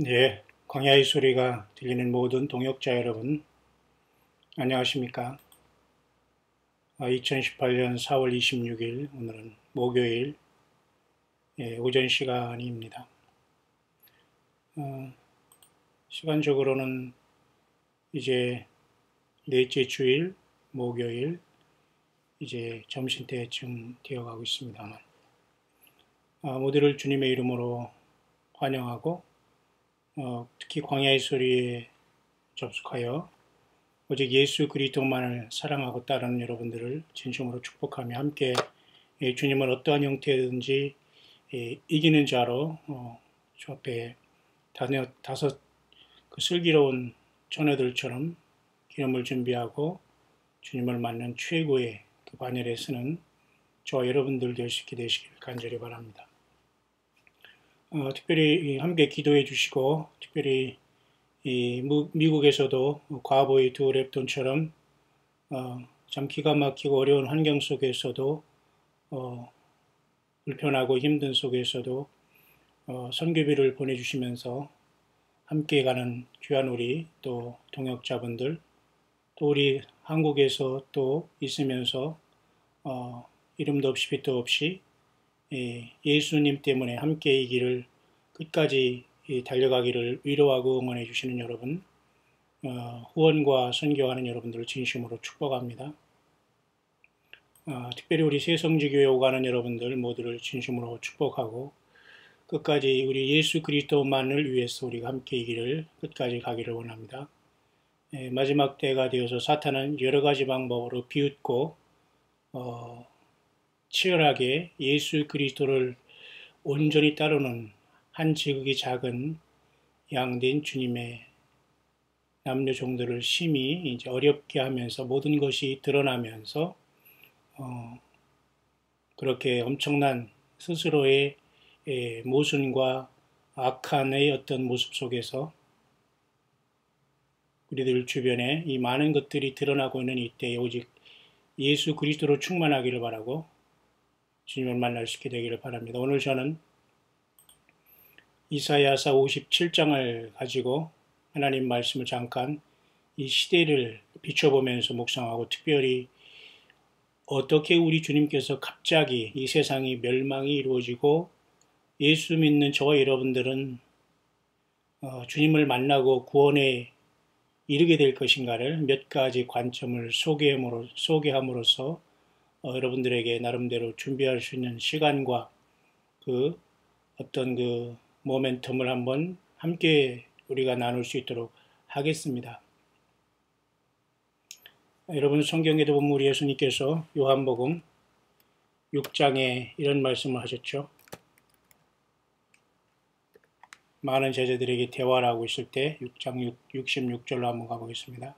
네, 광야의 소리가 들리는 모든 동역자 여러분, 안녕하십니까? 2018년 4월 26일, 오늘은 목요일 오전 시간입니다. 시간적으로는 이제 넷째 주일, 목요일, 이제 점심때쯤 되어가고 있습니다만, 모두를 주님의 이름으로 환영하고, 특히 광야의 소리에 접속하여 오직 예수 그리스도만을 사랑하고 따르는 여러분들을 진심으로 축복하며 함께 주님을 어떠한 형태든지 이기는 자로 주 앞에 다섯 그 슬기로운 처녀들처럼 기름을 준비하고 주님을 맞는 최고의 그 반열에 서는 저와 여러분들 될 수 있게 되시길 간절히 바랍니다. 특별히 함께 기도해 주시고, 특별히 미국에서도 과거의 두 랩돈처럼 참 기가 막히고 어려운 환경 속에서도 불편하고 힘든 속에서도 선교비를 보내주시면서 함께 가는 귀한 우리 또 동역자분들, 또 우리 한국에서 또 있으면서 이름도 없이 빛도 없이 예수님 때문에 함께 이 길을 끝까지 달려가기를 위로하고 응원해 주시는 여러분, 후원과 선교하는 여러분들을 진심으로 축복합니다. 특별히 우리 새성지교회 오가는 여러분들 모두를 진심으로 축복하고 끝까지 우리 예수 그리스도만을 위해서 우리가 함께 이 길을 끝까지 가기를 원합니다. 마지막 때가 되어서 사탄은 여러 가지 방법으로 비웃고 치열하게 예수 그리스도를 온전히 따르는 한 지극히 작은 양된 주님의 남녀 종들을 심히 이제 어렵게 하면서 모든 것이 드러나면서 그렇게 엄청난 스스로의 모순과 악한의 어떤 모습 속에서 우리들 주변에 이 많은 것들이 드러나고 있는 이때에 오직 예수 그리스도로 충만하기를 바라고 주님을 만날 수 있게 되기를 바랍니다. 오늘 저는 이사야서 57장을 가지고 하나님 말씀을 잠깐 이 시대를 비춰보면서 묵상하고, 특별히 어떻게 우리 주님께서 갑자기 이 세상이 멸망이 이루어지고 예수 믿는 저와 여러분들은 주님을 만나고 구원에 이르게 될 것인가를 몇 가지 관점을 소개함으로써 여러분들에게 나름대로 준비할 수 있는 시간과 그 어떤 그 모멘텀을 한번 함께 우리가 나눌 수 있도록 하겠습니다. 여러분, 성경에도 보면 우리 예수님께서 요한복음 6장에 이런 말씀을 하셨죠. 많은 제자들에게 대화를 하고 있을 때 6장 66절로 한번 가보겠습니다.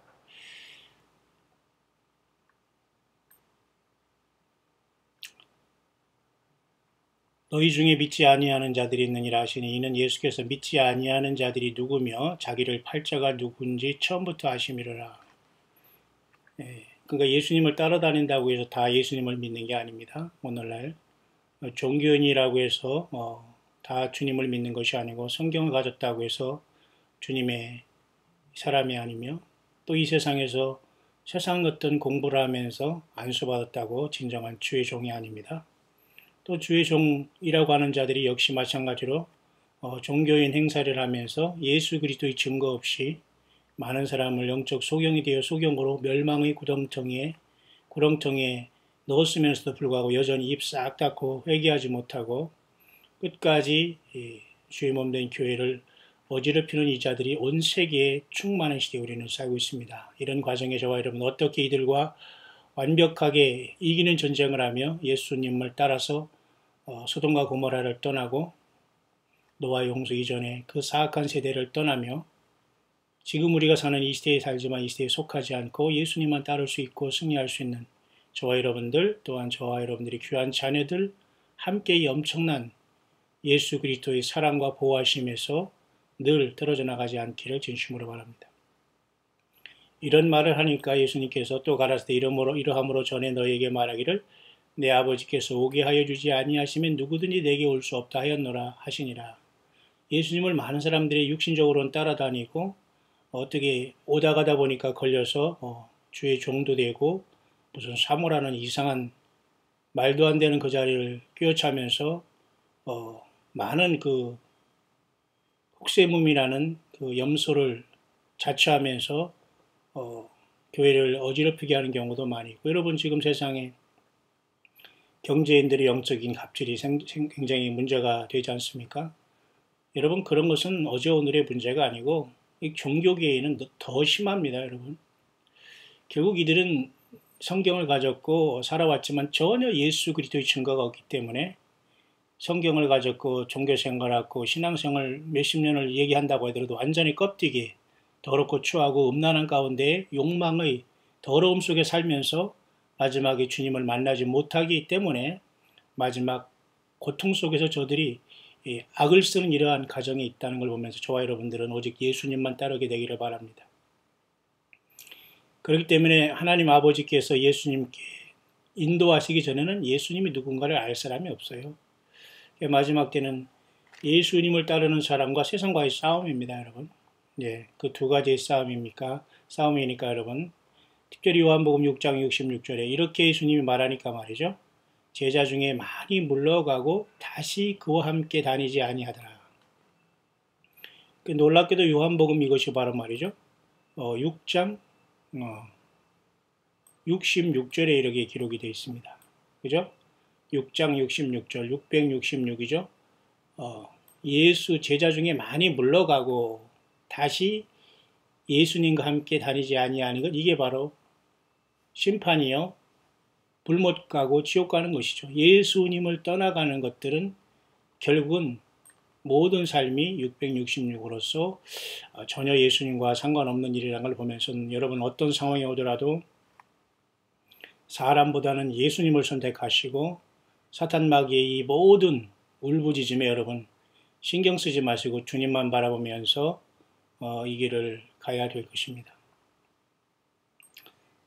너희 중에 믿지 아니하는 자들이 있느니라 하시니, 이는 예수께서 믿지 아니하는 자들이 누구며 자기를 팔자가 누군지 처음부터 아심이로라. 그러니까 예수님을 따라다닌다고 해서 다 예수님을 믿는 게 아닙니다. 오늘날 종교인이라고 해서 다 주님을 믿는 것이 아니고, 성경을 가졌다고 해서 주님의 사람이 아니며, 또 이 세상에서 세상 어떤 공부를 하면서 안수받았다고 진정한 주의 종이 아닙니다. 또 주의 종이라고 하는 자들이 역시 마찬가지로 종교인 행사를 하면서 예수 그리스도의 증거 없이 많은 사람을 영적 소경이 되어 소경으로 멸망의 구렁텅이에 넣었으면서도 불구하고 여전히 입 싹 닫고 회개하지 못하고 끝까지 주의 몸된 교회를 어지럽히는 이 자들이 온 세계에 충만한 시대에 우리는 살고 있습니다. 이런 과정에 저와 여러분 어떻게 이들과 완벽하게 이기는 전쟁을 하며 예수님을 따라서 소돔과 고모라를 떠나고 노아 용수 이전에 그 사악한 세대를 떠나며 지금 우리가 사는 이 시대에 살지만 이 시대에 속하지 않고 예수님만 따를 수 있고 승리할 수 있는 저와 여러분들, 또한 저와 여러분들이 귀한 자녀들 함께 이 엄청난 예수 그리스도의 사랑과 보호하심에서 늘 떨어져 나가지 않기를 진심으로 바랍니다. 이런 말을 하니까 예수님께서 또 가라사대 이러함으로 전에 너희에게 말하기를 내 아버지께서 오게 하여 주지 아니하시면 누구든지 내게 올 수 없다 하였노라 하시니라. 예수님을 많은 사람들이 육신적으로는 따라다니고 어떻게 오다 가다 보니까 걸려서 주의 종도 되고 무슨 사모라는 이상한 말도 안 되는 그 자리를 꿰어차면서 많은 그 혹세무미라는 그 염소를 자처하면서 교회를 어지럽히게 하는 경우도 많이 있고, 여러분 지금 세상에 경제인들의 영적인 갑질이 굉장히 문제가 되지 않습니까? 여러분 그런 것은 어제 오늘의 문제가 아니고 이 종교계에는 더 심합니다. 여러분 결국 이들은 성경을 가졌고 살아왔지만 전혀 예수 그리스도의 증거가 없기 때문에 성경을 가졌고 종교생활하고 신앙생활 몇십 년을 얘기한다고 하더라도 완전히 껍데기 더럽고 추하고 음란한 가운데 욕망의 더러움 속에 살면서 마지막에 주님을 만나지 못하기 때문에 마지막 고통 속에서 저들이 악을 쓰는 이러한 가정이 있다는 걸 보면서 저와 여러분들은 오직 예수님만 따르게 되기를 바랍니다. 그렇기 때문에 하나님 아버지께서 예수님께 인도하시기 전에는 예수님이 누군가를 알 사람이 없어요. 마지막 때는 예수님을 따르는 사람과 세상과의 싸움입니다, 여러분. 그 두 가지의 싸움이니까 여러분. 특별히 요한복음 6장 66절에 이렇게 예수님이 말하니까 말이죠. 제자 중에 많이 물러가고 다시 그와 함께 다니지 아니하더라. 놀랍게도 요한복음 이것이 바로 말이죠. 6장 66절에 이렇게 기록이 되어 있습니다. 그죠? 6장 66절, 666이죠. 예수 제자 중에 많이 물러가고 다시 예수님과 함께 다니지 아니하는 것, 이게 바로 심판이요. 불못 가고 지옥 가는 것이죠. 예수님을 떠나가는 것들은 결국은 모든 삶이 666으로서 전혀 예수님과 상관없는 일이라는 걸 보면서 여러분 어떤 상황이 오더라도 사람보다는 예수님을 선택하시고 사탄 마귀의 이 모든 울부짖음에 여러분 신경 쓰지 마시고 주님만 바라보면서 이 길을 가야 될 것입니다.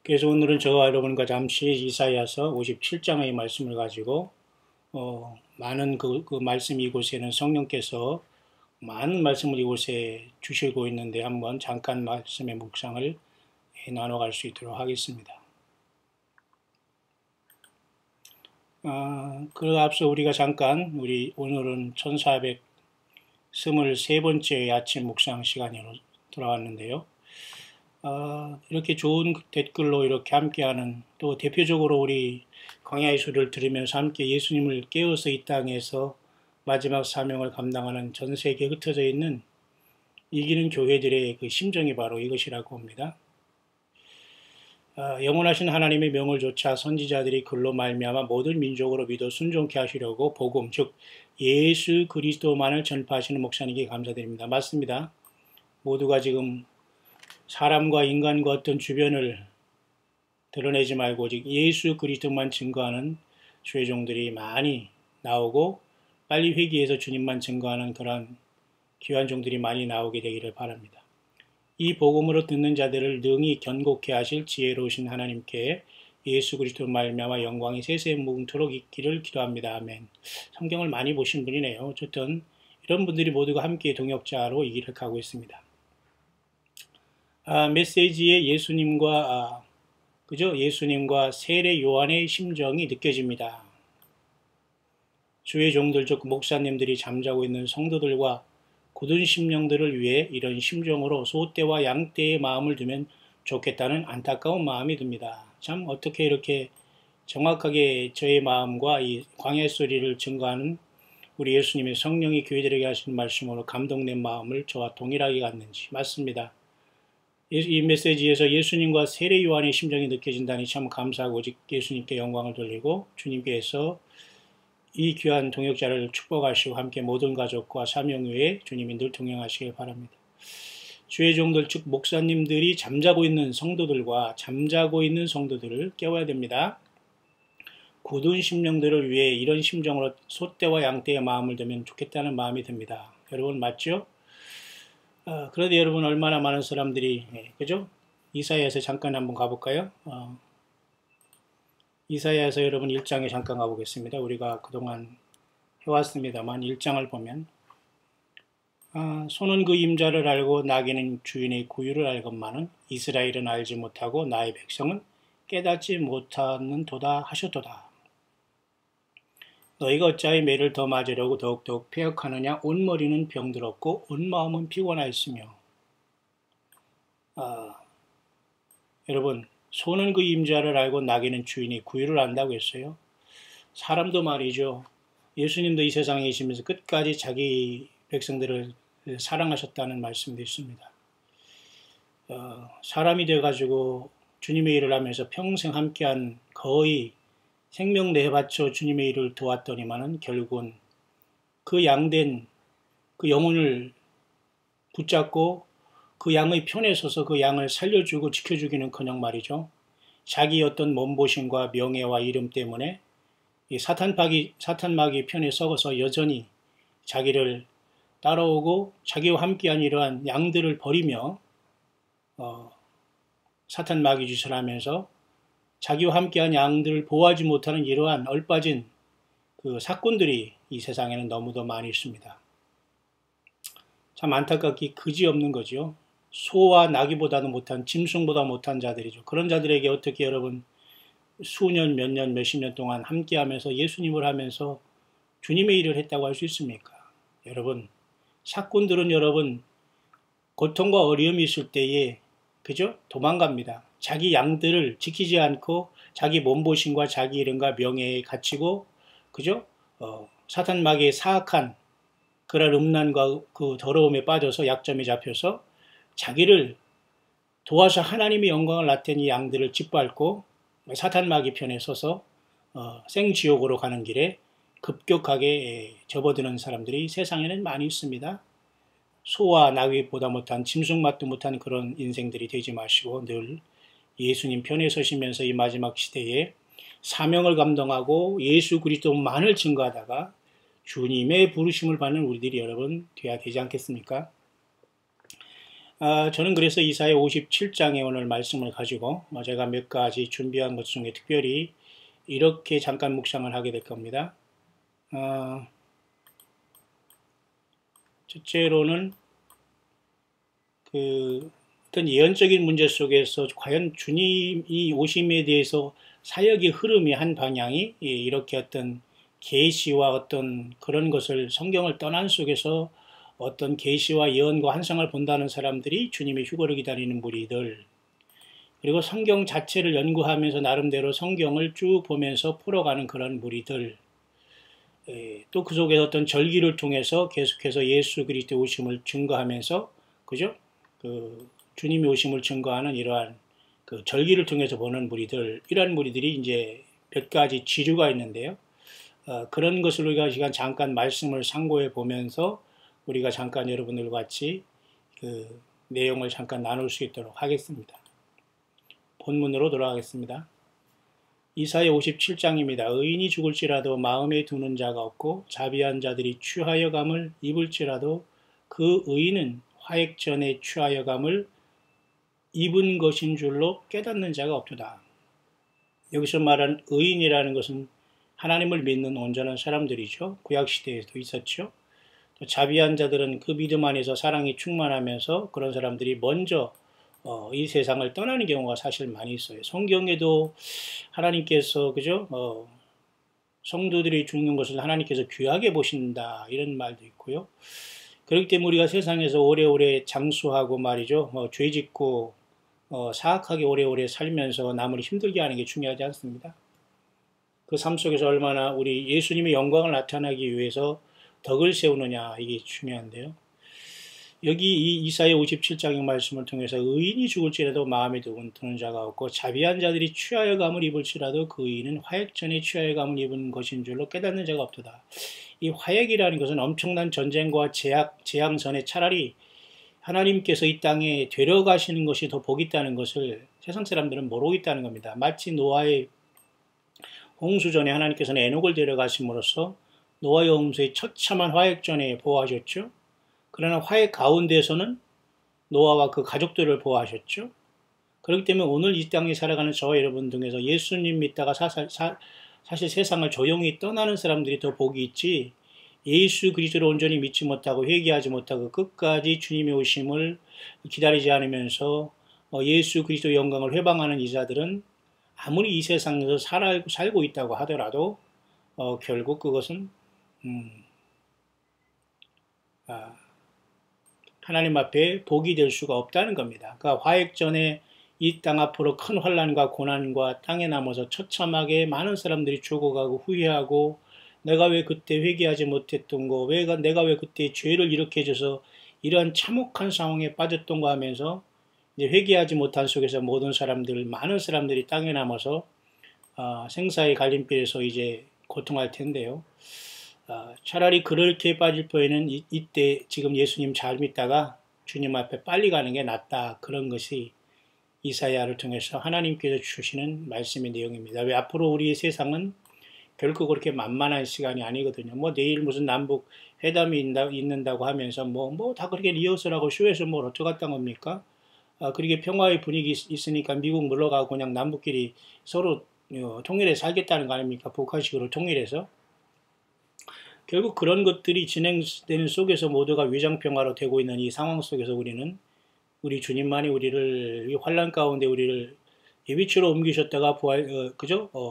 그래서 오늘은 저와 여러분과 잠시 이사야서 57장의 말씀을 가지고 많은 그 말씀 이곳에는 성령께서 많은 말씀을 이곳에 주시고 있는데 한번 잠깐 말씀의 묵상을 나눠갈 수 있도록 하겠습니다. 그 앞서 우리가 잠깐 오늘은 1423번째 아침 묵상 시간으로 돌아왔는데요. 이렇게 좋은 댓글로 이렇게 함께하는, 또 대표적으로 우리 광야의 소리를 들으면서 함께 예수님을 깨워서 이 땅에서 마지막 사명을 감당하는 전 세계에 흩어져 있는 이기는 교회들의 그 심정이 바로 이것이라고 합니다. 영원하신 하나님의 명을 조차 선지자들이 글로 말미암아 모든 민족으로 믿어 순종케 하시려고 복음, 즉 예수 그리스도만을 전파하시는 목사님께 감사드립니다. 맞습니다. 모두가 지금 사람과 인간과 어떤 주변을 드러내지 말고 오직 예수 그리스도만 증거하는 주의 종들이 많이 나오고 빨리 회개해서 주님만 증거하는 그런 귀한 종들이 많이 나오게 되기를 바랍니다. 이 복음으로 듣는 자들을 능히 견고케 하실 지혜로우신 하나님께 예수 그리스도 말미암아 영광이 세세 무궁토록 있기를 기도합니다. 아멘. 성경을 많이 보신 분이네요. 어쨌든 이런 분들이 모두가 함께 동역자로 이 길을 가고 있습니다. 메시지에 예수님과 세례 요한의 심정이 느껴집니다. 주의 종들 즉 목사님들이 잠자고 있는 성도들과 굳은 심령들을 위해 이런 심정으로 소떼와 양떼의 마음을 두면 좋겠다는 안타까운 마음이 듭니다. 참 어떻게 이렇게 정확하게 저의 마음과 이 광야의 소리를 증거하는 우리 예수님의 성령이 교회들에게 하시는 말씀으로 감동된 마음을 저와 동일하게 갖는지. 맞습니다. 이 메시지에서 예수님과 세례 요한의 심정이 느껴진다니 참 감사하고 오직 예수님께 영광을 돌리고 주님께서 이 귀한 동역자를 축복하시고 함께 모든 가족과 사명 외에 주님이 늘 동행하시길 바랍니다. 주의 종들 즉 목사님들이 잠자고 있는 성도들을 깨워야 됩니다. 굳은 심령들을 위해 이런 심정으로 소떼와 양떼의 마음을 두면 좋겠다는 마음이 듭니다. 여러분 맞죠? 그런데 여러분 얼마나 많은 사람들이 그죠? 이사야에서 잠깐 한번 가볼까요? 이사야에서 여러분 1장에 잠깐 가보겠습니다. 우리가 그동안 해왔습니다만 1장을 보면 소는 그 임자를 알고 나귀는 주인의 구유를 알건만은 이스라엘은 알지 못하고 나의 백성은 깨닫지 못하는도다 하셨도다. 너희가 어찌하여 매를 더 맞으려고 더욱더욱 패역하느냐. 온 머리는 병들었고 온 마음은 피곤하였으며. 여러분, 소는 그 임자를 알고 나귀는 주인의 구유를 안다고 했어요. 사람도 말이죠. 예수님도 이 세상에 계시면서 끝까지 자기 백성들을 사랑하셨다는 말씀도 있습니다. 사람이 돼가지고 주님의 일을 하면서 평생 함께한 거의 생명 내바쳐 주님의 일을 도왔더니만은 결국은 그 양된 그 영혼을 붙잡고 그 양의 편에 서서 그 양을 살려주고 지켜주기는커녕 말이죠. 자기 어떤 몸보신과 명예와 이름 때문에 이 사탄마귀 편에 썩어서 여전히 자기를 따라오고 자기와 함께한 이러한 양들을 버리며 사탄마귀 짓을 하면서 자기와 함께한 양들을 보호하지 못하는 이러한 얼빠진 그 사건들이 이 세상에는 너무도 많이 있습니다. 참 안타깝게 그지없는 거죠. 소와 나귀보다도 못한, 짐승보다 못한 자들이죠. 그런 자들에게 어떻게 여러분 수년, 몇 년, 몇십 년 동안 함께하면서 예수님을 하면서 주님의 일을 했다고 할 수 있습니까? 여러분, 사꾼들은 여러분 고통과 어려움이 있을 때에 그죠? 도망갑니다. 자기 양들을 지키지 않고 자기 몸보신과 자기 이름과 명예에 갇히고 그죠? 사탄마귀의 사악한 그런 음란과 그 더러움에 빠져서 약점에 잡혀서 자기를 도와서 하나님의 영광을 나타낸 이 양들을 짓밟고 사탄마귀 편에 서서 생지옥으로 가는 길에 급격하게 접어드는 사람들이 세상에는 많이 있습니다. 소와 나귀보다 못한 짐승맛도 못한 그런 인생들이 되지 마시고 늘 예수님 편에 서시면서 이 마지막 시대에 사명을 감당하고 예수 그리스도만을 증거하다가 주님의 부르심을 받는 우리들이 여러분 되어야 되지 않겠습니까? 저는 그래서 이사야 57장의 오늘 말씀을 가지고 제가 몇 가지 준비한 것 중에 특별히 이렇게 잠깐 묵상을 하게 될 겁니다. 첫째로는 어떤 예언적인 문제 속에서 과연 주님이 오심에 대해서 사역의 흐름이 한 방향이 이렇게 어떤 계시와 어떤 그런 것을 성경을 떠난 속에서 어떤 계시와 예언과 환상을 본다는 사람들이 주님의 휴거를 기다리는 무리들, 그리고 성경 자체를 연구하면서 나름대로 성경을 쭉 보면서 풀어가는 그런 무리들, 또 그 속에서 어떤 절기를 통해서 계속해서 예수 그리스도의 오심을 증거하면서 그죠? 주님의 오심을 증거하는 이러한 그 절기를 통해서 보는 무리들, 이러한 무리들이 이제 몇 가지 지류가 있는데요. 그런 것을 우리가 시간 잠깐 말씀을 상고해 보면서 우리가 잠깐 여러분들과 같이 그 내용을 잠깐 나눌 수 있도록 하겠습니다. 본문으로 돌아가겠습니다. 이사야 57장입니다. 의인이 죽을지라도 마음에 두는 자가 없고 자비한 자들이 취하여 감을 입을지라도 그 의인은 화액 전에 취하여 감을 입은 것인 줄로 깨닫는 자가 없도다. 여기서 말한 의인이라는 것은 하나님을 믿는 온전한 사람들이죠. 구약시대에도 있었죠. 또 자비한 자들은 그 믿음 안에서 사랑이 충만하면서 그런 사람들이 먼저 이 세상을 떠나는 경우가 사실 많이 있어요. 성경에도 하나님께서 그죠? 성도들이 죽는 것을 하나님께서 귀하게 보신다 이런 말도 있고요. 그렇기 때문에 우리가 세상에서 오래오래 장수하고 말이죠. 죄짓고 사악하게 오래오래 살면서 남을 힘들게 하는 게 중요하지 않습니다. 그 삶 속에서 얼마나 우리 예수님의 영광을 나타나기 위해서 덕을 세우느냐 이게 중요한데요. 여기 이 이사야 57장의 말씀을 통해서 의인이 죽을지라도 마음에 두는 자가 없고 자비한 자들이 취하여 감을 입을지라도 그 의인은 화액 전에 취하여 감을 입은 것인 줄로 깨닫는 자가 없도다. 이 화액이라는 것은 엄청난 전쟁과 재앙 전에 차라리 하나님께서 이 땅에 데려가시는 것이 더 복이 있다는 것을 세상 사람들은 모르고 있다는 겁니다. 마치 노아의 홍수 전에 하나님께서는 에녹을 데려가심으로써 노아의 홍수의 처참한 화액 전에 보호하셨죠. 그러나 화액 가운데에서는 노아와 그 가족들을 보호하셨죠. 그렇기 때문에 오늘 이 땅에 살아가는 저와 여러분 중에서 예수님 믿다가 사실 세상을 조용히 떠나는 사람들이 더 복이 있지, 예수 그리스도를 온전히 믿지 못하고 회개하지 못하고 끝까지 주님의 오심을 기다리지 않으면서 예수 그리스도의 영광을 회방하는 이자들은 아무리 이 세상에서 살고 있다고 하더라도 결국 그것은 하나님 앞에 복이 될 수가 없다는 겁니다. 그러니까 화액전에 이 땅 앞으로 큰 환난과 고난과 땅에 남아서 처참하게 많은 사람들이 죽어가고 후회하고 내가 왜 그때 회개하지 못했던 거, 내가 왜 그때 죄를 이렇게 해줘서 이러한 참혹한 상황에 빠졌던 거 하면서 이제 회개하지 못한 속에서 모든 사람들, 많은 사람들이 땅에 남아서 생사의 갈림길에서 이제 고통할 텐데요. 차라리 그렇게 빠질 바에는 이때 지금 예수님 잘 믿다가 주님 앞에 빨리 가는 게 낫다. 그런 것이 이사야를 통해서 하나님께서 주시는 말씀의 내용입니다. 왜 앞으로 우리의 세상은 결코 그렇게 만만한 시간이 아니거든요. 뭐 내일 무슨 남북 회담이 있는다고 하면서 뭐 다 그렇게 리허설하고 쇼에서 뭘 어쩌겠다는 겁니까? 그렇게 평화의 분위기 있으니까 미국 물러가고 그냥 남북끼리 서로 통일해 살겠다는 거 아닙니까? 북한식으로 통일해서. 결국 그런 것들이 진행되는 속에서 모두가 위장평화로 되고 있는 이 상황 속에서 우리 주님만이 우리를 이 환란 가운데 우리를 예비치로 옮기셨다가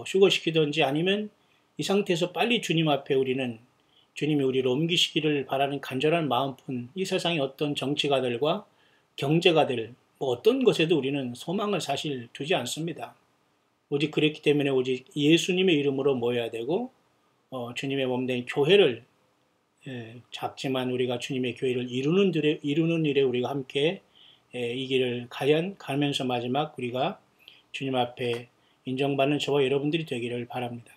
휴거시키든지 아니면 이 상태에서 빨리 주님 앞에 주님이 우리를 옮기시기를 바라는 간절한 마음뿐 이 세상의 어떤 정치가들과 경제가들 어떤 것에도 우리는 소망을 사실 두지 않습니다. 오직 그랬기 때문에 오직 예수님의 이름으로 모여야 되고 주님의 몸된 교회를 작지만 우리가 주님의 교회를 이루는 일에 우리가 함께 이 길을 가면서 마지막 우리가 주님 앞에 인정받는 저와 여러분들이 되기를 바랍니다.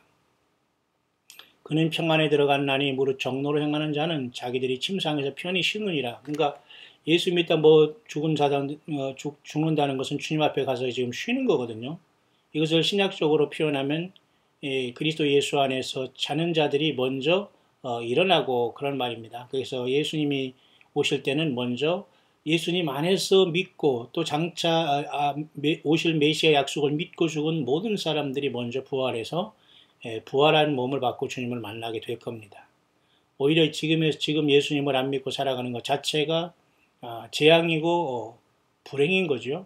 그는 평안에 들어갔나니 무릇 정로로 행하는 자는 자기들이 침상에서 편히 쉬느니라. 그러니까 예수 믿다 죽는다는 것은 주님 앞에 가서 지금 쉬는 거거든요. 이것을 신약적으로 표현하면 그리스도 예수 안에서 자는 자들이 먼저 일어나고 그런 말입니다. 그래서 예수님이 오실 때는 먼저 예수님 안에서 믿고 또 장차 오실 메시아 약속을 믿고 죽은 모든 사람들이 먼저 부활해서 부활한 몸을 받고 주님을 만나게 될 겁니다. 오히려 지금 예수님을 안 믿고 살아가는 것 자체가 재앙이고 불행인 거죠.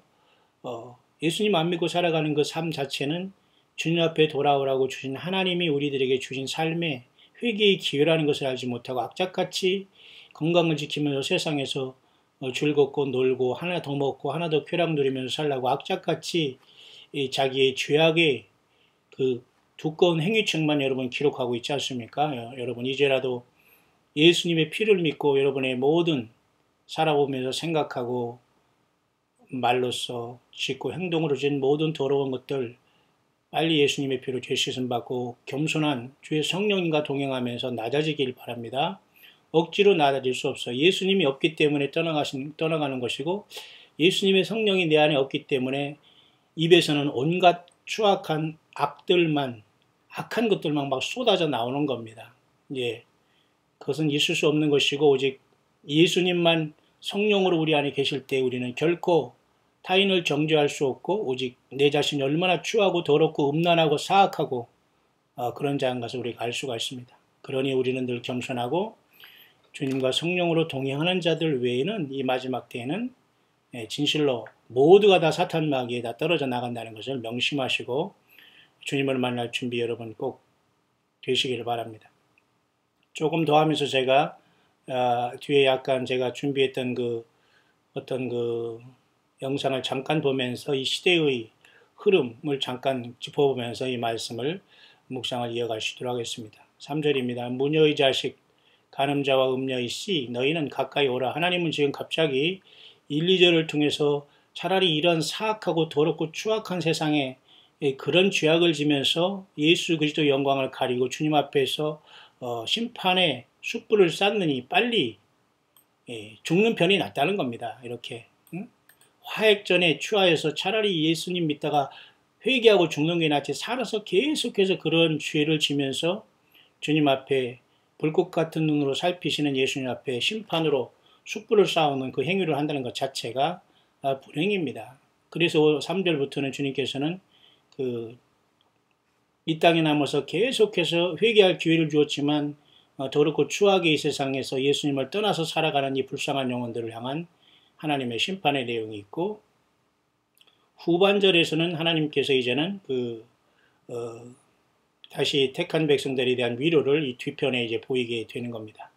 예수님 안 믿고 살아가는 그 삶 자체는 주님 앞에 돌아오라고 주신 하나님이 우리들에게 주신 삶의 회개의 기회라는 것을 알지 못하고 악착같이 건강을 지키면서 세상에서 즐겁고 놀고 하나 더 먹고 하나 더 쾌락 누리면서 살라고 악착같이 자기의 죄악의 그 두꺼운 행위책만 여러분 기록하고 있지 않습니까? 여러분 이제라도 예수님의 피를 믿고 여러분의 모든 살아보면서 생각하고 말로써 짓고 행동으로 진 모든 더러운 것들 빨리 예수님의 피로 죄 씻음 받고 겸손한 주의 성령님과 동행하면서 낮아지길 바랍니다. 억지로 낮아질 수 없어. 예수님이 없기 때문에 떠나가는 것이고 예수님의 성령이 내 안에 없기 때문에 입에서는 온갖 추악한 악한 것들만 막 쏟아져 나오는 겁니다. 그것은 있을 수 없는 것이고 오직 예수님만 성령으로 우리 안에 계실 때 우리는 결코 타인을 정죄할 수 없고 오직 내 자신이 얼마나 추하고 더럽고 음란하고 사악하고 그런 자인 것을 우리가 알 수가 있습니다. 그러니 우리는 늘 겸손하고 주님과 성령으로 동행하는 자들 외에는 이 마지막 때에는 진실로 모두가 다 사탄 마귀에 다 떨어져 나간다는 것을 명심하시고 주님을 만날 준비 여러분 꼭 되시기를 바랍니다. 조금 더 하면서 제가 뒤에 약간 제가 준비했던 어떤 영상을 잠깐 보면서 이 시대의 흐름을 잠깐 짚어보면서 이 말씀을 묵상을 이어갈 수 있도록 하겠습니다. 3절입니다. 무녀의 자식 간음자와 음녀의 씨 너희는 가까이 오라. 하나님은 지금 갑자기 1, 2절을 통해서 차라리 이런 사악하고 더럽고 추악한 세상에 그런 죄악을 지면서 예수 그리스도 영광을 가리고 주님 앞에서 심판의 숯불을 쌓느니 빨리 죽는 편이 낫다는 겁니다. 이렇게 화액전에 취하여서 차라리 예수님 믿다가 회개하고 죽는 게 낫지 살아서 계속해서 그런 죄를 지면서 주님 앞에 불꽃 같은 눈으로 살피시는 예수님 앞에 심판으로 숯불을 쌓는 그 행위를 한다는 것 자체가 불행입니다. 그래서 3절부터는 주님께서는 이 땅에 남아서 계속해서 회개할 기회를 주었지만 더럽고 추악의 이 세상에서 예수님을 떠나서 살아가는 이 불쌍한 영혼들을 향한 하나님의 심판의 내용이 있고, 후반절에서는 하나님께서 이제는 다시 택한 백성들에 대한 위로를 이 뒤편에 이제 보이게 되는 겁니다.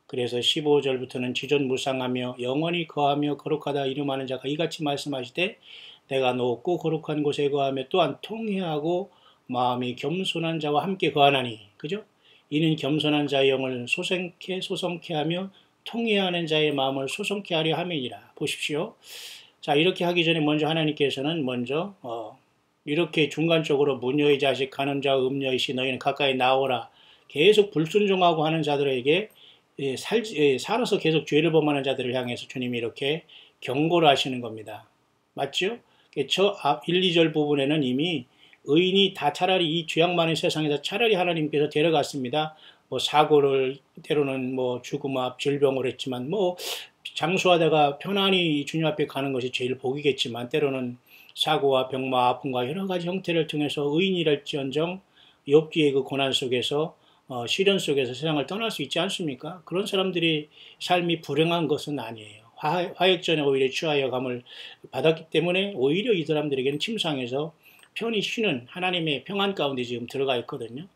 그래서 15절부터는 지존무상하며 영원히 거하며 거룩하다 이름하는 자가 이같이 말씀하시되 내가 높고 거룩한 곳에 거하며 또한 통회하고 마음이 겸손한 자와 함께 거하나니, 그죠? 이는 겸손한 자의 영을 소성케 하며 통회하는 자의 마음을 소성케 하려 함이니라. 보십시오. 자, 이렇게 하기 전에 먼저 하나님께서는 먼저 이렇게 중간적으로 무녀의 자식, 간음자, 음녀의 씨 너희는 가까이 나오라. 계속 불순종하고 하는 자들에게 살아서 계속 죄를 범하는 자들을 향해서 주님이 이렇게 경고를 하시는 겁니다. 맞죠? 저 1, 2절 부분에는 이미 의인이 다 차라리 이 죄악 많은 세상에서 차라리 하나님께서 데려갔습니다. 뭐 사고를, 때로는 뭐 죽음 앞 질병을 했지만, 뭐 장수하다가 편안히 주님 앞에 가는 것이 제일 복이겠지만, 때로는 사고와 병마, 아픔과 여러 가지 형태를 통해서 의인이랄지언정 욥기의 그 고난 속에서 시련 속에서 세상을 떠날 수 있지 않습니까? 그런 사람들이 삶이 불행한 것은 아니에요. 화액전에 오히려 취하여 감을 받았기 때문에 오히려 이 사람들에게는 침상에서 편히 쉬는 하나님의 평안 가운데 지금 들어가 있거든요.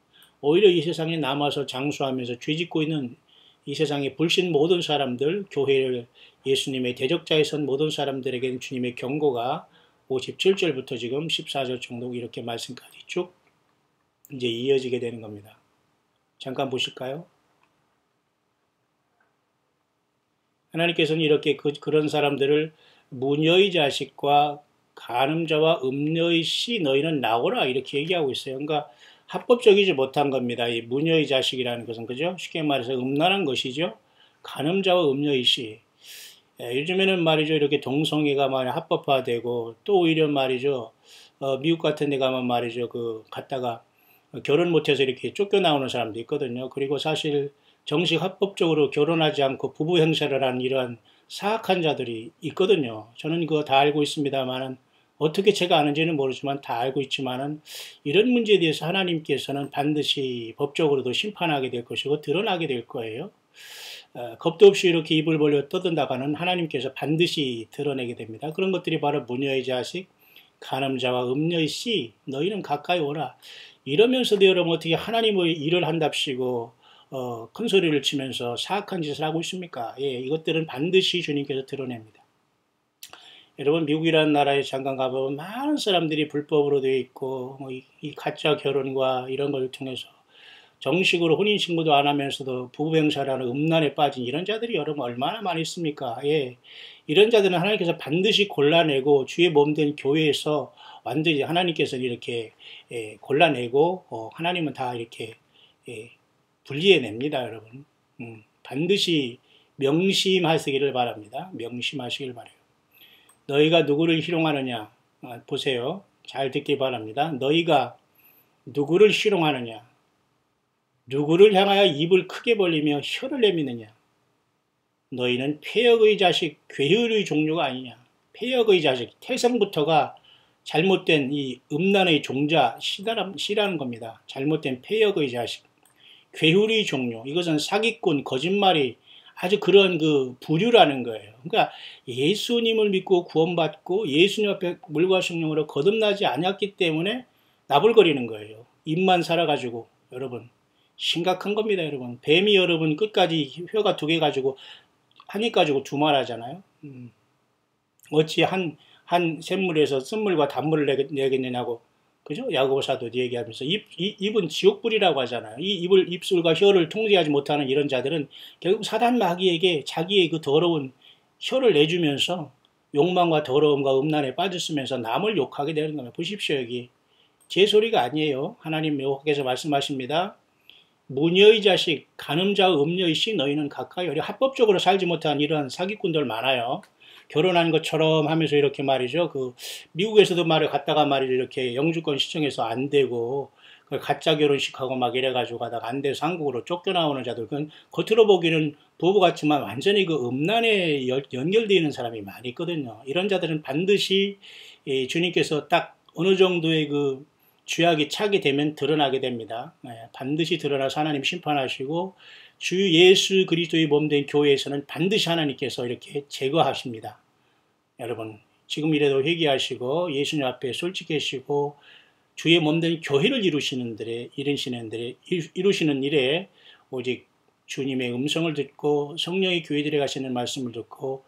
오히려 이 세상에 남아서 장수하면서 죄짓고 있는 이 세상의 불신 모든 사람들, 교회를 예수님의 대적자에 선 모든 사람들에게는 주님의 경고가 57절부터 지금 14절 정도 이렇게 말씀까지 쭉 이제 이어지게 되는 겁니다. 잠깐 보실까요? 하나님께서는 이렇게 그런 사람들을 무녀의 자식과 간음자와 음녀의 씨 너희는 나오라 이렇게 얘기하고 있어요. 그러니까 합법적이지 못한 겁니다. 이 무녀의 자식이라는 것은, 그죠? 쉽게 말해서 음란한 것이죠. 간음자와 음녀의 씨. 요즘에는 말이죠, 이렇게 동성애가 많이 합법화되고, 또 오히려 말이죠, 미국 같은 데 가면 말이죠, 갔다가 결혼 못해서 이렇게 쫓겨나오는 사람도 있거든요. 그리고 사실 정식 합법적으로 결혼하지 않고 부부 행세를 하는 이러한 사악한 자들이 있거든요. 저는 그거 다 알고 있습니다만은, 어떻게 제가 아는지는 모르지만 다 알고 있지만은, 이런 문제에 대해서 하나님께서는 반드시 법적으로도 심판하게 될 것이고 드러나게 될 거예요. 겁도 없이 이렇게 입을 벌려 떠든다가는 하나님께서 반드시 드러내게 됩니다. 그런 것들이 바로 무녀의 자식, 간음자와 음녀의 씨, 너희는 가까이 오라. 이러면서도 여러분 어떻게 하나님의 일을 한답시고 큰 소리를 치면서 사악한 짓을 하고 있습니까? 예, 이것들은 반드시 주님께서 드러냅니다. 여러분, 미국이라는 나라에 잠깐 가보면 많은 사람들이 불법으로 되어 있고, 이 가짜 결혼과 이런 걸 통해서 정식으로 혼인신고도 안 하면서도 부부행사라는 음란에 빠진 이런 자들이 여러분 얼마나 많이 있습니까? 예. 이런 자들은 하나님께서 반드시 골라내고 주의 몸된 교회에서 완전히 하나님께서 이렇게 골라내고 하나님은 다 이렇게 분리해냅니다, 여러분. 반드시 명심하시기를 바랍니다. 명심하시길 바라요. 너희가 누구를 희롱하느냐? 보세요. 잘 듣기 바랍니다. 너희가 누구를 희롱하느냐? 누구를 향하여 입을 크게 벌리며 혀를 내미느냐? 너희는 폐역의 자식, 괴혈의 종류가 아니냐? 폐역의 자식, 태생부터가 잘못된 이 음란의 종자, 시라는 겁니다. 잘못된 폐역의 자식, 괴혈의 종류, 이것은 사기꾼, 거짓말이 아주 그런 부류라는 거예요. 그러니까 예수님을 믿고 구원받고 예수님 앞에 물과 성령으로 거듭나지 않았기 때문에 나불거리는 거예요. 입만 살아가지고. 여러분 심각한 겁니다. 여러분 뱀이 여러분 끝까지 혀가 2개 가지고 한 입 가지고 2말 하잖아요. 어찌 한 샘물에서 쓴물과 단물을 내겠느냐고, 그죠? 야고보 사도도 얘기하면서 입은 지옥불이라고 하잖아요. 이 입술과 혀를 통제하지 못하는 이런 자들은 결국 사단 마귀에게 자기의 그 더러운 혀를 내주면서 욕망과 더러움과 음란에 빠졌으면서 남을 욕하게 되는 겁니다. 보십시오, 여기 제 소리가 아니에요. 하나님 여호와께서 말씀하십니다. 무녀의 자식, 간음자, 음녀의 씨 너희는 가까이 오라. 합법적으로 살지 못한 이런 사기꾼들 많아요. 결혼한 것처럼 하면서 이렇게 말이죠. 미국에서도 갔다가 말이죠. 이렇게 영주권 시청해서 안 되고, 가짜 결혼식하고 막 이래가지고 가다가 안 돼서 한국으로 쫓겨나오는 자들. 그건 겉으로 보기는 부부 같지만 완전히 음란에 연결되어 있는 사람이 많이 있거든요. 이런 자들은 반드시 주님께서 딱 어느 정도의 죄악이 차게 되면 드러나게 됩니다. 반드시 드러나서 하나님 심판하시고 주 예수 그리스도의 몸된 교회에서는 반드시 하나님께서 이렇게 제거하십니다. 여러분 지금이라도 회개하시고 예수님 앞에 솔직해지고 주의 몸된 교회를 이루시는 일에 오직 주님의 음성을 듣고 성령의 교회들에 가시는 말씀을 듣고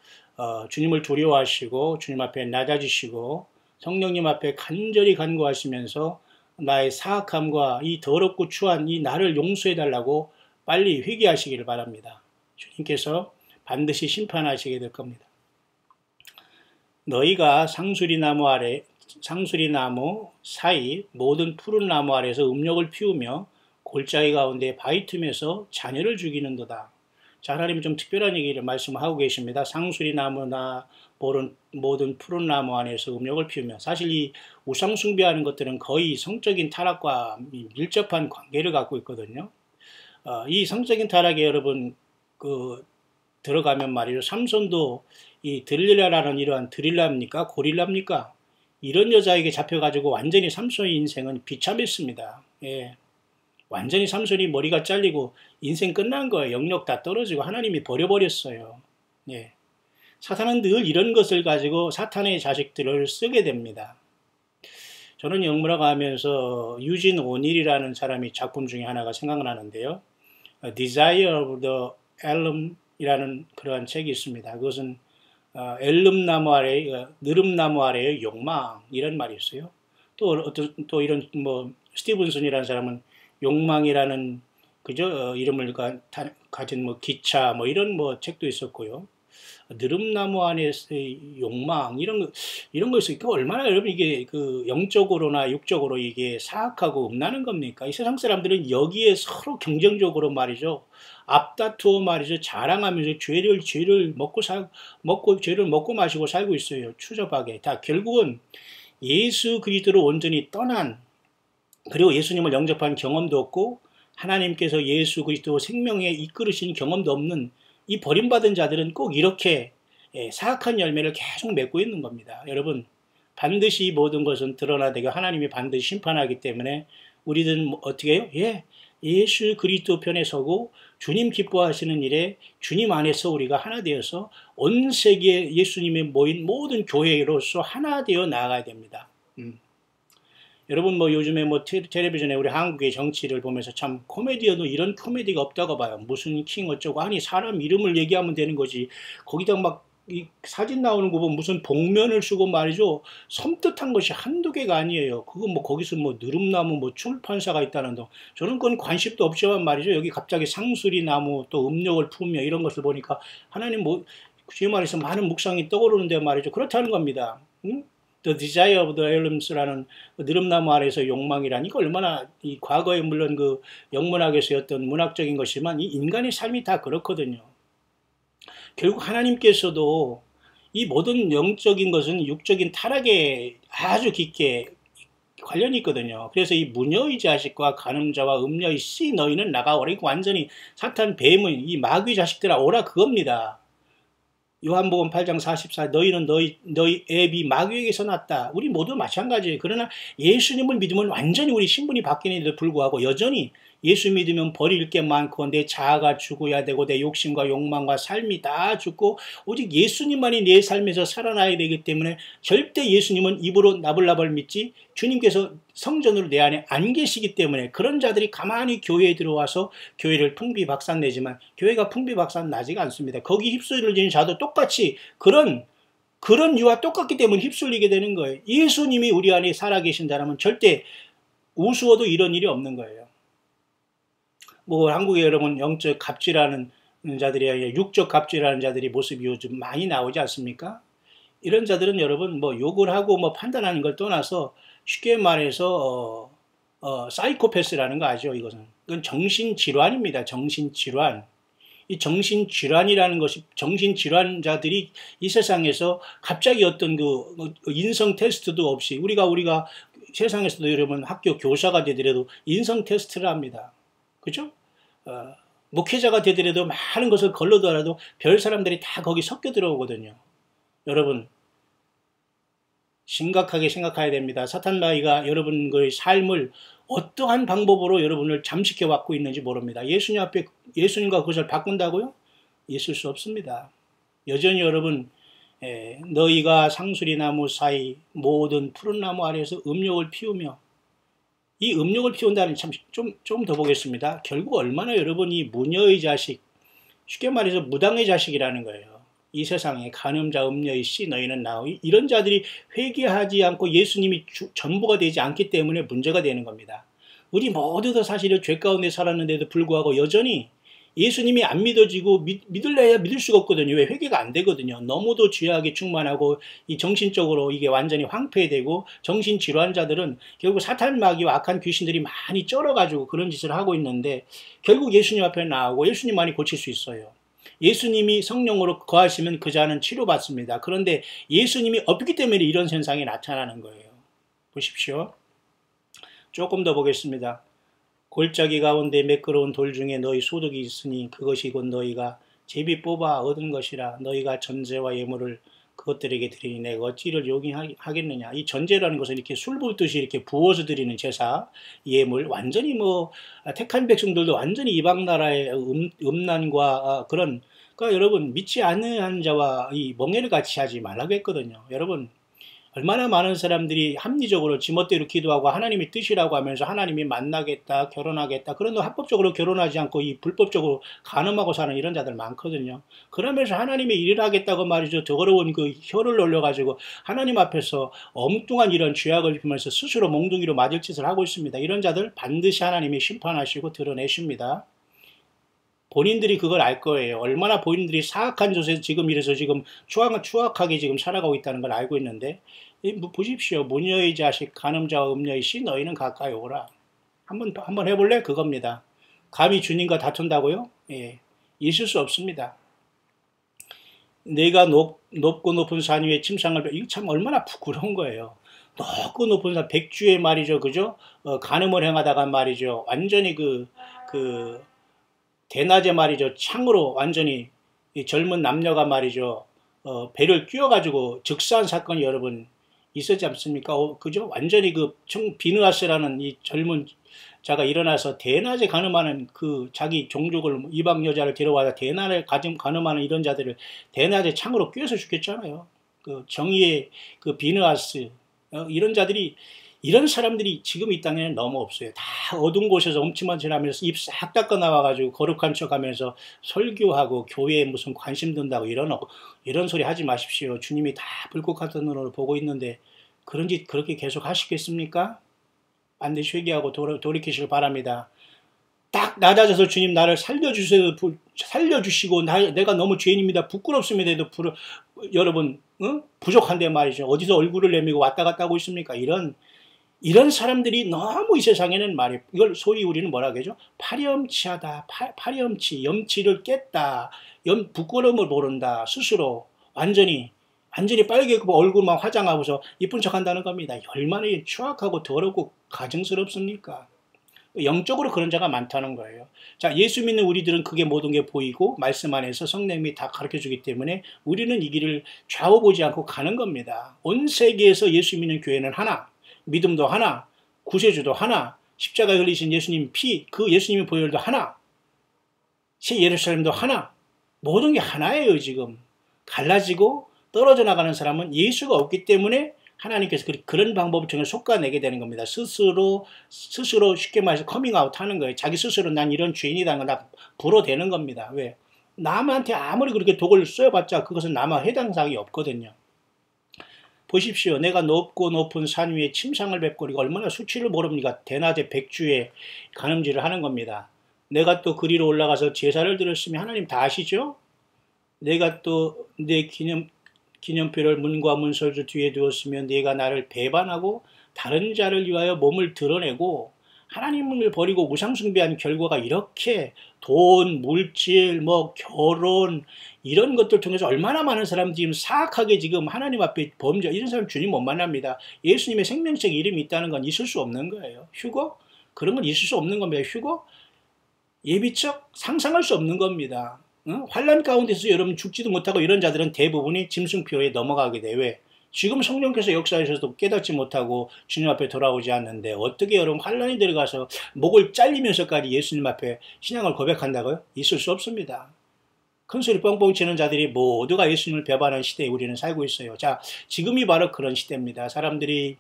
주님을 두려워하시고 주님 앞에 낮아지시고 성령님 앞에 간절히 간구하시면서 나의 사악함과 이 더럽고 추한 이 나를 용서해달라고 빨리 회개하시기를 바랍니다. 주님께서 반드시 심판하시게 될 겁니다. 너희가 상수리나무 사이 모든 푸른 나무 아래에서 음욕을 피우며 골짜기 가운데 바위 틈에서 자녀를 죽이는도다. 자, 하나님은 좀 특별한 얘기를 말씀하고 계십니다. 상수리나무나 모든 푸른 나무 안에서 음욕을 피우며, 사실 이 우상 숭배하는 것들은 거의 성적인 타락과 밀접한 관계를 갖고 있거든요. 이 성적인 타락에 여러분 들어가면 말이죠. 삼손도 이 들릴라라는 이러한 드릴라입니까? 고릴라입니까? 이런 여자에게 잡혀가지고 완전히 삼손의 인생은 비참했습니다. 예. 완전히 삼손이 머리가 잘리고 인생 끝난 거예요. 영역 다 떨어지고 하나님이 버려버렸어요. 예. 사탄은 늘 이런 것을 가지고 사탄의 자식들을 쓰게 됩니다. 저는 영문학을 하면서 유진 오닐이라는 사람이 작품 중에 하나가 생각나는데요. Desire of the Elm이라는 그러한 책이 있습니다. 그것은 엘름나무 아래, 느릅나무 아래의 욕망 이런 말이 있어요. 또 이런 스티븐슨이라는 사람은 욕망이라는 이름을 가진 기차 이런 책도 있었고요. 느릅나무 안에서의 욕망 이런 거 있으니까 얼마나 여러분 이게 영적으로나 육적으로 이게 사악하고 음란한 겁니까? 이 세상 사람들은 여기에 서로 경쟁적으로 말이죠. 앞다투어 말이죠. 자랑하면서 죄를 먹고 마시고 살고 있어요. 추접하게. 다 결국은 예수 그리스도를 온전히 떠난, 그리고 예수님을 영접한 경험도 없고 하나님께서 예수 그리스도 생명에 이끌으신 경험도 없는 이 버림받은 자들은 꼭 이렇게 사악한 열매를 계속 맺고 있는 겁니다. 여러분 반드시 모든 것은 드러나되고 하나님이 반드시 심판하기 때문에 우리는 어떻게 해요? 예수 그리스도 편에 서고 주님 기뻐하시는 일에 주님 안에서 우리가 하나 되어서 온 세계에 예수님의 모인 모든 교회로서 하나 되어 나아가야 됩니다. 여러분 요즘에 텔레비전에 우리 한국의 정치를 보면서 참 코미디어도 이런 코미디가 없다고 봐요. 무슨 킹 어쩌고, 아니 사람 이름을 얘기하면 되는 거지. 거기다 이 사진 나오는 거 보면 무슨 복면을 쓰고 말이죠. 섬뜩한 것이 한두 개가 아니에요. 그거 거기서 느릅나무 출판사가 있다는 거. 저는 그건 관심도 없지만 말이죠. 여기 갑자기 상수리나무 또 음력을 품며 이런 것을 보니까 하나님 주의 말해서 많은 묵상이 떠오르는데 말이죠. 그렇다는 겁니다. 응? The Desire of the Elms라는 느릅나무 아래에서 욕망이란 이거 얼마나 이 과거에 물론 영문학에서의 어떤 문학적인 것이지만 이 인간의 삶이 다 그렇거든요. 결국 하나님께서도 이 모든 영적인 것은 육적인 타락에 아주 깊게 관련이 있거든요. 그래서 이 무녀의 자식과 간음자와 음녀의 씨 너희는 나가오라. 완전히 사탄 뱀은 이 마귀 자식들아 오라 그겁니다. 요한복음 8장 44 너희는 너희 애비 마귀에게서 났다. 우리 모두 마찬가지예요. 그러나 예수님을 믿으면 완전히 우리 신분이 바뀌는데도 불구하고 여전히 예수 믿으면 버릴 게 많고 내 자아가 죽어야 되고 내 욕심과 욕망과 삶이 다 죽고 오직 예수님만이 내 삶에서 살아나야 되기 때문에 절대 예수님은 입으로 나불나불 믿지 주님께서 성전으로 내 안에 안 계시기 때문에 그런 자들이 가만히 교회에 들어와서 교회를 풍비박산내지만 교회가 풍비박산나지가 않습니다. 거기 휩쓸리는 자도 똑같이 그런 유와 똑같기 때문에 휩쓸리게 되는 거예요. 예수님이 우리 안에 살아계신다면 절대 우스워도 이런 일이 없는 거예요. 한국에 여러분 영적 갑질하는 자들이 아니라 육적 갑질하는 자들이 모습이 요즘 많이 나오지 않습니까? 이런 자들은 여러분 욕을 하고 판단하는 걸 떠나서 쉽게 말해서 사이코패스라는 거 아죠? 이건 정신질환입니다. 정신질환. 이 정신질환이라는 것이 정신질환자들이 이 세상에서 갑자기 어떤 인성 테스트도 없이 우리가 세상에서도 여러분 학교 교사가 되더라도 인성 테스트를 합니다. 그죠? 목회자가 되더라도 많은 것을 걸러더라도 별 사람들이 다 거기 섞여 들어오거든요. 여러분 심각하게 생각해야 됩니다. 사탄 마귀가 여러분의 삶을 어떠한 방법으로 여러분을 잠식해 왔고 있는지 모릅니다. 예수님 앞에 예수님과 그것을 바꾼다고요? 있을 수 없습니다. 여전히 여러분 너희가 상수리 나무 사이 모든 푸른 나무 아래에서 음욕을 피우며 이 음욕을 피운다는 좀 더 보겠습니다. 결국 얼마나 여러분이 무녀의 자식, 쉽게 말해서 무당의 자식이라는 거예요. 이 세상에 간음자, 음녀의 씨 너희는 나오이 이런 자들이 회개하지 않고 예수님이 전부가 되지 않기 때문에 문제가 되는 겁니다. 우리 모두 다 사실은 죄 가운데 살았는데도 불구하고 여전히 예수님이 안 믿어지고 믿을래야 믿을 수가 없거든요. 왜? 회개가 안 되거든요. 너무도 죄악에 충만하고 이 정신적으로 이게 완전히 황폐되고 정신질환자들은 결국 사탄 마귀와 악한 귀신들이 많이 쩔어가지고 그런 짓을 하고 있는데 결국 예수님 앞에 나오고 예수님만이 고칠 수 있어요. 예수님이 성령으로 거하시면 그 자는 치료받습니다. 그런데 예수님이 없기 때문에 이런 현상이 나타나는 거예요. 보십시오. 조금 더 보겠습니다. 골짜기 가운데 매끄러운 돌 중에 너희 소득이 있으니 그것이 곧 너희가 제비 뽑아 얻은 것이라. 너희가 전제와 예물을 그것들에게 드리니 내가 어찌를 용인하겠느냐. 이 전제라는 것은 이렇게 술 붓듯이 이렇게 부어서 드리는 제사, 예물, 완전히 택한 백성들도 완전히 이방 나라의 음란과 그런, 그러니까 여러분 믿지 않는 자와 이 멍해를 같이 하지 말라고 했거든요. 여러분 얼마나 많은 사람들이 합리적으로 지멋대로 기도하고 하나님의 뜻이라고 하면서 하나님이 만나겠다, 결혼하겠다. 그런데 합법적으로 결혼하지 않고 이 불법적으로 간음하고 사는 이런 자들 많거든요. 그러면서 하나님의 일을 하겠다고 말이죠. 더러운 그 혀를 놀려가지고 하나님 앞에서 엉뚱한 이런 죄악을 입으면서 스스로 몽둥이로 맞을 짓을 하고 있습니다. 이런 자들 반드시 하나님이 심판하시고 드러내십니다. 본인들이 그걸 알 거예요. 얼마나 본인들이 사악한 곳에서 지금 이래서 지금 추악하게 지금 살아가고 있다는 걸 알고 있는데, 보십시오. 무녀의 자식, 간음자와 음녀의 씨, 너희는 가까이 오라. 한번 해볼래? 그겁니다. 감히 주님과 다툰다고요? 예, 있을 수 없습니다. 내가 높고 높은 산 위에 침상을, 이거 참 얼마나 부끄러운 거예요. 높고 높은 산, 백주에 말이죠. 그죠? 간음을 행하다가 말이죠. 완전히 대낮에 말이죠. 창으로 완전히 이 젊은 남녀가 말이죠. 배를 끼워가지고 즉사한 사건이 여러분 있었지 않습니까? 그죠? 완전히 비느하스라는 이 젊은 자가 일어나서 대낮에 간음하는 자기 종족을 이방 여자를 데려와서 대낮에 간음하는 이런 자들을 대낮에 창으로 끼워서 죽였잖아요. 정의의 비느하스 이런 자들이 이런 사람들이 지금 이 땅에는 너무 없어요. 다 어두운 곳에서 엄치만치하면서 입 싹 닦아 나와가지고 거룩한 척하면서 설교하고 교회에 무슨 관심 든다고 이런 소리 하지 마십시오. 주님이 다 불꽃 같은 눈으로 보고 있는데 그런 짓 그렇게 계속 하시겠습니까? 반드시 회개하고 돌이키시길 바랍니다. 딱 낮아져서 주님 나를 살려주시고 내가 너무 죄인입니다. 부끄럽습니다. 해도 여러분 부족한데 말이죠. 어디서 얼굴을 내밀고 왔다 갔다 하고 있습니까? 이런 사람들이 너무 이 세상에는 이걸 소위 우리는 뭐라고 하죠? 파렴치하다. 염치를 깼다. 부끄러움을 모른다. 스스로 완전히 빨개고 얼굴만 화장하고서 이쁜 척 한다는 겁니다. 얼마나 추악하고 더럽고 가증스럽습니까? 영적으로 그런 자가 많다는 거예요. 자, 예수 믿는 우리들은 그게 모든 게 보이고 말씀 안에서 성령님이 다 가르쳐주기 때문에 우리는 이 길을 좌우 보지 않고 가는 겁니다. 온 세계에서 예수 믿는 교회는 하나, 믿음도 하나, 구세주도 하나, 십자가에 흘리신 예수님 피, 그 예수님의 보혈도 하나, 새 예루살렘도 하나, 모든 게 하나예요. 지금 갈라지고 떨어져 나가는 사람은 예수가 없기 때문에 하나님께서 그런 방법을 통해 솎아내게 되는 겁니다. 스스로 쉽게 말해서 커밍아웃 하는 거예요. 자기 스스로 난 이런 죄인이라는 걸 다 불어대는 겁니다. 왜? 남한테 아무리 그렇게 독을 쏘여봤자 그것은 남한 해당 사항이 없거든요. 보십시오. 내가 높고 높은 산 위에 침상을 뵙고 우리가 얼마나 수치를 모릅니까? 대낮에 백주에 간음질을 하는 겁니다. 내가 또 그리로 올라가서 제사를 드렸으면 하나님 다 아시죠? 내가 또 내 기념표를 문과 문설주 뒤에 두었으면 네가 나를 배반하고 다른 자를 위하여 몸을 드러내고 하나님을 버리고 우상숭배한 결과가 이렇게 돈, 물질, 결혼 이런 것들 통해서 얼마나 많은 사람들이 지금 사악하게 지금 하나님 앞에 범죄, 이런 사람 주님 못 만납니다. 예수님의 생명책 이름이 있다는 건 있을 수 없는 거예요. 휴거? 그런 건 있을 수 없는 겁니다. 휴거? 예비적? 상상할 수 없는 겁니다. 환란 가운데서 여러분 죽지도 못하고 이런 자들은 대부분이 짐승표에 넘어가게 돼. 왜? 지금 성령께서 역사에서도 깨닫지 못하고 주님 앞에 돌아오지 않는데 어떻게 여러분 환란이 들어가서 목을 잘리면서까지 예수님 앞에 신앙을 고백한다고요? 있을 수 없습니다. 큰소리 뻥뻥 치는 자들이 모두가 예수님을 배반하는 시대에 우리는 살고 있어요. 자, 지금이 바로 그런 시대입니다. 사람들이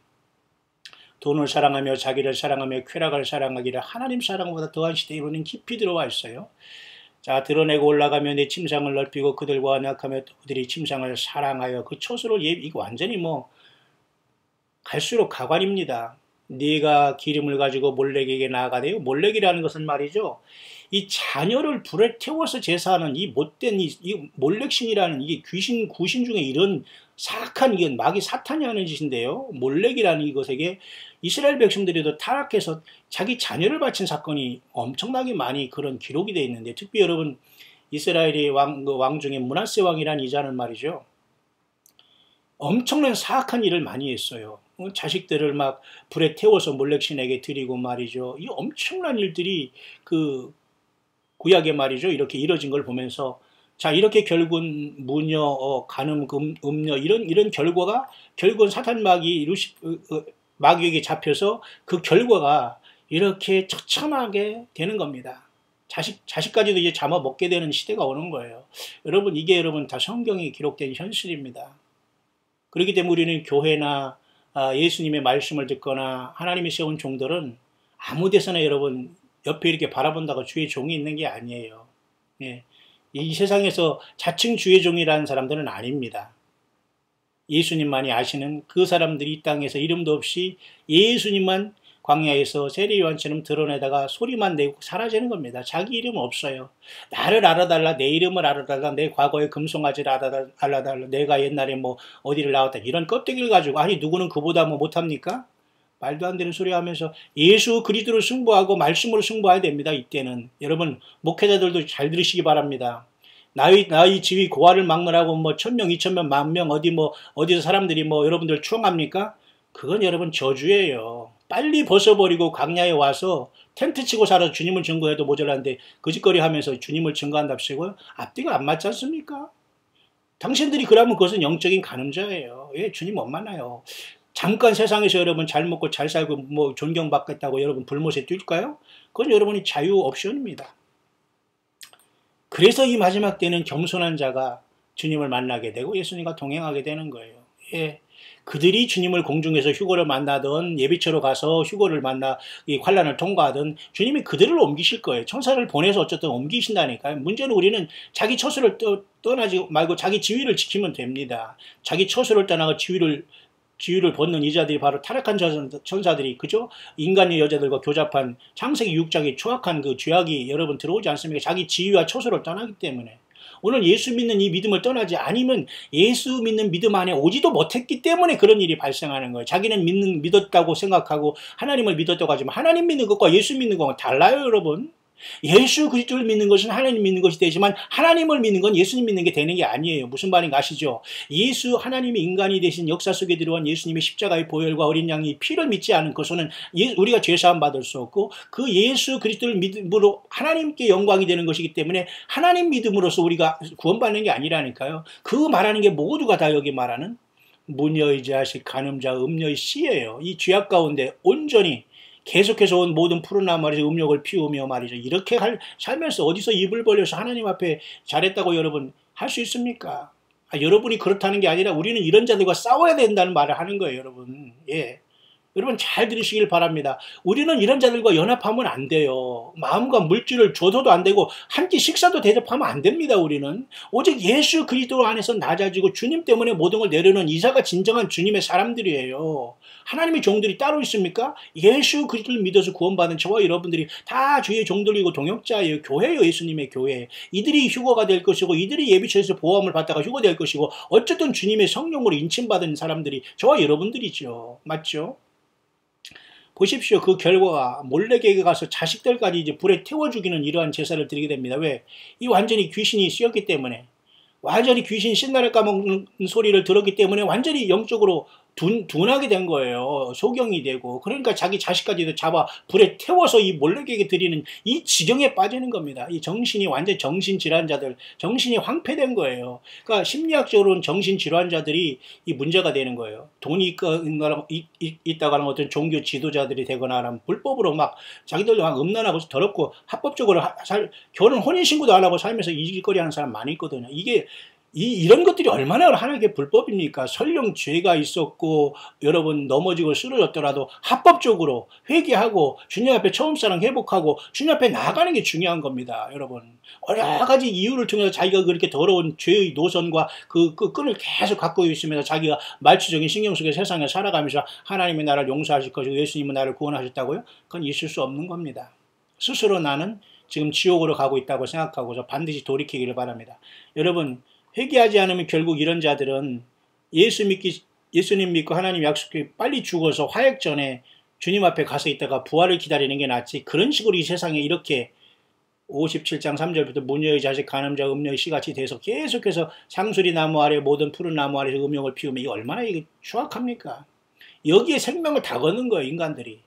돈을 사랑하며 자기를 사랑하며 쾌락을 사랑하기를 하나님 사랑보다 더한 시대에 우리는 깊이 들어와 있어요. 자, 드러내고 올라가며 내 침상을 넓히고 그들과 언약하며 그들이 침상을 사랑하여 그 처소를 이거 완전히 뭐 갈수록 가관입니다. 네가 기름을 가지고 몰렉에게 나아가되요. 몰렉이라는 것은 말이죠. 이 자녀를 불에 태워서 제사하는 이 못된 이 몰렉신이라는 이게 귀신 구신 중에 이런 사악한 이건 마귀 사탄이 하는 짓인데요. 몰렉이라는 이것에게 이스라엘 백성들이도 타락해서 자기 자녀를 바친 사건이 엄청나게 많이 그런 기록이 되어 있는데 특히 여러분 이스라엘의 왕 중에 므낫세 왕이라는 이자는 말이죠. 엄청난 사악한 일을 많이 했어요. 자식들을 막 불에 태워서 몰렉신에게 드리고 말이죠. 이 엄청난 일들이 그 구약에 말이죠. 이렇게 이뤄진 걸 보면서 자 이렇게 결국은 무녀, 간음, 음녀 이런 결과가 결국은 사탄 마귀에게 잡혀서 그 결과가 이렇게 처참하게 되는 겁니다. 자식까지도 이제 잡아먹게 되는 시대가 오는 거예요. 여러분 이게 여러분 다 성경에 기록된 현실입니다. 그렇기 때문에 우리는 교회나 예수님의 말씀을 듣거나 하나님이 세운 종들은 아무 데서나 여러분 옆에 이렇게 바라본다고 주의 종이 있는 게 아니에요. 예. 이 세상에서 자칭 주의 종이라는 사람들은 아닙니다. 예수님만이 아시는 그 사람들이 이 땅에서 이름도 없이 예수님만 광야에서 세례요한처럼 드러내다가 소리만 내고 사라지는 겁니다. 자기 이름은 없어요. 나를 알아달라, 내 이름을 알아달라, 내 과거의 금송아지를 알아달라, 내가 옛날에 뭐 어디를 나왔다 이런 껍데기를 가지고 아니 누구는 그보다 뭐 못합니까? 말도 안 되는 소리 하면서 예수 그리스도로 승부하고 말씀으로 승부해야 됩니다. 이때는 여러분 목회자들도 잘 들으시기 바랍니다. 나의 지위 고하를 막론하고 뭐 1000명, 2000명, 10,000명 어디서 사람들이 뭐 여러분들 추앙합니까? 그건 여러분 저주예요. 빨리 벗어버리고 광야에 와서 텐트 치고 살아서 주님을 증거해도 모자란데 거짓거리 하면서 주님을 증거한답시고요. 앞뒤가 안 맞지 않습니까? 당신들이 그러면 그것은 영적인 간음자예요. 예, 주님 못 만나요. 잠깐 세상에서 여러분 잘 먹고 잘 살고 뭐 존경받겠다고 여러분 불못에 뛸까요? 그건 여러분이 자유 옵션입니다. 그래서 이 마지막 때는 겸손한 자가 주님을 만나게 되고 예수님과 동행하게 되는 거예요. 예. 그들이 주님을 공중에서 휴거를 만나든 예비처로 가서 휴거를 만나 이 환란을 통과하든 주님이 그들을 옮기실 거예요. 천사를 보내서 어쨌든 옮기신다니까요. 문제는 우리는 자기 처소를 떠나지 말고 자기 지위를 지키면 됩니다. 자기 처소를 떠나고 지위를 벗는 이자들이 바로 타락한 천사들이 그죠? 인간의 여자들과 교잡한 창세기 6장의 추악한 그 죄악이 여러분 들어오지 않습니까? 자기 지위와 처소를 떠나기 때문에 오늘 예수 믿는 이 믿음을 떠나지 아니면 예수 믿는 믿음 안에 오지도 못했기 때문에 그런 일이 발생하는 거예요. 자기는 믿었다고 생각하고 하나님을 믿었다고 하지만 하나님 믿는 것과 예수 믿는 것은 달라요, 여러분. 예수 그리스도를 믿는 것은 하나님 믿는 것이 되지만 하나님을 믿는 건 예수님 믿는 게 되는 게 아니에요. 무슨 말인가 아시죠? 예수 하나님이 인간이 되신 역사 속에 들어온 예수님의 십자가의 보혈과 어린 양의 피를 믿지 않은 것은 우리가 죄사함 받을 수 없고 그 예수 그리스도를 믿음으로 하나님께 영광이 되는 것이기 때문에 하나님 믿음으로써 우리가 구원받는 게 아니라니까요. 그 말하는 게 모두가 다 여기 말하는 무녀의 자식, 간음자, 음녀의 씨예요. 이 죄악 가운데 온전히 계속해서 온 모든 푸르나 말이죠. 음욕을 피우며 말이죠. 이렇게 살면서 어디서 입을 벌려서 하나님 앞에 잘했다고 여러분 할 수 있습니까? 여러분이 그렇다는 게 아니라 우리는 이런 자들과 싸워야 된다는 말을 하는 거예요, 여러분. 예. 여러분 잘 들으시길 바랍니다. 우리는 이런 자들과 연합하면 안 돼요. 마음과 물질을 줘서도 안 되고 한 끼 식사도 대접하면 안 됩니다. 우리는 오직 예수 그리스도 안에서 낮아지고 주님 때문에 모든 걸 내려놓은 이사가 진정한 주님의 사람들이에요. 하나님의 종들이 따로 있습니까? 예수 그리스도를 믿어서 구원받은 저와 여러분들이 다 주의 종들이고 동역자예요. 교회예요. 예수님의 교회. 이들이 휴거가 될 것이고 이들이 예비처에서 보험을 받다가 휴거될 것이고 어쨌든 주님의 성령으로 인침받은 사람들이 저와 여러분들이죠. 맞죠? 보십시오. 그 결과가 몰렉에게 가서 자식들까지 이제 불에 태워 죽이는 이러한 제사를 드리게 됩니다. 왜? 이 완전히 귀신이 씌었기 때문에 완전히 귀신 신나를 까먹는 소리를 들었기 때문에 완전히 영적으로 둔하게 된 거예요. 소경이 되고. 그러니까 자기 자식까지도 잡아 불에 태워서 이 몰래에게 드리는 이 지경에 빠지는 겁니다. 이 정신이 완전 정신질환자들, 정신이 황폐된 거예요. 그러니까 심리학적으로는 정신질환자들이 이 문제가 되는 거예요. 돈이 있다가 하는 어떤 종교 지도자들이 되거나 하면 불법으로 막 자기들도 막 음란하고 더럽고 합법적으로 결혼 혼인신고도 안 하고 살면서 이길거리 하는 사람 많이 있거든요. 이게 이런 것들이 얼마나 하나님께 불법입니까? 설령 죄가 있었고 여러분 넘어지고 쓰러졌더라도 합법적으로 회개하고 주님 앞에 처음 사랑 회복하고 주님 앞에 나아가는 게 중요한 겁니다. 여러분 여러 가지 이유를 통해서 자기가 그렇게 더러운 죄의 노선과 그 끈을 계속 갖고 있으면서 자기가 말초적인 신경 속의 세상에 살아가면서 하나님이 나를 용서하실 것이고 예수님은 나를 구원하셨다고요? 그건 있을 수 없는 겁니다. 스스로 나는 지금 지옥으로 가고 있다고 생각하고서 반드시 돌이키기를 바랍니다. 여러분 회개하지 않으면 결국 이런 자들은 예수님 믿고 하나님 약속해 빨리 죽어서 화약 전에 주님 앞에 가서 있다가 부활을 기다리는 게 낫지. 그런 식으로 이 세상에 이렇게 57장 3절부터 무녀의 자식 간음자 음녀의 씨같이 돼서 계속해서 상수리 나무 아래 모든 푸른 나무 아래서 음욕을 피우면 이게 얼마나 이게 추악합니까? 여기에 생명을 다 거는 거예요. 인간들이.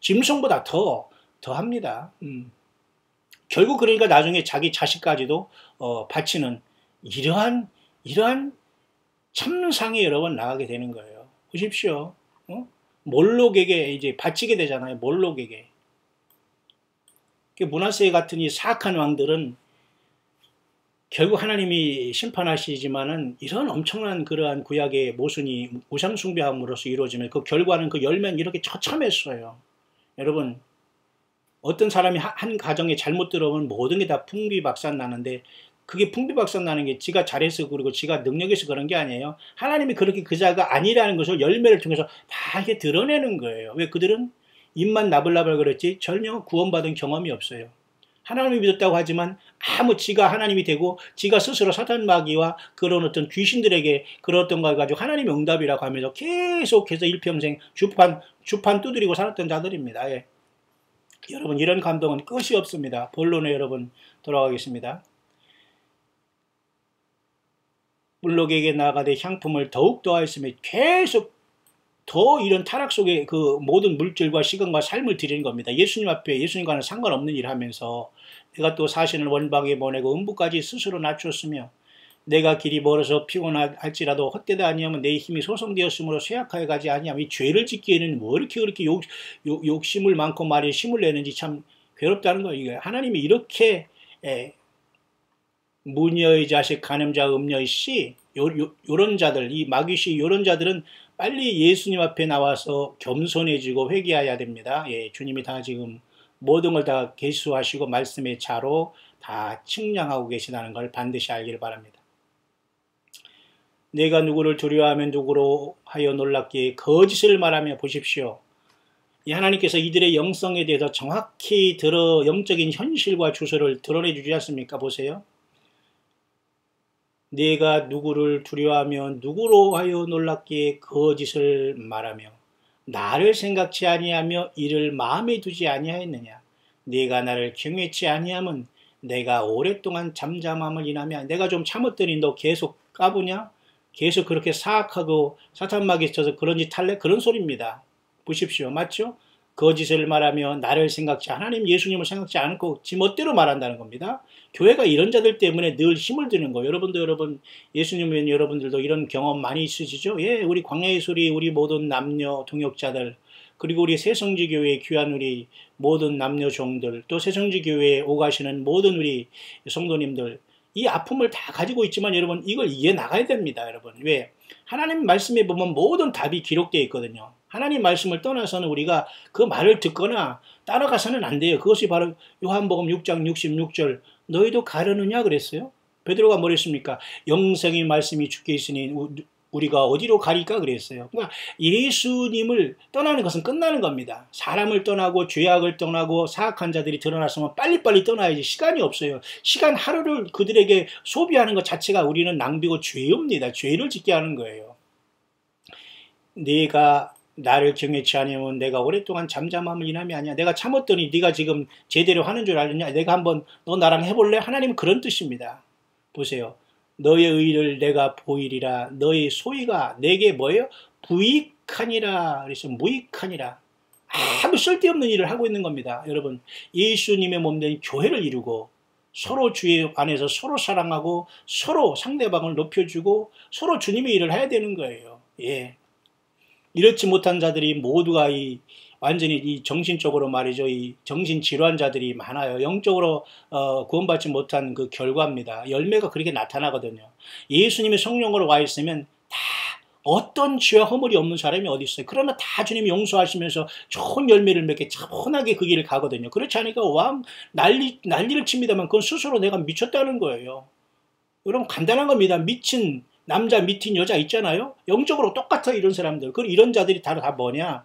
짐승보다 더 합니다. 결국 그러니까 나중에 자기 자식까지도 바치는 이러한 참상에 여러 번 나가게 되는 거예요. 보십시오. 몰록에게 이제 바치게 되잖아요. 몰록에게. 므낫세 같은 이 사악한 왕들은 결국 하나님이 심판하시지만은 이런 엄청난 그러한 구약의 모순이 우상숭배함으로써 이루어지면 그 결과는 그 열매는 이렇게 처참했어요. 여러분 어떤 사람이 한 가정에 잘못 들어오면 모든 게 다 풍비박산 나는데 그게 풍비박산 나는 게 지가 잘해서 그러고 지가 능력해서 그런 게 아니에요. 하나님이 그렇게 그 자가 아니라는 것을 열매를 통해서 다 이렇게 드러내는 거예요. 왜 그들은 입만 나불나불 그랬지 전혀 구원받은 경험이 없어요. 하나님을 믿었다고 하지만 아무 지가 하나님이 되고 지가 스스로 사탄 마귀와 그런 어떤 귀신들에게 그랬던 걸 가지고 하나님의 응답이라고 하면서 계속해서 일평생 주판 두드리고 살았던 자들입니다. 예. 여러분 이런 감동은 끝이 없습니다. 본론에 여러분 돌아가겠습니다. 물록에게 나아가되 향품을 더욱 더하였으며 계속 더 이런 타락 속에 그 모든 물질과 시간과 삶을 드리는 겁니다. 예수님 앞에 예수님과는 상관없는 일을 하면서 내가 또 사신을 원방에 보내고 음부까지 스스로 낮췄으며 내가 길이 멀어서 피곤할지라도 헛되다 아니하면 내 힘이 소성되었으므로 쇠약하여 가지 아니하면 이 죄를 짓기에는 뭐 이렇게 그렇게 욕심을 많고 말에 힘을 내는지 참 괴롭다는 거예요. 하나님이 이렇게 무녀의 자식, 간음자, 음녀의 씨 요런 자들, 이 마귀씨 요런 자들은 빨리 예수님 앞에 나와서 겸손해지고 회개해야 됩니다. 예, 주님이 다 지금 모든 걸 다 계수하시고 말씀의 자로 다 측량하고 계시다는 걸 반드시 알기를 바랍니다. 내가 누구를 두려워하면 누구로 하여 놀랍기에 거짓을 말하며 보십시오. 이 하나님께서 이들의 영성에 대해서 정확히 영적인 현실과 주소를 드러내 주지 않습니까? 보세요. 내가 누구를 두려워하며 누구로 하여 놀랍기에 거짓을 말하며 나를 생각지 아니하며 이를 마음에 두지 아니하였느냐. 네가 나를 경외치 아니하면 내가 오랫동안 잠잠함을 인하며 내가 좀 참았더니 너 계속 까부냐? 계속 그렇게 사악하고 사탄마귀에 쳐서 그런 짓 할래? 그런 소리입니다. 보십시오. 맞죠? 거짓을 말하며 나를 생각지 하나님 예수님을 생각지 않고 지 멋대로 말한다는 겁니다. 교회가 이런 자들 때문에 늘 힘을 드는 거예요. 여러분 예수님은 여러분들도 이런 경험 많이 있으시죠? 예, 우리 광야의 소리 우리 모든 남녀 동역자들 그리고 우리 새성지교회에 귀한 우리 모든 남녀 종들 또 새성지교회에 오가시는 모든 우리 성도님들 이 아픔을 다 가지고 있지만 여러분 이걸 이겨나가야 됩니다. 여러분 왜? 하나님 말씀에 보면 모든 답이 기록되어 있거든요. 하나님 말씀을 떠나서는 우리가 그 말을 듣거나 따라가서는 안 돼요. 그것이 바로 요한복음 6장 66절 너희도 가려느냐 그랬어요. 베드로가 뭐랬습니까? 영생의 말씀이 주께 있으니 우리가 어디로 가릴까 그랬어요. 그러니까 예수님을 떠나는 것은 끝나는 겁니다. 사람을 떠나고 죄악을 떠나고 사악한 자들이 드러났으면 빨리빨리 떠나야지 시간이 없어요. 시간 하루를 그들에게 소비하는 것 자체가 우리는 낭비고 죄입니다. 죄를 짓게 하는 거예요. 네가 나를 경외치 아니하면 내가 오랫동안 잠잠함을 인함이 아니야. 내가 참았더니 네가 지금 제대로 하는 줄 알느냐. 내가 한번 너 나랑 해볼래? 하나님은 그런 뜻입니다. 보세요. 너의 의를 내가 보이리라. 너의 소위가 내게 뭐예요? 무익하니라. 그래서 무익하니라. 아무 쓸데없는 일을 하고 있는 겁니다. 여러분, 예수님의 몸된 교회를 이루고 서로 주의 안에서 서로 사랑하고 서로 상대방을 높여주고 서로 주님의 일을 해야 되는 거예요. 예. 이렇지 못한 자들이 모두가 완전히 이 정신적으로 말이죠. 이 정신질환자들이 많아요. 영적으로 구원받지 못한 그 결과입니다. 열매가 그렇게 나타나거든요. 예수님의 성령으로 와 있으면 다 어떤 죄와 허물이 없는 사람이 어디 있어요. 그러나 다 주님이 용서하시면서 좋은 열매를 맺게 차분하게 그 길을 가거든요. 그렇지 않으니까 난리를 칩니다만 그건 스스로 내가 미쳤다는 거예요. 여러분 간단한 겁니다. 미친 남자 미친 여자 있잖아요. 영적으로 똑같아 이런 사람들. 이런 자들이 다 뭐냐.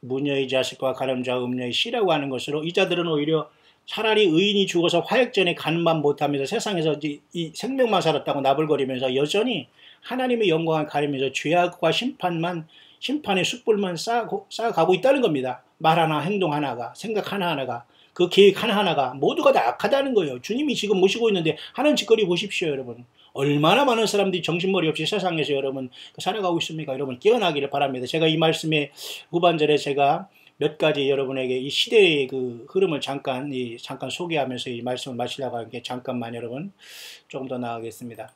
무녀의 자식과 가늠자 음녀의 씨라고 하는 것으로 이 자들은 오히려 차라리 의인이 죽어서 화역전에 가는만 못하면서 세상에서 이 생명만 살았다고 나불거리면서 여전히 하나님의 영광을 가리면서 죄악과 심판의 숯불만 쌓아가고 있다는 겁니다. 말 하나, 행동 하나가, 생각 하나하나가, 그 계획 하나하나가 모두가 다 악하다는 거예요. 주님이 지금 모시고 있는데 하는 짓거리 보십시오, 여러분. 얼마나 많은 사람들이 정신머리 없이 세상에서 여러분 살아가고 있습니까? 여러분 깨어나기를 바랍니다. 제가 이 말씀의 후반절에 제가 몇 가지 여러분에게 이 시대의 그 흐름을 잠깐 소개하면서 이 말씀을 마치려고 하는 잠깐만 여러분 조금 더 나아가겠습니다.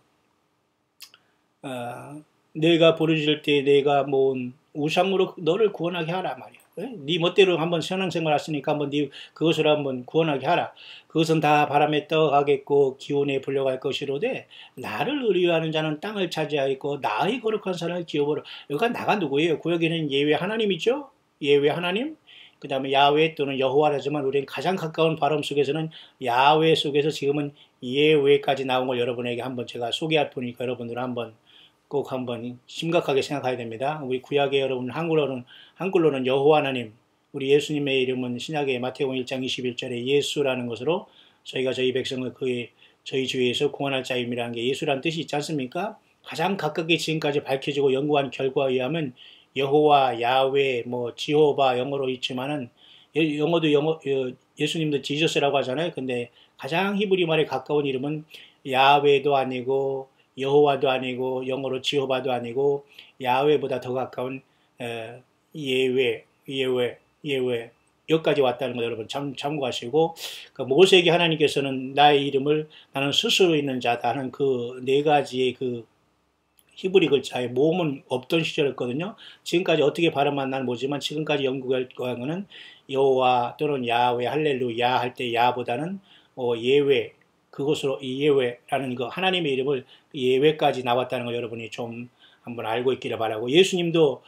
내가 부르짖을 때 내가 모은 우상으로 너를 구원하게 하라 말이야. 네 멋대로 한번 신앙생활 했으니까 한번 그것을 한번 구원하게 하라. 그것은 다 바람에 떠가겠고 기온에 불려갈 것이로되 나를 의뢰하는 자는 땅을 차지하였고 나의 거룩한 산을 기업으로. 여기가 나가 누구예요? 구역에는 예외 하나님이죠. 예외 하나님. 그 다음에 야훼 또는 여호와라지만 우리는 가장 가까운 발음 속에서는 야훼 속에서 지금은 예외까지 나온 걸 여러분에게 한번 제가 소개할 테니까 여러분들 꼭 한번 심각하게 생각해야 됩니다. 우리 구약의 여러분 한글로는 여호와 하나님, 우리 예수님의 이름은 신약의 마태복음 1장 21절에 예수라는 것으로 저희가 저희 백성을 저희 주위에서 구원할 자임이라는 게 예수라는 뜻이 있지 않습니까? 가장 가깝게 지금까지 밝혀지고 연구한 결과에 의하면 여호와, 야훼, 지호바 영어로 있지만은 영어도 예수님도 지저스라고 하잖아요. 근데 가장 히브리 말에 가까운 이름은 야훼도 아니고 여호와도 아니고 영어로 지호바도 아니고 야훼보다 더 가까운 예외 여기까지 왔다는 거 여러분 참고하시고 그 모세에게 하나님께서는 나의 이름을 나는 스스로 있는 자다 하는 그 네 가지의 그 히브리 글자의 모음은 없던 시절이었거든요. 지금까지 어떻게 발음만 난 모르지만 지금까지 연구할 거는 여호와 또는 야훼 할렐루야 할 때 야보다는 예외 그것으로 이 예외라는 그 하나님의 이름을 예외까지 나왔다는 거 여러분이 좀 한번 알고 있기를 바라고 예수님도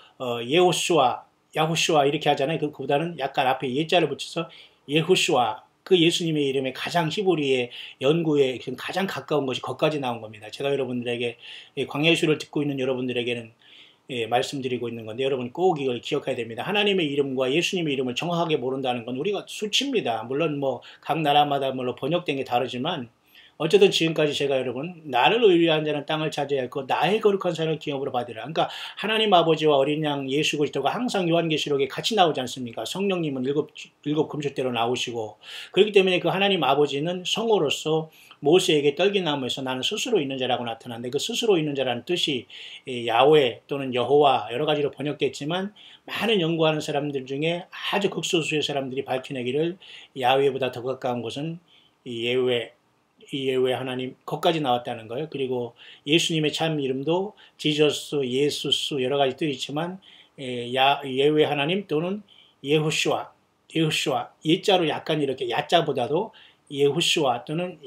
예호수아 야호슈아 이렇게 하잖아요. 그보다는 약간 앞에 예자를 붙여서 예호슈아 그 예수님의 이름에 가장 히브리의 연구에 가장 가까운 것이 거기까지 나온 겁니다. 제가 여러분들에게 광야예수를 듣고 있는 여러분들에게는 말씀드리고 있는 건데 여러분 꼭 이걸 기억해야 됩니다. 하나님의 이름과 예수님의 이름을 정확하게 모른다는 건 우리가 수치입니다. 물론 각 나라마다 물론 번역된 게 다르지만 어쨌든 지금까지 제가 여러분 나를 의뢰한 자는 땅을 차지하였고 나의 거룩한 산을 기업으로 받으라. 그러니까 하나님 아버지와 어린 양 예수 그리스도가 항상 요한계시록에 같이 나오지 않습니까? 성령님은 일곱 금술대로 나오시고 그렇기 때문에 그 하나님 아버지는 성으로서 모세에게 떨기나무에서 나는 스스로 있는 자라고 나타났는데 그 스스로 있는 자라는 뜻이 야훼 또는 여호와 여러 가지로 번역됐지만 많은 연구하는 사람들 중에 아주 극소수의 사람들이 밝혀내기를 야훼보다 더 가까운 것은 예외 하나님 거기까지 나왔다는 거예요. 그리고 예수님의 참 이름도 지저스, 예수스 여러 가지 뜻이 있지만 예외 하나님 또는 예호슈아 예자로 약간 이렇게 야자보다도 예호슈아 또는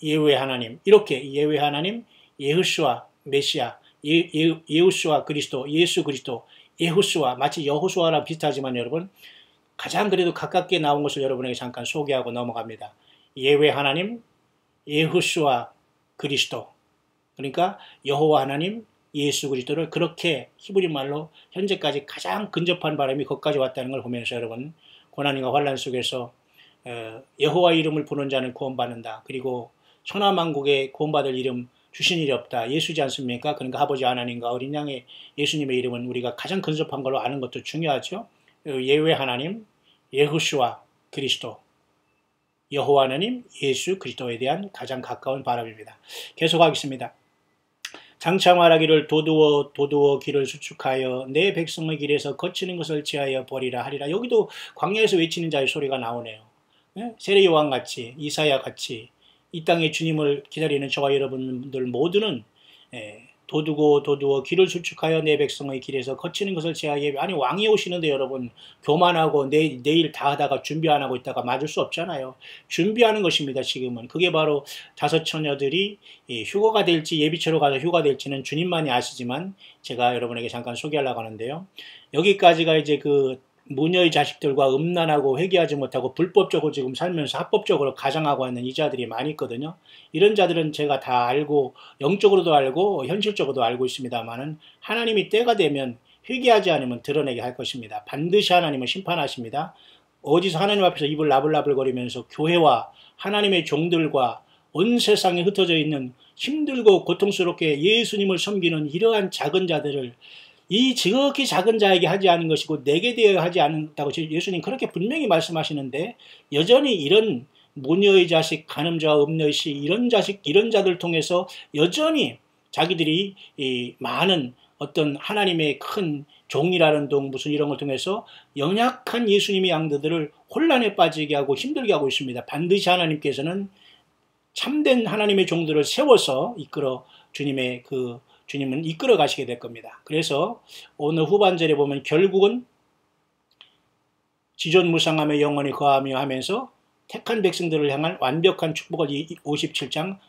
예외 하나님 이렇게 예외 하나님 예호슈아 메시아 예호슈아 그리스도 예수 그리스도 예호슈아 마치 여호수아랑 비슷하지만 여러분 가장 그래도 가깝게 나온 것을 여러분에게 잠깐 소개하고 넘어갑니다. 예외 하나님 예호수아 그리스도 그러니까 여호와 하나님 예수 그리스도를 그렇게 히브리 말로 현재까지 가장 근접한 바람이 거기까지 왔다는 걸 보면서 여러분 고난과 환난 속에서 여호와 이름을 부르는 자는 구원받는다. 그리고 천하만국에 구원받을 이름 주신 일이 없다. 예수지 않습니까? 그러니까 아버지 하나님과 어린 양의 예수님의 이름은 우리가 가장 근접한 걸로 아는 것도 중요하죠. 예외 하나님 예호수아 그리스도 여호와 하나님 예수 그리스도에 대한 가장 가까운 바람입니다. 계속하겠습니다. 장차 말하기를 도두어 길을 수축하여 내 백성의 길에서 거치는 것을 제하여 버리라 하리라. 여기도 광야에서 외치는 자의 소리가 나오네요. 예? 세례 요한 같이 이사야 같이 이 땅에 주님을 기다리는 저와 여러분들 모두는 도두어 길을 수축하여 내 백성의 길에서 거치는 것을 제하여. 아니 왕이 오시는데 여러분 교만하고 내일 다 하다가 준비 안 하고 있다가 맞을 수 없잖아요. 준비하는 것입니다. 지금은 그게 바로 다섯 처녀들이 휴거가 될지 예비처로 가서 휴가 될지는 주님만이 아시지만 제가 여러분에게 잠깐 소개하려고 하는데요. 여기까지가 이제 그 모녀의 자식들과 음란하고 회개하지 못하고 불법적으로 지금 살면서 합법적으로 가장하고 있는 이 자들이 많이 있거든요. 이런 자들은 제가 다 알고 영적으로도 알고 현실적으로도 알고 있습니다만은 하나님이 때가 되면 회개하지 않으면 드러내게 할 것입니다. 반드시 하나님은 심판하십니다. 어디서 하나님 앞에서 입을 나불나불거리면서 교회와 하나님의 종들과 온 세상에 흩어져 있는 힘들고 고통스럽게 예수님을 섬기는 이러한 작은 자들을 이 지극히 작은 자에게 하지 않은 것이고 내게 대하여 하지 않았다고 예수님 그렇게 분명히 말씀하시는데 여전히 이런 모녀의 자식, 간음자와 음녀의 씨 이런 자들 통해서 여전히 자기들이 이 많은 어떤 하나님의 큰 종이라는 동 무슨 이런 걸 통해서 연약한 예수님의 양들을 혼란에 빠지게 하고 힘들게 하고 있습니다. 반드시 하나님께서는 참된 하나님의 종들을 세워서 이끌어 주님은 이끌어 가시게 될 겁니다. 그래서 오늘 후반절에 보면 결국은 지존무상하며 영원히 거하며 하면서 택한 백성들을 향한 완벽한 축복을 57장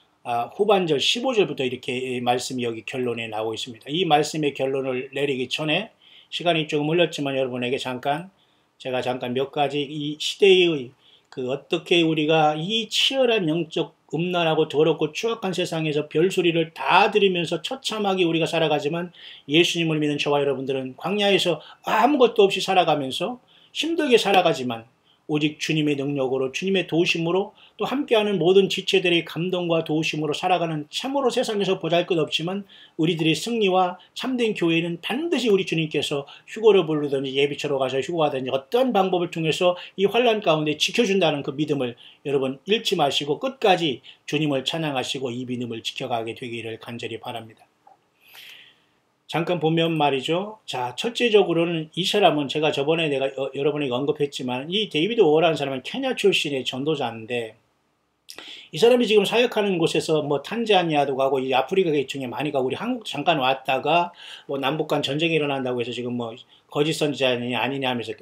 후반절 15절부터 이렇게 말씀이 여기 결론에 나오고 있습니다. 이 말씀의 결론을 내리기 전에 시간이 조금 흘렀지만 여러분에게 제가 잠깐 몇 가지 이 시대의 어떻게 우리가 이 치열한 영적 음란하고 더럽고 추악한 세상에서 별소리를 다 들으면서 처참하게 우리가 살아가지만 예수님을 믿는 저와 여러분들은 광야에서 아무것도 없이 살아가면서 힘들게 살아가지만 오직 주님의 능력으로 주님의 도우심으로 또 함께하는 모든 지체들의 감동과 도우심으로 살아가는 참으로 세상에서 보잘것없지만 우리들의 승리와 참된 교회는 반드시 우리 주님께서 휴거를 부르든지 예비처로 가서 휴거하든지 어떤 방법을 통해서 이 환난 가운데 지켜준다는 그 믿음을 여러분 잃지 마시고 끝까지 주님을 찬양하시고 이 믿음을 지켜가게 되기를 간절히 바랍니다. 잠깐 보면 말이죠. 자, 첫째적으로는 이 사람은 제가 저번에 내가 여러분에게 언급했지만 이 데이비드 오어라는 사람은 케냐 출신의 전도자인데 이 사람이 지금 사역하는 곳에서 뭐 탄자니아도 가고 이 아프리카 계층에 많이 가고 우리 한국 잠깐 왔다가 뭐 남북 간 전쟁이 일어난다고 해서 지금 뭐 거짓 선지자냐 아니냐 하면서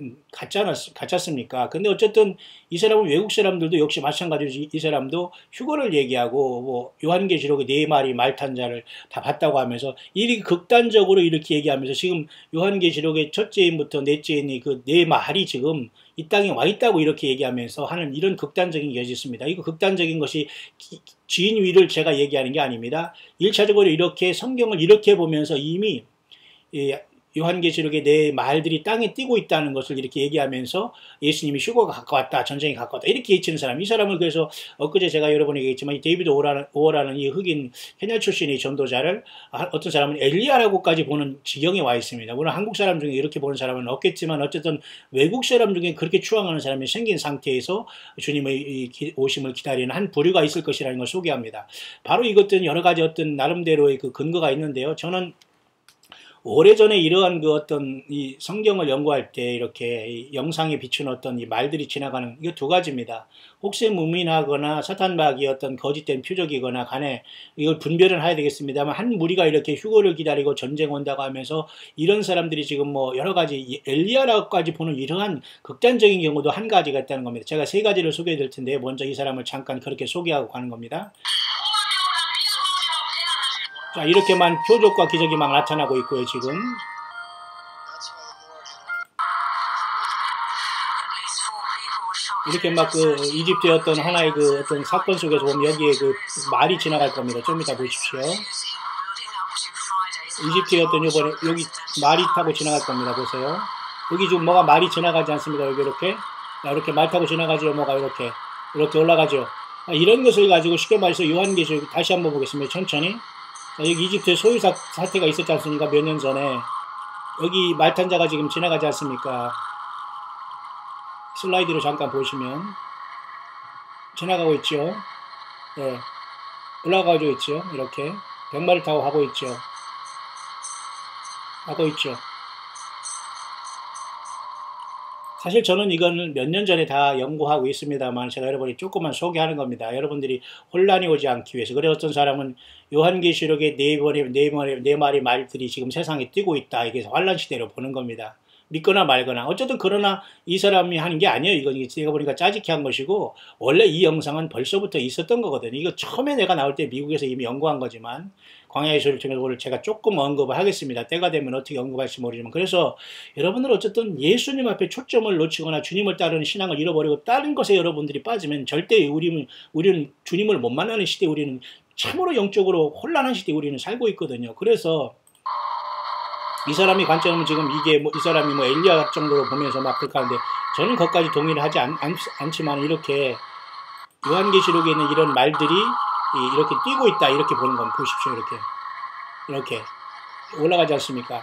가짜습니까? 근데 어쨌든 이 사람은 외국 사람들도 역시 마찬가지로 이 사람도 휴거를 얘기하고 뭐 요한계시록에 4마리 말 탄 자를 다 봤다고 하면서 이렇게 극단적으로 이렇게 얘기하면서 지금 요한계시록의 첫째 인부터 넷째 인이 그 4마리 지금 이 땅에 와 있다고 이렇게 얘기하면서 하는 이런 극단적인 것이 있습니다. 이거 극단적인 것이 진위를 제가 얘기하는 게 아닙니다. 1차적으로 이렇게 성경을 이렇게 보면서 이미 요한계시록에 내 말들이 땅에 뛰고 있다는 것을 이렇게 얘기하면서 예수님이 휴거가 가까웠다, 전쟁이 가까웠다 이렇게 외치는 사람. 이 사람을 그래서 엊그제 제가 여러분에게 얘기했지만 이 데이비드 오어라는 이 흑인 케냐 출신의 전도자를 어떤 사람은 엘리야라고까지 보는 지경에 와 있습니다. 물론 한국 사람 중에 이렇게 보는 사람은 없겠지만 어쨌든 외국 사람 중에 그렇게 추앙하는 사람이 생긴 상태에서 주님의 오심을 기다리는 한 부류가 있을 것이라는 걸 소개합니다. 바로 이것들은 여러 가지 어떤 나름대로의 그 근거가 있는데요. 저는 오래전에 이러한 그 어떤 이 성경을 연구할 때 이렇게 이 영상에 비춘 어떤 이 말들이 지나가는 이거 두 가지입니다. 혹시 무민하거나 사탄마귀의 어떤 거짓된 표적이거나 간에 이걸 분별은 해야 되겠습니다만 한 무리가 이렇게 휴거를 기다리고 전쟁 온다고 하면서 이런 사람들이 지금 뭐 여러 가지 엘리야라고까지 보는 이러한 극단적인 경우도 한 가지가 있다는 겁니다. 제가 세 가지를 소개해 드릴 텐데 먼저 이 사람을 잠깐 그렇게 소개하고 가는 겁니다. 자, 이렇게만 표적과 기적이 막 나타나고 있고요, 지금. 이렇게 막 그 이집트의 어떤 하나의 그 어떤 사건 속에서 보면 여기에 그 말이 지나갈 겁니다. 좀 이따 보십시오. 이집트의 어떤 이번에 여기 말이 타고 지나갈 겁니다. 보세요. 여기 지금 뭐가 말이 지나가지 않습니까? 여기 이렇게. 이렇게 말 타고 지나가죠. 뭐가 이렇게 올라가죠. 이런 것을 가지고 쉽게 말해서 요한계시록 다시 한번 보겠습니다. 천천히. 여기 이집트에 소유 사태가 있었지 않습니까? 몇 년 전에. 여기 말탄자가 지금 지나가지 않습니까? 슬라이드로 잠깐 보시면 지나가고 있죠. 네. 올라가고 있죠. 이렇게. 백마를 타고 하고 있죠. 하고 있죠. 사실 저는 이거는 몇 년 전에 다 연구하고 있습니다만 제가 여러분이 조금만 소개하는 겁니다. 여러분들이 혼란이 오지 않기 위해서. 그래서 어떤 사람은 요한계시록의 네 마리 말들이 지금 세상에 뛰고 있다. 이게 환란 시대로 보는 겁니다. 믿거나 말거나. 어쨌든 그러나 이 사람이 하는 게 아니에요. 이건 제가 보니까 짜집기 한 것이고 원래 이 영상은 벌써부터 있었던 거거든요. 이거 처음에 내가 나올 때 미국에서 이미 연구한 거지만 광야의 소리를 통해서 오늘 제가 조금 언급을 하겠습니다. 때가 되면 어떻게 언급할지 모르지만. 그래서 여러분들 어쨌든 예수님 앞에 초점을 놓치거나 주님을 따르는 신앙을 잃어버리고 다른 것에 여러분들이 빠지면 절대 우리는 주님을 못 만나는 시대에 우리는 참으로 영적으로 혼란한 시대에 우리는 살고 있거든요. 그래서 이 사람이 관점은 지금 이게 이 사람이 엘리야 정도로 보면서 막 그렇게 하는데 저는 그것까지 동의를 하지 않지만 이렇게 요한계시록에 있는 이런 말들이 이렇게 뛰고 있다 이렇게 보는 건 보십시오. 이렇게 올라가지 않습니까?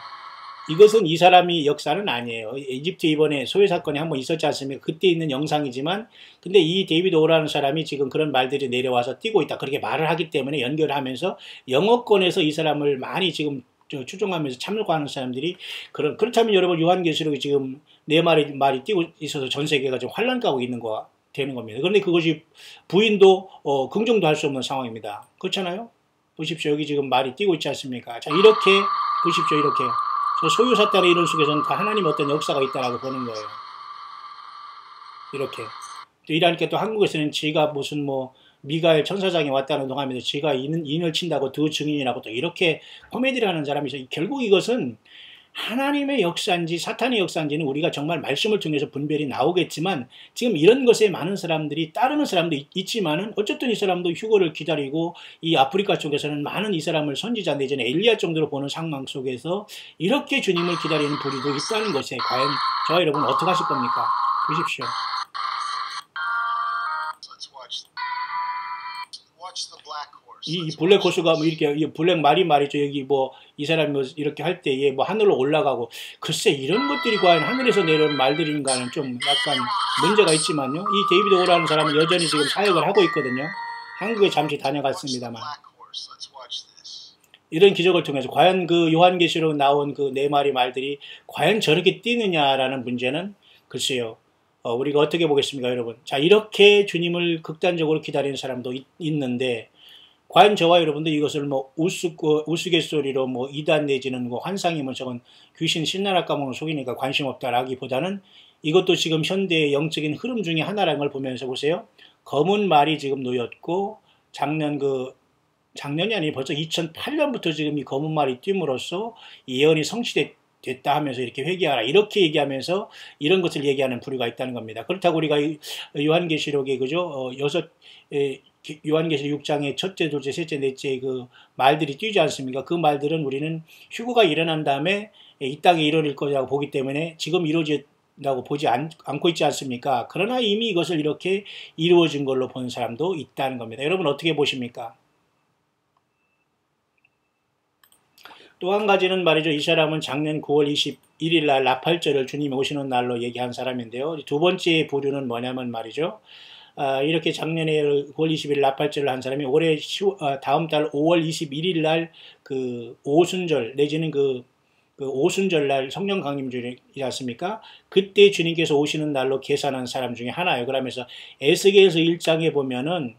이것은 이 사람이 역사는 아니에요. 이집트 이번에 소외 사건이 한번 있었지 않습니까? 그때 있는 영상이지만 근데 이 데이비드 오라는 사람이 지금 그런 말들이 내려와서 뛰고 있다 그렇게 말을 하기 때문에 연결하면서 영어권에서 이 사람을 많이 지금 추종하면서 참여하는 사람들이 그렇다면 여러분 요한계시록이 지금 네 말이 뛰고 있어서 전 세계가 좀 환란 가고 있는 거 되는 겁니다. 그런데 그것이 부인도 긍정도 할 수 없는 상황입니다. 그렇잖아요? 보십시오. 여기 지금 말이 뛰고 있지 않습니까? 자, 이렇게 보십시오. 이렇게 저 소유 사탄의 이론 속에서는 다 하나님의 어떤 역사가 있다라고 보는 거예요. 이렇게 또 이러니까 또 한국에서는 지가 무슨 미가엘 천사장이 왔다는 동하면서 지가 인을 친다고 두 증인이라고 또 이렇게 코미디를 하는 사람이 있어요. 결국 이것은 하나님의 역사인지 사탄의 역사인지는 우리가 정말 말씀을 통해서 분별이 나오겠지만 지금 이런 것에 많은 사람들이 따르는 사람도 있지만은 어쨌든 이 사람도 휴거를 기다리고 이 아프리카 쪽에서는 많은 이 사람을 선지자 내지는 엘리야 정도로 보는 상황 속에서 이렇게 주님을 기다리는 부류도 있다는 것에 과연 저와 여러분 어떻게 하실 겁니까? 보십시오. 이 블랙 호수가 이렇게 블랙 말이 말이죠. 여기 이 사람이 이렇게 할 때에 하늘로 올라가고 글쎄 이런 것들이 과연 하늘에서 내려온 말들인가는 좀 약간 문제가 있지만요. 이 데이비드 오라는 사람은 여전히 지금 사역을 하고 있거든요. 한국에 잠시 다녀갔습니다만 이런 기적을 통해서 과연 그 요한계시록 나온 그 네 마리 말들이 과연 저렇게 뛰느냐라는 문제는 글쎄요. 우리가 어떻게 보겠습니까, 여러분? 자, 이렇게 주님을 극단적으로 기다리는 사람도 있는데 과연 저와 여러분도 이것을 우스갯소리로 이단 내지는 환상이면 저건 귀신 신나라 까먹는 속이니까 관심 없다라기보다는 이것도 지금 현대의 영적인 흐름 중에 하나라는 걸 보면서 보세요. 검은 말이 지금 놓였고 작년이 아니고 벌써 2008년부터 지금 이 검은 말이 띄움으로써 예언이 성취됐다 하면서 이렇게 회개하라 이렇게 얘기하면서 이런 것을 얘기하는 부류가 있다는 겁니다. 그렇다고 우리가 요한계시록에 그죠? 요한계시록 6장의 첫째, 둘째, 셋째, 넷째 그 말들이 뛰지 않습니까? 그 말들은 우리는 휴거가 일어난 다음에 이 땅에 이루어질 거라고 보기 때문에 지금 이루어진다고 보지 않고 있지 않습니까? 그러나 이미 이것을 이렇게 이루어진 걸로 보는 사람도 있다는 겁니다. 여러분 어떻게 보십니까? 또 한 가지는 말이죠. 이 사람은 작년 9월 21일 날 나팔절을 주님이 오시는 날로 얘기한 사람인데요. 두 번째 부류는 뭐냐면 말이죠. 이렇게 작년에 9월 20일 나팔절을 한 사람이 올해 다음 달 5월 21일 날 그 오순절 내지는 그 오순절 날 성령 강림주이지 않습니까? 그때 주님께서 오시는 날로 계산한 사람 중에 하나예요. 그러면서 에스겔서 1장에 보면은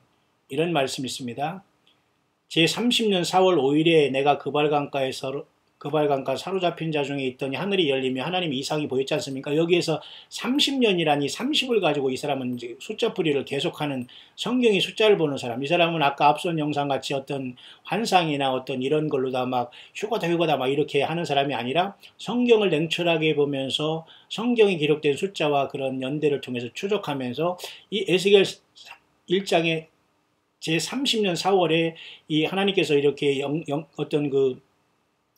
이런 말씀이 있습니다. 제30년 4월 5일에 내가 그발강가 사로잡힌 자 중에 있더니 하늘이 열리며 하나님의 이상이 보였지 않습니까? 여기에서 30년이라니 30을 가지고 이 사람은 이제 숫자풀이를 계속하는 성경의 숫자를 보는 사람. 이 사람은 아까 앞선 영상같이 어떤 환상이나 어떤 이런 걸로다 막 휴거다 막 이렇게 하는 사람이 아니라 성경을 냉철하게 보면서 성경에 기록된 숫자와 그런 연대를 통해서 추적하면서 이 에스겔 1장에 제30년 4월에 이 하나님께서 이렇게 어떤 그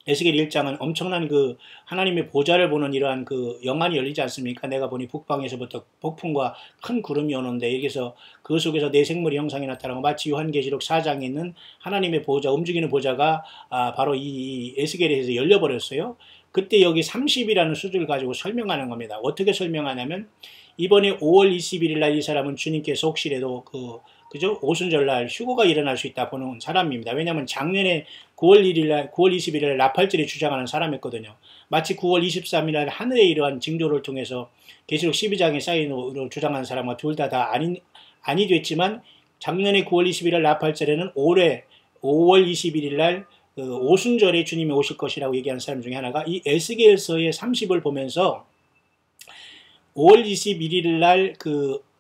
에스겔 1장은 엄청난 그 하나님의 보좌를 보는 이러한 그 영안이 열리지 않습니까? 내가 보니 북방에서부터 폭풍과 큰 구름이 오는데 여기서 그 속에서 내 생물의 형상이 나타나고 마치 요한계시록 4장에 있는 하나님의 보좌, 움직이는 보좌가 바로 이 에스겔에서 열려버렸어요. 그때 여기 30이라는 수를 가지고 설명하는 겁니다. 어떻게 설명하냐면 이번에 5월 21일 날 이 사람은 주님께서 혹시라도 그죠? 오순절날 휴거가 일어날 수 있다 보는 사람입니다. 왜냐하면 작년에 9월 1일날, 9월 21일날 나팔절이 주장하는 사람이었거든요. 마치 9월 23일날 하늘의 이러한 징조를 통해서 계시록 12장의 사인으로 주장하는 사람과 둘 다 아니 됐지만 작년에 9월 21일 나팔절에는 올해 5월 21일날 오순절에 주님이 오실 것이라고 얘기하는 사람 중에 하나가 이 에스겔서의 30을 보면서 5월 21일 날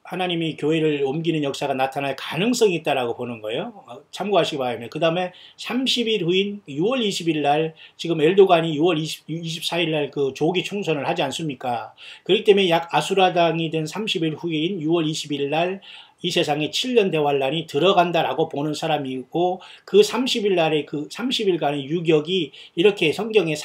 하나님이 교회를 옮기는 역사가 나타날 가능성이 있다라고 보는 거예요. 참고하시기 바랍니다. 그 다음에 30일 후인 6월 20일 날 지금 엘도간이 6월 24일 날 조기 총선을 하지 않습니까? 그렇기 때문에 약 아수라당이 된 30일 후인 6월 20일 날 이 세상에 7년 대환란이 들어간다라고 보는 사람이고 그 30일 날의 30일간의 유격이 이렇게 성경에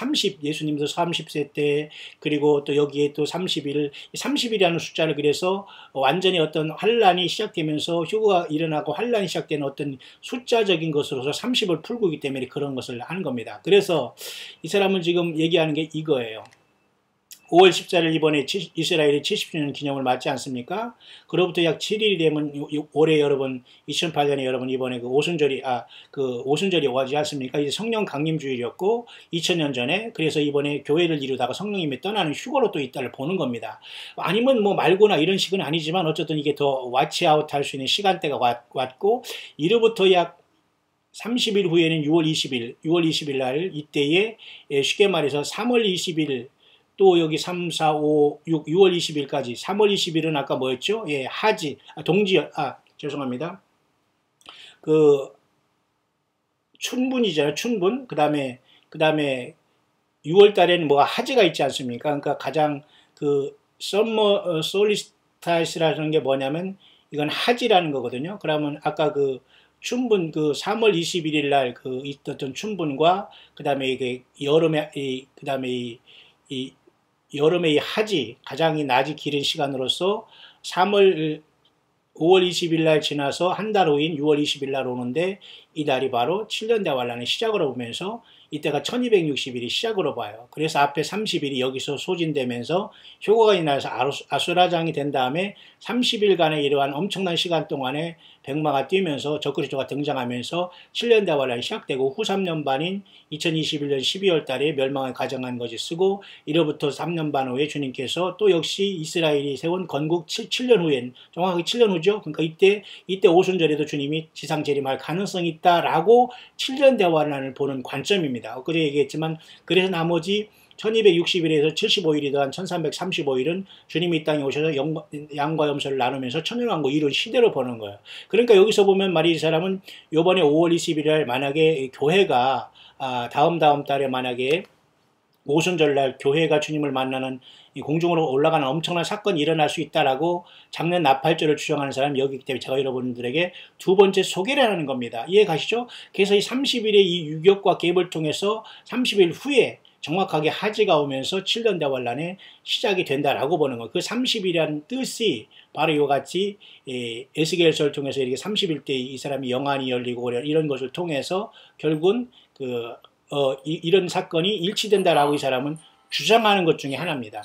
예수님도 30세 때 그리고 또 여기에 또 30일이라는 숫자를 그래서 완전히 어떤 환란이 시작되면서 휴거가 일어나고 환란이 시작되는 어떤 숫자적인 것으로서 30을 풀고 있기 때문에 그런 것을 하는 겁니다. 그래서 이 사람은 지금 얘기하는 게 이거예요. 5월 14일 이번에 이스라엘이 70주년 기념을 맞지 않습니까? 그로부터 약 7일이 되면 올해 여러분 2008년에 여러분 이번에 오순절이 오지 않습니까? 이제 성령 강림 주일이었고 2000년 전에 그래서 이번에 교회를 이루다가 성령님이 떠나는 휴거로 또 이따를 보는 겁니다. 아니면 뭐 말고나 이런 식은 아니지만 어쨌든 이게 더 와치아웃 할 수 있는 시간대가 왔고 이로부터 약 30일 후에는 6월 20일 날 이때에 쉽게 말해서 3월 20일 또 여기 3, 4, 5, 6, 6월 20일까지 3월 20일은 아까 뭐였죠? 예, 하지, 죄송합니다. 춘분이잖아요. 춘분. 그 다음에 6월 달에는 뭐가 하지가 있지 않습니까? 그러니까 가장 썸머 솔리스타이스라는 게 뭐냐면 이건 하지라는 거거든요. 그러면 아까 춘분 3월 21일 날 있었던 춘분과 그 다음에 이게 여름의 이 하지 가장 낮이 길은 시간으로서 5월 20일 날 지나서 한 달 후인 6월 20일 날 오는데 이 날이 바로 7년 대환란의 시작으로 보면서 이때가 1260일이 시작으로 봐요. 그래서 앞에 30일이 여기서 소진되면서 휴거가 일어나서 아수라장이 된 다음에 30일간의 이러한 엄청난 시간 동안에 백마가 뛰면서 적그리스도가 등장하면서 7년 대환란이 시작되고 후 3년 반인 2021년 12월 달에 멸망을 가정한 것이 쓰고 이로부터 3년 반 후에 주님께서 또 역시 이스라엘이 세운 건국 7년 후엔 정확하게 7년 후죠. 그러니까 이때 오순절에도 주님이 지상 재림할 가능성이 있다라고 7년 대환란을 보는 관점입니다. 엊그제 얘기했지만 그래서 나머지 1260일에서 75일이 더한 1335일은 주님이 이 땅에 오셔서 양과 염소를 나누면서 천년왕국 이룬 시대로 보는 거예요. 그러니까 여기서 보면 이 사람은 요번에 5월 21일 만약에 교회가 다음 달에 만약에 오순절날 교회가 주님을 만나는 공중으로 올라가는 엄청난 사건이 일어날 수 있다라고 작년 나팔절을 주장하는 사람이 여기 있기 때문에 제가 여러분들에게 두 번째 소개를 하는 겁니다. 이해 가시죠? 그래서 이 30일의 이 유격과 갭을 통해서 30일 후에 정확하게 하지가 오면서 7년 대환란의 시작이 된다라고 보는 거예요. 그 30일이라는 뜻이 바로 이와 같이 에스겔서를 통해서 이렇게 30일 때 이 사람이 영안이 열리고 이런 것을 통해서 결국은 이런 사건이 일치된다라고 이 사람은 주장하는 것 중에 하나입니다.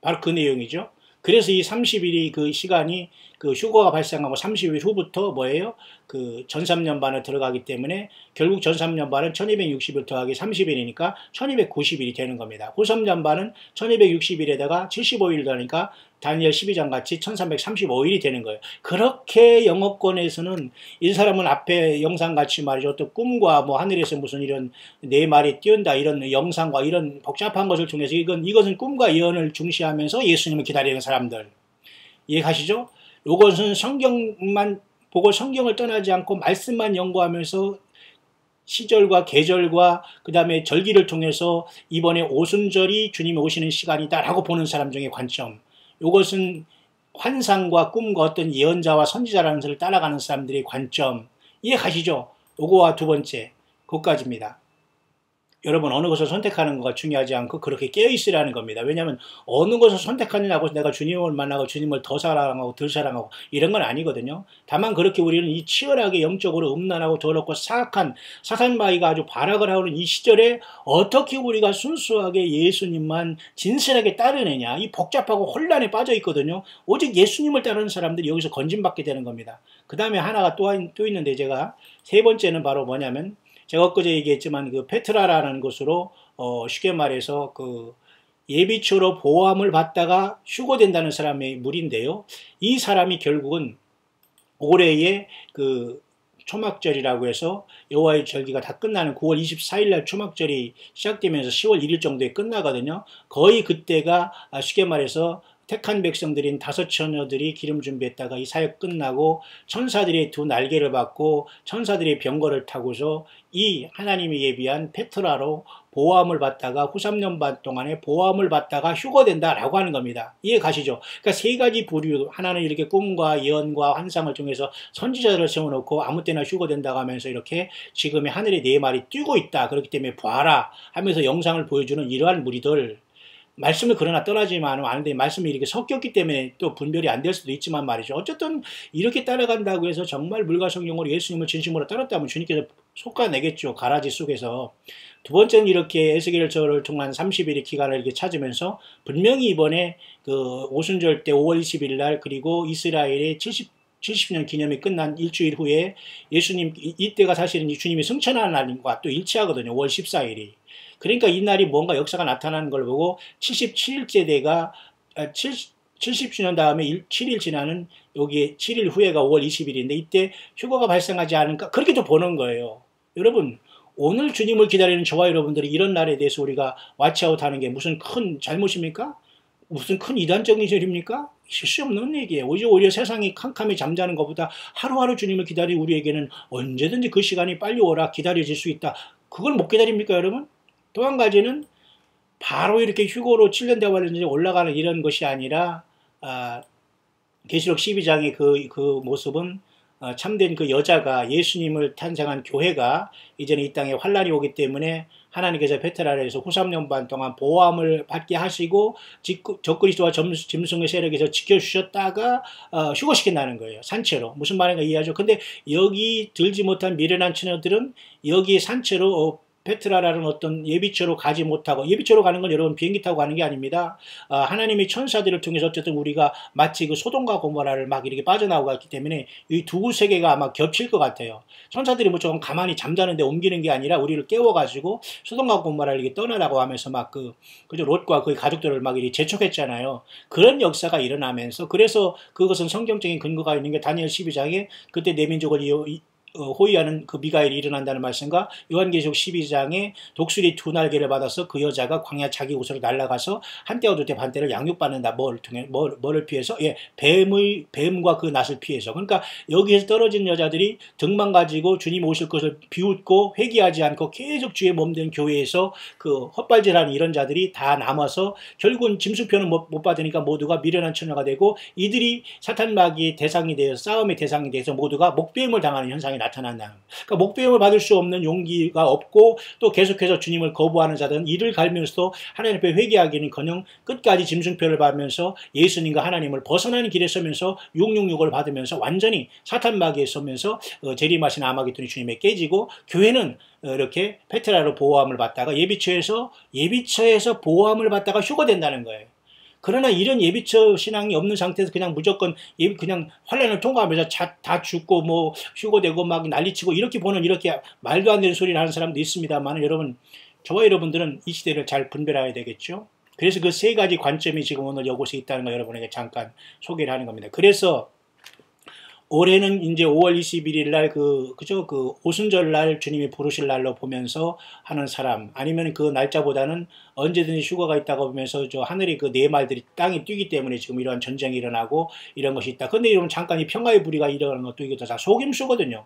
바로 그 내용이죠. 그래서 이 30일이 그 시간이 휴거가 발생하고 30일 후부터 뭐예요? 전3년반을 들어가기 때문에 결국 전3년반은 1260일 더하기 30일이니까 1290일이 되는 겁니다. 후 3년반은 1260일에다가 75일 더하니까 다니엘 12장 같이 1335일이 되는 거예요. 그렇게 영어권에서는 이 사람은 앞에 영상 같이 말이죠. 또 꿈과 하늘에서 무슨 이런 네 마리 띄운다 이런 영상과 이런 복잡한 것을 통해서 이것은 꿈과 예언을 중시하면서 예수님을 기다리는 사람들. 이해가시죠? 이것은 성경만 보고 성경을 떠나지 않고 말씀만 연구하면서 시절과 계절과 그 다음에 절기를 통해서 이번에 오순절이 주님이 오시는 시간이다라고 보는 사람 중에 관점. 이것은 환상과 꿈과 어떤 예언자와 선지자라는 것을 따라가는 사람들의 관점. 이해 가시죠? 요거와 두 번째, 그것까지입니다. 여러분 어느 것을 선택하는 거가 중요하지 않고 그렇게 깨어있으라는 겁니다. 왜냐하면 어느 것을 선택하느냐고 내가 주님을 만나고 주님을 더 사랑하고 덜 사랑하고 이런 건 아니거든요. 다만 그렇게 우리는 이 치열하게 영적으로 음란하고 더럽고 사악한 사탄마귀가 아주 발악을 하는 이 시절에 어떻게 우리가 순수하게 예수님만 진실하게 따르느냐, 이 복잡하고 혼란에 빠져 있거든요. 오직 예수님을 따르는 사람들이 여기서 건진받게 되는 겁니다. 그 다음에 하나가 또 있는데, 제가 세 번째는 바로 뭐냐면, 제가 엊그제 얘기했지만 그 페트라라는 곳으로 쉽게 말해서 그 예비초로 보호함을 받다가 휴거된다는 사람의 무리인데요. 이 사람이 결국은 올해의 그 초막절이라고 해서 여호와의 절기가 다 끝나는 9월 24일 날 초막절이 시작되면서 10월 1일 정도에 끝나거든요. 거의 그때가 쉽게 말해서 택한 백성들인 5처녀들이 기름 준비했다가 이 사역 끝나고 천사들의 두 날개를 받고 천사들의 병거를 타고서 이 하나님이 예비한 페트라로 보호함을 받다가 후 3년 반 동안에 보호함을 받다가 휴거된다라고 하는 겁니다. 이해 가시죠? 그러니까 세 가지 부류, 하나는 이렇게 꿈과 예언과 환상을 통해서 선지자들을 세워놓고 아무 때나 휴거된다고 하면서 이렇게 지금의 하늘에 네 마리 뛰고 있다. 그렇기 때문에 봐라 하면서 영상을 보여주는 이러한 무리들, 말씀을 그러나 떠나지만 않은데 말씀이 이렇게 섞였기 때문에 또 분별이 안 될 수도 있지만 말이죠. 어쨌든 이렇게 따라간다고 해서 정말 물과 성령으로 예수님을 진심으로 따랐다면 주님께서 솎아내겠죠. 가라지 속에서. 두 번째는 이렇게 에스겔서를 통한 30일의 기간을 이렇게 찾으면서 분명히 이번에 그 오순절 때 5월 20일 날, 그리고 이스라엘의 70년 기념이 끝난 일주일 후에 예수님, 이때가 사실은 주님이 승천하는 날과 또 일치하거든요. 5월 14일이. 그러니까 이 날이 뭔가 역사가 나타나는 걸 보고 77일째 대가 70주년 다음에 7일 지나는 여기에 7일 후에가 5월 20일인데 이때 휴거가 발생하지 않을까, 그렇게 또 보는 거예요. 여러분, 오늘 주님을 기다리는 저와 여러분들이 이런 날에 대해서 우리가 와치아웃하는 게 무슨 큰 잘못입니까? 무슨 큰 이단적인 일입니까? 있을 수 없는 얘기예요. 오히려 세상이 캄캄히 잠자는 것보다 하루하루 주님을 기다리는 우리에게는 언제든지 그 시간이 빨리 오라 기다려질 수 있다. 그걸 못 기다립니까, 여러분? 또 한 가지는 바로 이렇게 휴거로 7년 대화를 올라가는 이런 것이 아니라 계시록 12장의 그 모습은 참된 그 여자가, 예수님을 탄생한 교회가 이제는 이 땅에 환란이 오기 때문에 하나님께서 베테라에서 후 3년 반 동안 보호함을 받게 하시고 적그리스도와 짐승의 세력에서 지켜주셨다가 휴거시킨다는 거예요. 산채로. 무슨 말인가 이해하죠? 근데 여기 들지 못한 미련한 처녀들은 여기 산채로 페트라라는 어떤 예비처로 가지 못하고, 예비처로 가는 건 여러분 비행기 타고 가는 게 아닙니다. 하나님의 천사들을 통해서 어쨌든 우리가 마치 그 소돔과 고모라를 막 이렇게 빠져나오고 있기 때문에 이 두 세계가 아마 겹칠 것 같아요. 천사들이 뭐 조금 가만히 잠자는데 옮기는 게 아니라 우리를 깨워가지고 소돔과 고모라를 이렇게 떠나라고 하면서 막 그죠, 롯과 그의 가족들을 막 이렇게 재촉했잖아요. 그런 역사가 일어나면서, 그래서 그것은 성경적인 근거가 있는 게 다니엘 12장에 그때 내 민족을 호위하는 그 미가엘이 일어난다는 말씀과 요한계시록 12장에 독수리 두 날개를 받아서 그 여자가 광야 자기 곳으로 날아가서 한때 얻을 때 반때를 양육받는다. 뭐를 피해서? 예, 뱀과 그 낫을 피해서. 그러니까 여기에서 떨어진 여자들이 등만 가지고 주님 오실 것을 비웃고 회개하지 않고 계속 주의 몸된 교회에서 그 헛발질하는 이런 자들이 다 남아서 결국은 짐승표는 못 받으니까 모두가 미련한 처녀가 되고, 이들이 사탄 마귀의 대상이 되어서 싸움의 대상이 돼서 모두가 목배임을 당하는 현상이 나타난다. 그러니까 목배임을 받을 수 없는 용기가 없고 또 계속해서 주님을 거부하는 자들은 이를 갈면서도 하나님 앞에 회개하기는커녕 끝까지 짐승표를 받으면서 예수님과 하나님을 벗어나는 길에 서면서 666을 받으면서 완전히 사탄 마귀에 서면서 재림하신 아마겟돈이 주님에 깨지고, 교회는 이렇게 페트라로 보호함을 받다가 예비처에서 보호함을 받다가 휴거된다는 거예요. 그러나 이런 예비처 신앙이 없는 상태에서 그냥 무조건 그냥 환란을 통과하면서 다 죽고 뭐 휴거되고 막 난리치고 이렇게 보는, 이렇게 말도 안 되는 소리를 하는 사람도 있습니다만, 여러분, 저와 여러분들은 이 시대를 잘 분별해야 되겠죠. 그래서 그 세 가지 관점이 지금 오늘 이곳에 있다는 거 여러분에게 잠깐 소개를 하는 겁니다. 그래서 올해는 이제 5월 21일 날 그 오순절 날 주님이 부르실 날로 보면서 하는 사람, 아니면 그 날짜보다는 언제든지 휴가가 있다고 보면서 저 하늘이 그 네 말들이 땅에 뛰기 때문에 지금 이러한 전쟁이 일어나고 이런 것이 있다. 근데 이러면 잠깐 이 평화의 불의가 일어나는 것도 이게 다 속임수거든요.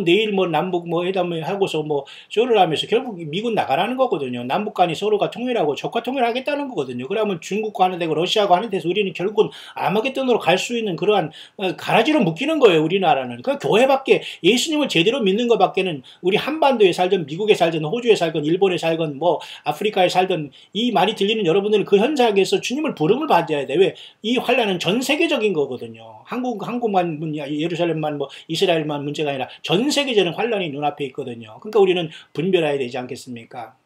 내일 뭐 남북 뭐 회담을 하고서 뭐 쇼를 하면서 결국 미군 나가라는 거거든요. 남북 간이 서로가 통일하고 적화 통일하겠다는 거거든요. 그러면 중국과 하는 데고 러시아가 하는 데서 우리는 결국은 아마겟돈으로 갈 수 있는 그러한 가라지로 묶이는 되는 거예요, 우리나라는. 그 교회밖에, 예수님을 제대로 믿는 것밖에는 우리 한반도에 살든 미국에 살든 호주에 살든 일본에 살든 뭐 아프리카에 살든 이 말이 들리는 여러분들은 그 현장에서 주님을 부름을 받아야 돼. 왜? 이 환란은 전 세계적인 거거든요. 한국만, 예루살렘만, 뭐 이스라엘만 문제가 아니라 전 세계적인 환란이 눈앞에 있거든요. 그러니까 우리는 분별해야 되지 않겠습니까?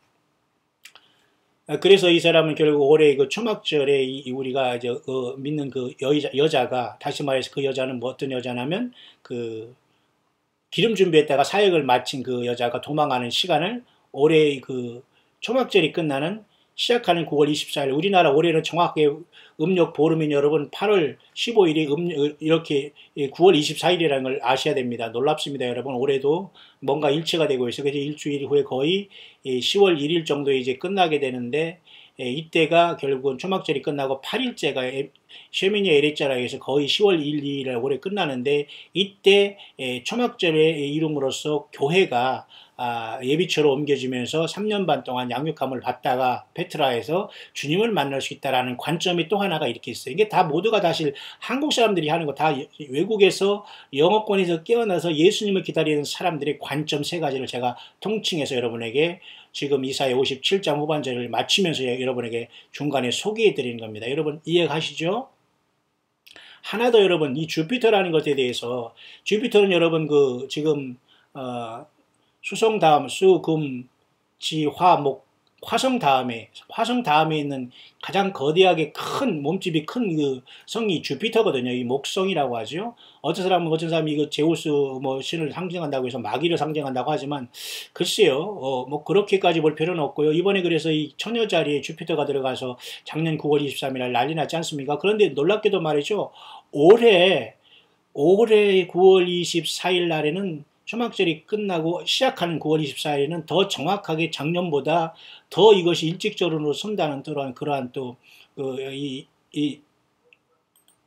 그래서 이 사람은 결국 올해 그 초막절에 우리가 이제 믿는 그 여자가, 다시 말해서 그 여자는 뭐 어떤 여자냐면 그 기름 준비했다가 사역을 마친 그 여자가 도망가는 시간을 올해 그 초막절이 끝나는 시작하는 9월 24일, 우리나라 올해는 정확하게 음력 보름인 여러분 8월 15일이 이렇게 9월 24일이라는 걸 아셔야 됩니다. 놀랍습니다, 여러분. 올해도 뭔가 일치가 되고 있어요. 그래서 일주일 후에 거의 10월 1일 정도에 이제 끝나게 되는데, 이때가 결국은 초막절이 끝나고 8일째가 쉐미니 에레자라 해서 거의 10월 1, 2일에 올해 끝나는데, 이때 초막절의 이름으로써 교회가 예비처로 옮겨지면서 3년 반 동안 양육함을 받다가 페트라에서 주님을 만날 수 있다라는 관점이 또 하나가 이렇게 있어요. 이게 다 모두가 사실 한국 사람들이 하는 거, 다 외국에서 영어권에서 깨어나서 예수님을 기다리는 사람들의 관점 세 가지를 제가 통칭해서 여러분에게 지금 이사야 57장 후반절을 마치면서 여러분에게 중간에 소개해 드리는 겁니다. 여러분 이해가시죠? 하나 더, 여러분, 이 주피터라는 것에 대해서, 주피터는 여러분 그 지금 수성 다음 수, 금, 지, 화, 목, 화성 다음에 있는 가장 거대하게 큰 몸집이 큰 그 성이 주피터거든요. 이 목성이라고 하죠. 어떤 사람이 이거 제우스 뭐 신을 상징한다고 해서 마귀를 상징한다고 하지만, 글쎄요, 뭐 그렇게까지 볼 필요는 없고요. 이번에 그래서 이 처녀 자리에 주피터가 들어가서 작년 9월 23일 날 난리 났지 않습니까? 그런데 놀랍게도 말이죠, 올해 9월 24일 날에는 초막절이 끝나고 시작하는 9월 24일에는 더 정확하게 작년보다 더 이것이 일직적으로 선다는 그러한 또 이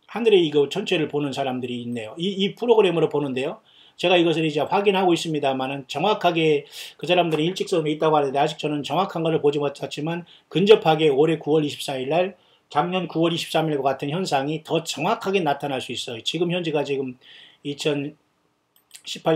하늘의 이거 전체를 보는 사람들이 있네요. 이 프로그램으로 보는데요. 제가 이것을 이제 확인하고 있습니다만은 정확하게 그 사람들이 일직선에 있다고 하는데, 아직 저는 정확한 것을 보지 못했지만 근접하게 올해 9월 24일 날 작년 9월 23일과 같은 현상이 더 정확하게 나타날 수 있어요. 지금 현재가 지금 2018년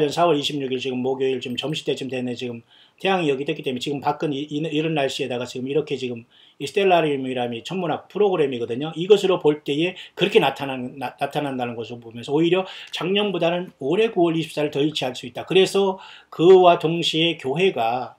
4월 26일 지금 목요일 지금 점심때쯤 되네. 지금 태양이 여기 됐기 때문에 지금 밖은 이런 날씨에다가 지금 이렇게 지금 이 스텔라리움이라는 천문학 프로그램이거든요. 이것으로 볼 때에 그렇게 나타난다는 것을 보면서 오히려 작년보다는 올해 9월 24일 더 일치할 수 있다. 그래서 그와 동시에 교회가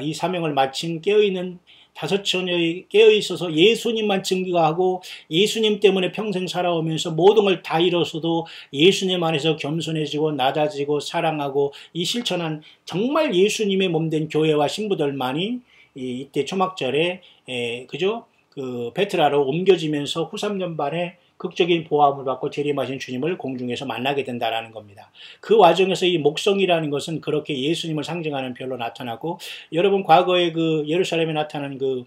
이 사명을 마친 깨어있는 다섯 처녀에 깨어있어서 예수님만 증거하고 예수님 때문에 평생 살아오면서 모든 걸 다 잃었어도 예수님 안에서 겸손해지고 낮아지고 사랑하고 이 실천한 정말 예수님의 몸된 교회와 신부들만이 이때 초막절에 그죠? 그 베트라로 옮겨지면서 후 3년 반에 극적인 보호함을 받고 재림하신 주님을 공중에서 만나게 된다라는 겁니다. 그 과정에서 이 목성이라는 것은 그렇게 예수님을 상징하는 별로 나타나고, 여러분 과거에 그 예루살렘에 나타난 그죠?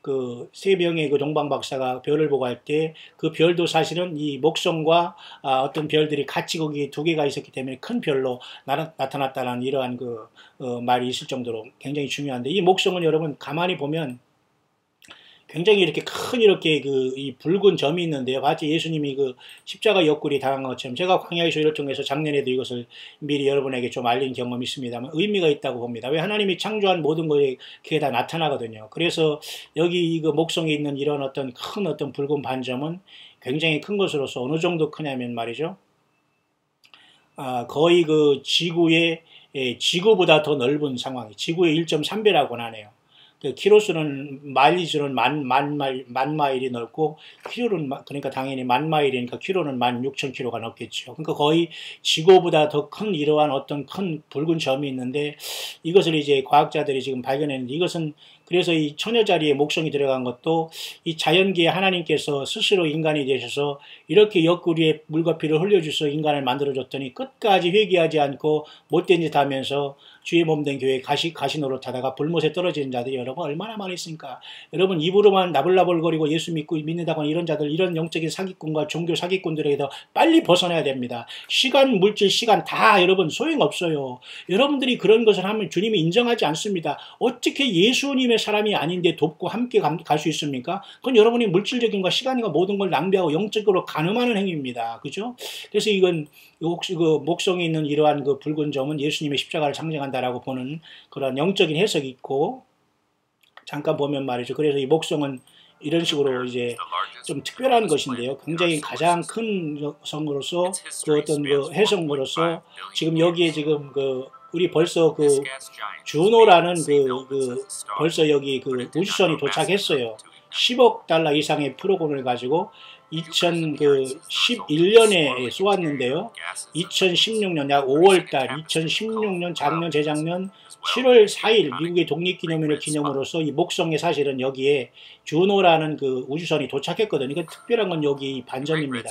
그 세 명의 그 동방 박사가 별을 보고 할 때 그 별도 사실은 이 목성과 어떤 별들이 같이 거기 두 개가 있었기 때문에 큰 별로 나타났다는 이러한 말이 있을 정도로 굉장히 중요한데, 이 목성은 여러분 가만히 보면 굉장히 이렇게 큰 이 붉은 점이 있는데요. 마치 예수님이 그 십자가 옆구리 당한 것처럼, 제가 광야의 소리를 통해서 작년에도 이것을 미리 여러분에게 좀 알린 경험이 있습니다만 의미가 있다고 봅니다. 왜? 하나님이 창조한 모든 것에 그게 다 나타나거든요. 그래서 여기 그 목성에 있는 이런 어떤 붉은 반점은 굉장히 큰 것으로서 어느 정도 크냐면 말이죠. 거의 그 지구보다 더 넓은 상황이, 지구의 1.3배라고 하네요. 그 키로수는 마일리수는 만 마일이 넓고, 키로는 그러니까 당연히 만 마일이니까 키로는 16,000km가 넘겠죠. 그러니까 거의 지구보다 더 큰 이러한 어떤 큰 붉은 점이 있는데, 이것을 이제 과학자들이 지금 발견했는데, 이것은 그래서 이 처녀 자리에 목성이 들어간 것도 이 자연계에 하나님께서 스스로 인간이 되셔서 이렇게 옆구리에 물과 피를 흘려주셔서 인간을 만들어줬더니 끝까지 회개하지 않고 못된 짓 하면서 주의 몸된 교회 가시 노릇하다가 불못에 떨어지는 자들이 여러분 얼마나 많이 있습니까? 여러분 입으로만 나불나불거리고 예수 믿는다고 하는 이런 자들, 이런 영적인 사기꾼과 종교 사기꾼들에게서 빨리 벗어나야 됩니다. 시간, 물질, 시간 다 여러분 소용없어요. 여러분들이 그런 것을 하면 주님이 인정하지 않습니다. 어떻게 예수님의 사람이 아닌데 돕고 함께 갈 수 있습니까? 그건 여러분이 물질적인 것, 시간과 모든 걸 낭비하고 영적으로 간음하는 행위입니다. 그죠? 그래서 이건 혹시 그 목성에 있는 이러한 그 붉은 점은 예수님의 십자가를 상징한다라고 보는 그런 영적인 해석이 있고, 잠깐 보면 말이죠. 그래서 이 목성은 이런 식으로 이제 좀 특별한 것인데요. 굉장히 가장 큰 성으로서 그 어떤 그 해석으로서 지금 여기에 지금 그 우리 벌써 그 주노라는 그 벌써 여기 그 우주선이 도착했어요. 10억 달러 이상의 프로그램을 가지고 2011년에 쏘았는데요. 2016년 약 5월달, 2016년 작년 재작년 7월 4일 미국의 독립기념일을 기념으로써 이 목성에 사실은 여기에 주노라는 그 우주선이 도착했거든요. 이건 특별한 건 여기 반전입니다.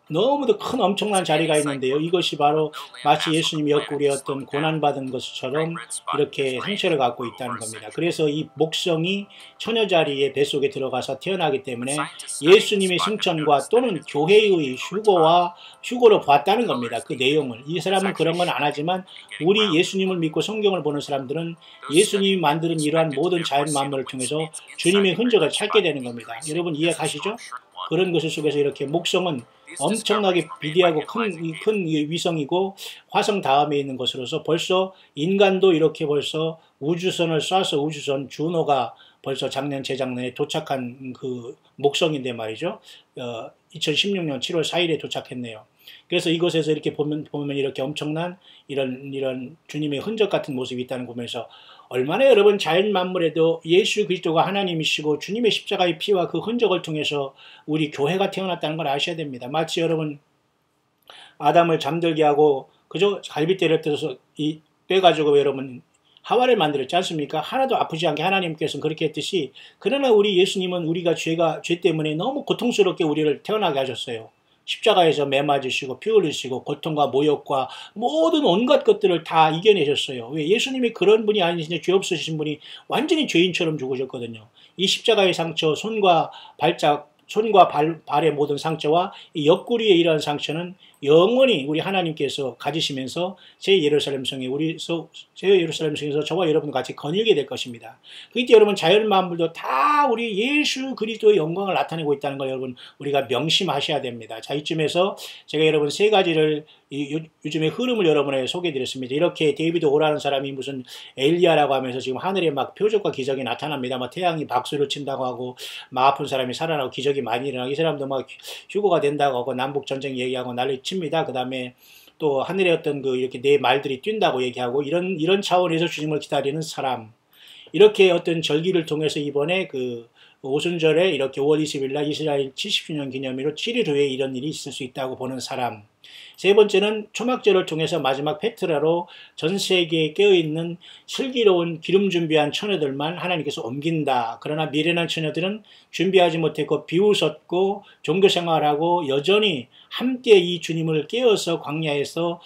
너무도 큰 엄청난 자리가 있는데요. 이것이 바로 마치 예수님이 옆구리에 어떤 고난받은 것처럼 이렇게 상처를 갖고 있다는 겁니다. 그래서 이 목성이 처녀자리의 뱃속에 들어가서 태어나기 때문에 예수님의 승천과 또는 교회의 휴고로 봤다는 겁니다. 그 내용을. 이 사람은 그런 건 안 하지만 우리 예수님을 믿고 성경을 보는 사람들은 예수님이 만드는 이러한 모든 자연 만물을 통해서 주님의 흔적을 찾게 되는 겁니다. 여러분 이해 가시죠? 그런 것을 속에서 이렇게 목성은 엄청나게 비대하고 큰 위성이고 화성 다음에 있는 것으로서 벌써 인간도 이렇게 벌써 우주선을 쏴서 우주선 주노가 벌써 작년 재작년에 도착한 그 목성인데 말이죠. 2016년 7월 4일에 도착했네요. 그래서 이곳에서 이렇게 보면 이렇게 엄청난 이런 주님의 흔적 같은 모습이 있다는 거 보면서 얼마나 여러분 자연 만물에도 예수 그리스도가 하나님이시고 주님의 십자가의 피와 그 흔적을 통해서 우리 교회가 태어났다는 걸 아셔야 됩니다. 마치 여러분 아담을 잠들게 하고 그저 갈빗대를 뜯어서 빼가지고 여러분 하와를 만들었지 않습니까? 하나도 아프지 않게 하나님께서는 그렇게 했듯이, 그러나 우리 예수님은 우리가 죄 때문에 너무 고통스럽게 우리를 태어나게 하셨어요. 십자가에서 매 맞으시고 피 흘리시고 고통과 모욕과 모든 온갖 것들을 다 이겨내셨어요. 왜? 예수님이 그런 분이 아니시냐, 죄 없으신 분이 완전히 죄인처럼 죽으셨거든요. 이 십자가의 상처, 손과 발의 모든 상처와 이 옆구리에 이러한 상처는 영원히 우리 하나님께서 가지시면서 제 예루살렘 성에서 저와 여러분 같이 거닐게 될 것입니다. 그때 여러분 자연 만물도 다 우리 예수 그리스도의 영광을 나타내고 있다는 걸 여러분 우리가 명심하셔야 됩니다. 자, 이쯤에서 제가 여러분 세 가지를 요즘의 흐름을 여러분에게 소개해드렸습니다. 이렇게 데이비드 오라는 사람이 무슨 엘리야라고 하면서 지금 하늘에 막 표적과 기적이 나타납니다. 막 태양이 박수를 친다고 하고 막 아픈 사람이 살아나고 기적이 많이 일어나고 이 사람도 막 휴거가 된다고 하고 남북 전쟁 얘기하고 난리 칩니다. 그 다음에 또 하늘에 어떤 그 이렇게 내 말들이 뛴다고 얘기하고 이런 차원에서 주님을 기다리는 사람, 이렇게 어떤 절기를 통해서 이번에 그 오순절에 이렇게 5월 20일 날 이스라엘 70주년 기념일로 7일 후에 이런 일이 있을 수 있다고 보는 사람. 세 번째는 초막절을 통해서 마지막 페트라로 전 세계에 깨어있는 슬기로운 기름 준비한 처녀들만 하나님께서 옮긴다. 그러나 미련한 처녀들은 준비하지 못했고 비웃었고 종교생활하고 여전히 함께 이 주님을 깨어서 광야에서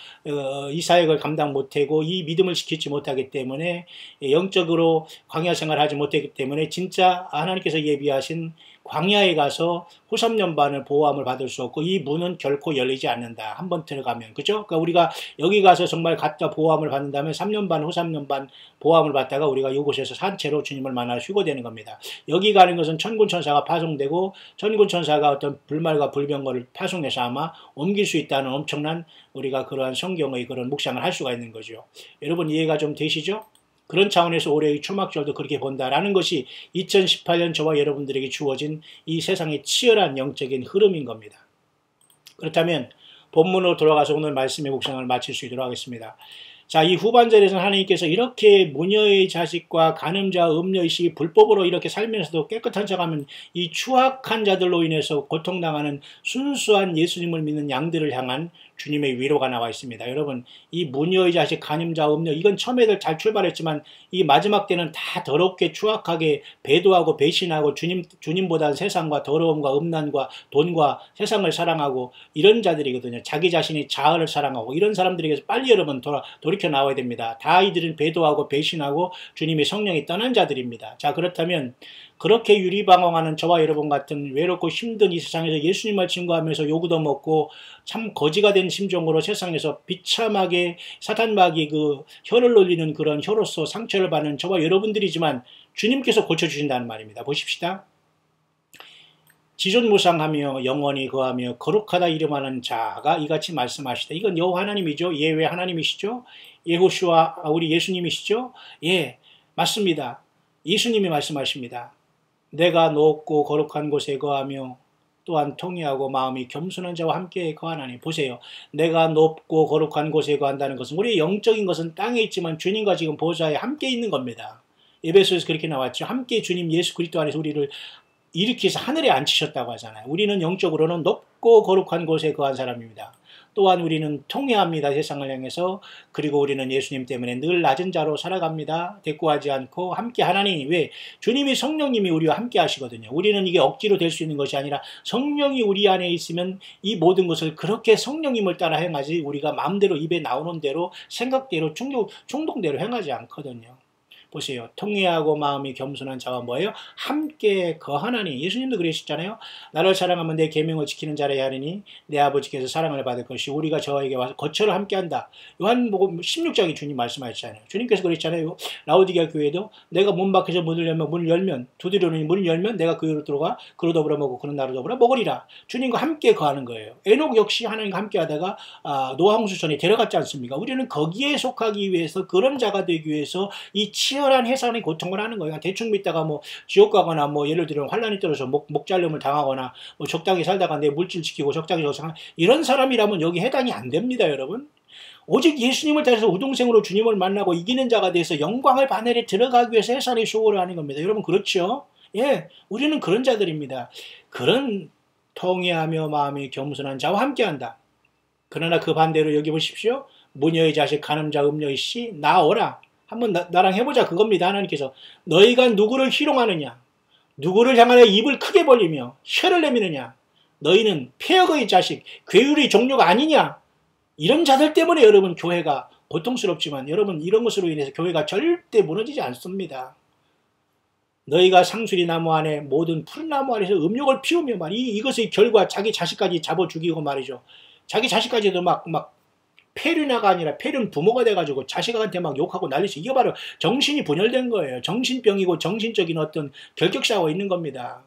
이 사역을 감당 못하고 이 믿음을 지키지 못하기 때문에 영적으로 광야 생활하지 못했기 때문에 진짜 하나님께서 예비하신 광야에 가서 후 3년 반을 보호함을 받을 수 없고 이 문은 결코 열리지 않는다. 한번 들어가면. 그죠? 그러니까 우리가 여기 가서 정말 갔다 보호함을 받는다면 3년 반, 후 3년 반 보호함을 받다가 우리가 이곳에서 산채로 주님을 만나 휴거되는 겁니다. 여기 가는 것은 천군 천사가 파송되고 천군 천사가 어떤 불말과 불병거를 파송해서 아마 옮길 수 있다는 엄청난 우리가 그러한 성경의 그런 묵상을 할 수가 있는 거죠. 여러분 이해가 좀 되시죠? 그런 차원에서 올해의 초막절도 그렇게 본다라는 것이 2018년 저와 여러분들에게 주어진 이 세상의 치열한 영적인 흐름인 겁니다. 그렇다면 본문으로 돌아가서 오늘 말씀의 묵상을 마칠 수 있도록 하겠습니다. 자, 이 후반절에서는 하나님께서 이렇게 무녀의 자식과 간음자, 음녀의식이 불법으로 이렇게 살면서도 깨끗한 척하면 이 추악한 자들로 인해서 고통당하는 순수한 예수님을 믿는 양들을 향한 주님의 위로가 나와 있습니다. 여러분, 이 무녀의 자식, 간음자, 음녀, 이건 처음에들 잘 출발했지만 이 마지막 때는 다 더럽게 추악하게 배도하고 배신하고 주님보다 세상과 더러움과 음란과 돈과 세상을 사랑하고 이런 자들이거든요. 자기 자신이 자아를 사랑하고 이런 사람들에게서 빨리 여러분 돌이켜 나와야 됩니다. 다 이들은 배도하고 배신하고 주님의 성령이 떠난 자들입니다. 자, 그렇다면 그렇게 유리방황하는 저와 여러분 같은 외롭고 힘든 이 세상에서 예수님을 증거하면서 요구도 먹고 참 거지가 된 심정으로 세상에서 비참하게 사탄마귀 그 혀를 놀리는 그런 혀로서 상처를 받는 저와 여러분들이지만 주님께서 고쳐주신다는 말입니다. 보십시다. 지존무상하며 영원히 거하며 거룩하다 이름하는 자가 이같이 말씀하시다. 이건 여호와 하나님이죠. 예외 하나님이시죠. 예호슈아 우리 예수님이시죠. 예, 맞습니다. 예수님이 말씀하십니다. 내가 높고 거룩한 곳에 거하며 또한 통회하고 마음이 겸손한 자와 함께 거하나니. 보세요. 내가 높고 거룩한 곳에 거한다는 것은 우리의 영적인 것은 땅에 있지만 주님과 지금 보좌에 함께 있는 겁니다. 에베소에서 그렇게 나왔죠. 함께 주님 예수 그리스도 안에서 우리를 일으키서 하늘에 앉히셨다고 하잖아요. 우리는 영적으로는 높고 거룩한 곳에 거한 사람입니다. 또한 우리는 통회합니다. 세상을 향해서. 그리고 우리는 예수님 때문에 늘 낮은 자로 살아갑니다. 대꾸하지 않고 함께 하나니. 왜? 주님이 성령님이 우리와 함께 하시거든요. 우리는 이게 억지로 될 수 있는 것이 아니라 성령이 우리 안에 있으면 이 모든 것을 그렇게 성령님을 따라 행하지 우리가 마음대로 입에 나오는 대로 생각대로 충동대로 행하지 않거든요. 보세요. 통회하고 마음이 겸손한 자와 뭐예요? 함께 거하나니. 예수님도 그러셨잖아요. 나를 사랑하면 내 계명을 지키는 자라 하리니 내 아버지께서 사랑을 받을 것이 우리가 저에게 와서 거처를 함께한다. 요한복음 16장에 주님 말씀하셨잖아요. 주님께서 그랬잖아요. 라오디게아 교회도 내가 문 밖에서 문을 열면 두드려는 문을 열면 내가 그로 들어가 그로 더불어 먹고 그는 나로 더불어 먹으리라. 주님과 함께 거하는 거예요. 에녹 역시 하나님과 함께 하다가 노아홍수전에 데려갔지 않습니까? 우리는 거기에 속하기 위해서 그런 자가 되기 위해서 이 치열한 해산의 고통을 하는 거예요. 대충 믿다가 뭐 지옥 가거나 뭐 예를 들면 환란이 떨어서 목잘름을 당하거나 뭐 적당히 살다가 내 물질 지키고 적당히 이런 사람이라면 여기 해당이 안 됩니다, 여러분. 오직 예수님을 따라서 우등생으로 주님을 만나고 이기는 자가 돼서 영광을 바늘에 들어가기 위해서 해산의 수고를 하는 겁니다. 여러분 그렇죠? 예, 우리는 그런 자들입니다. 그런 통회하며 마음이 겸손한 자와 함께한다. 그러나 그 반대로 여기 보십시오. 무녀의 자식 간음자 음녀의 씨 나오라. 한번 나랑 해보자 그겁니다. 하나님께서 너희가 누구를 희롱하느냐, 누구를 향하여 입을 크게 벌리며 혀를 내미느냐, 너희는 폐역의 자식 괴율의 종류가 아니냐. 이런 자들 때문에 여러분 교회가 고통스럽지만 여러분 이런 것으로 인해서 교회가 절대 무너지지 않습니다. 너희가 상수리 나무 안에 모든 푸른 나무 아래서 음욕을 피우며 이것의 결과 자기 자식까지 잡아 죽이고 말이죠. 자기 자식까지도 막 폐륜아가 아니라 폐륜 부모가 돼가지고 자식한테 막 욕하고 난리치. 이게 바로 정신이 분열된 거예요. 정신병이고 정신적인 어떤 결격사하고 있는 겁니다.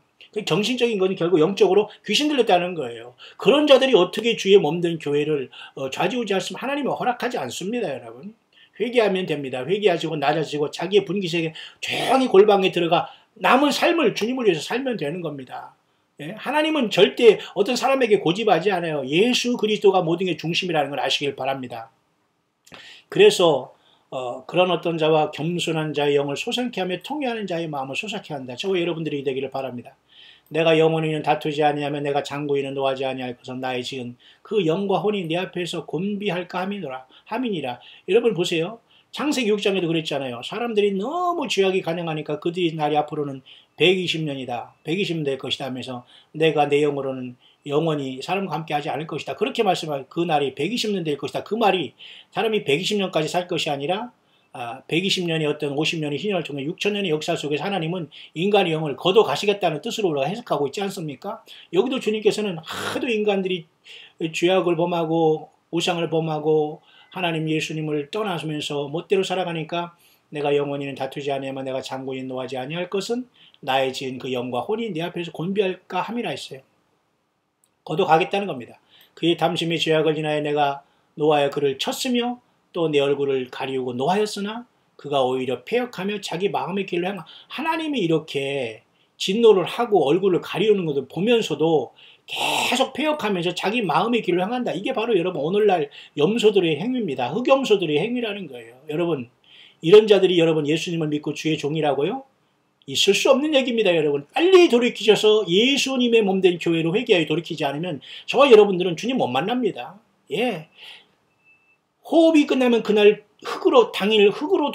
정신적인 건 결국 영적으로 귀신 들렸다는 거예요. 그런 자들이 어떻게 주의 몸된 교회를 좌지우지하시면 하나님은 허락하지 않습니다, 여러분. 회개하면 됩니다. 회개하시고 낮아지고 자기의 분기색에 조용히 골방에 들어가 남은 삶을 주님을 위해서 살면 되는 겁니다. 예? 하나님은 절대 어떤 사람에게 고집하지 않아요. 예수 그리스도가 모든 게 중심이라는 걸 아시길 바랍니다. 그래서 그런 어떤 자와 겸손한 자의 영을 소상케 하며 통회하는 자의 마음을 소상케 한다. 저와 여러분들이 되기를 바랍니다. 내가 영혼이는 다투지 아니하며 내가 장구이는 노하지 아니할 것은 나의 지은 그 영과 혼이 내 앞에서 곤비할까 함이니라. 여러분 보세요. 창세기 6장에도 그랬잖아요. 사람들이 너무 죄악이 가능하니까 그들이 날이 앞으로는 120년이다. 120년 될 것이다 하면서 내가 내 영으로는 영원히 사람과 함께 하지 않을 것이다. 그렇게 말씀한 그 날이 120년 될 것이다. 그 말이 사람이 120년까지 살 것이 아니라 120년의 어떤 50년의 희년을 통해 6천년의 역사 속에서 하나님은 인간의 영을 거둬 가시겠다는 뜻으로 우리가 해석하고 있지 않습니까? 여기도 주님께서는 하도 인간들이 죄악을 범하고 우상을 범하고 하나님 예수님을 떠나면서 멋대로 살아가니까 내가 영원히는 다투지 아니하며 내가 장구인 노하지 아니할 것은 나의 지은 그 영과 혼이 내 앞에서 곤비할까 함이라 했어요. 거둬 가겠다는 겁니다. 그의 담심의 죄악을 인하여 내가 노하여 그를 쳤으며 또 내 얼굴을 가리우고 노하였으나 그가 오히려 패역하며 자기 마음의 길로 향하. 하나님이 이렇게 진노를 하고 얼굴을 가리우는 것을 보면서도 계속 패역하면서 자기 마음의 길로 향한다. 이게 바로 여러분 오늘날 염소들의 행위입니다. 흑염소들의 행위라는 거예요. 여러분 이런 자들이 여러분 예수님을 믿고 주의 종이라고요? 있을 수 없는 얘기입니다, 여러분. 빨리 돌이키셔서 예수님의 몸된 교회로 회개하여 돌이키지 않으면 저와 여러분들은 주님 못 만납니다. 예. 호흡이 끝나면 그날 당일 흙으로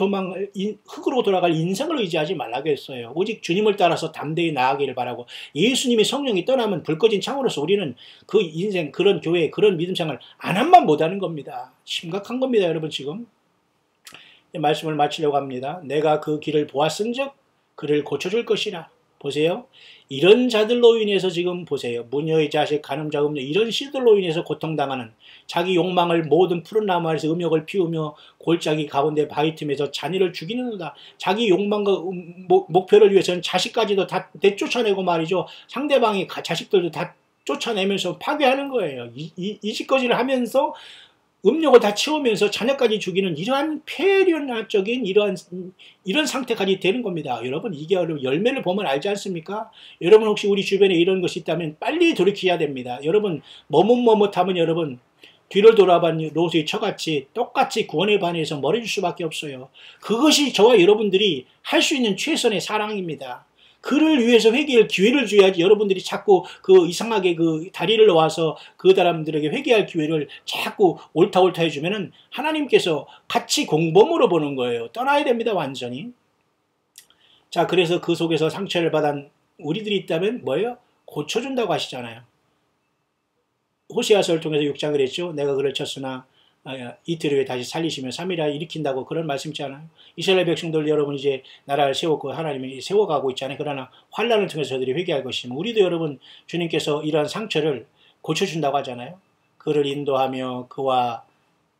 돌아갈 인생을 의지하지 말라고 했어요. 오직 주님을 따라서 담대히 나아가기를 바라고, 예수님이 성령이 떠나면 불 꺼진 창으로서 우리는 그 인생, 그런 교회, 그런 믿음 생활 안 한만 못하는 겁니다. 심각한 겁니다, 여러분. 지금 말씀을 마치려고 합니다. 내가 그 길을 보았은즉 그를 고쳐줄 것이라. 보세요. 이런 자들로 인해서 지금 보세요. 무녀의 자식, 간음자, 음녀, 이런 씨들로 인해서 고통당하는, 자기 욕망을 모든 푸른 나무 아래서 음욕을 피우며 골짜기 가운데 바위 틈에서 자녀를 죽이는다. 자기 욕망과 목표를 위해서는 자식까지도 다 내쫓아내고 말이죠. 상대방의 자식들도 다 쫓아내면서 파괴하는 거예요. 이 짓거리를 하면서 음욕을 다 채우면서 자녀까지 죽이는 이러한 폐륜적인 이런 상태까지 되는 겁니다. 여러분, 이게 열매를 보면 알지 않습니까? 여러분, 혹시 우리 주변에 이런 것이 있다면 빨리 돌이켜야 됩니다. 여러분, 머뭇머뭇하면 여러분 뒤를 돌아본 롯의 처같이 똑같이 구원에 반해서 멀어질 수밖에 없어요. 그것이 저와 여러분들이 할 수 있는 최선의 사랑입니다. 그를 위해서 회개할 기회를 줘야지. 여러분들이 자꾸 그 이상하게 그 다리를 놓아서 그 사람들에게 회개할 기회를 자꾸 옳다 해주면은 하나님께서 같이 공범으로 보는 거예요. 떠나야 됩니다, 완전히. 자, 그래서 그 속에서 상처를 받은 우리들이 있다면 뭐예요? 고쳐준다고 하시잖아요. 호세아서를 통해서 6장을 했죠. 내가 그를 쳤으나 이틀 후에 다시 살리시며 3일에 일으킨다고, 그런 말씀 있잖아요. 이스라엘 백성들 여러분 이제 나라를 세웠고 하나님이 세워가고 있잖아요. 그러나 환난을 통해서 저들이 회개할 것이면 우리도 여러분 주님께서 이러한 상처를 고쳐준다고 하잖아요. 그를 인도하며 그와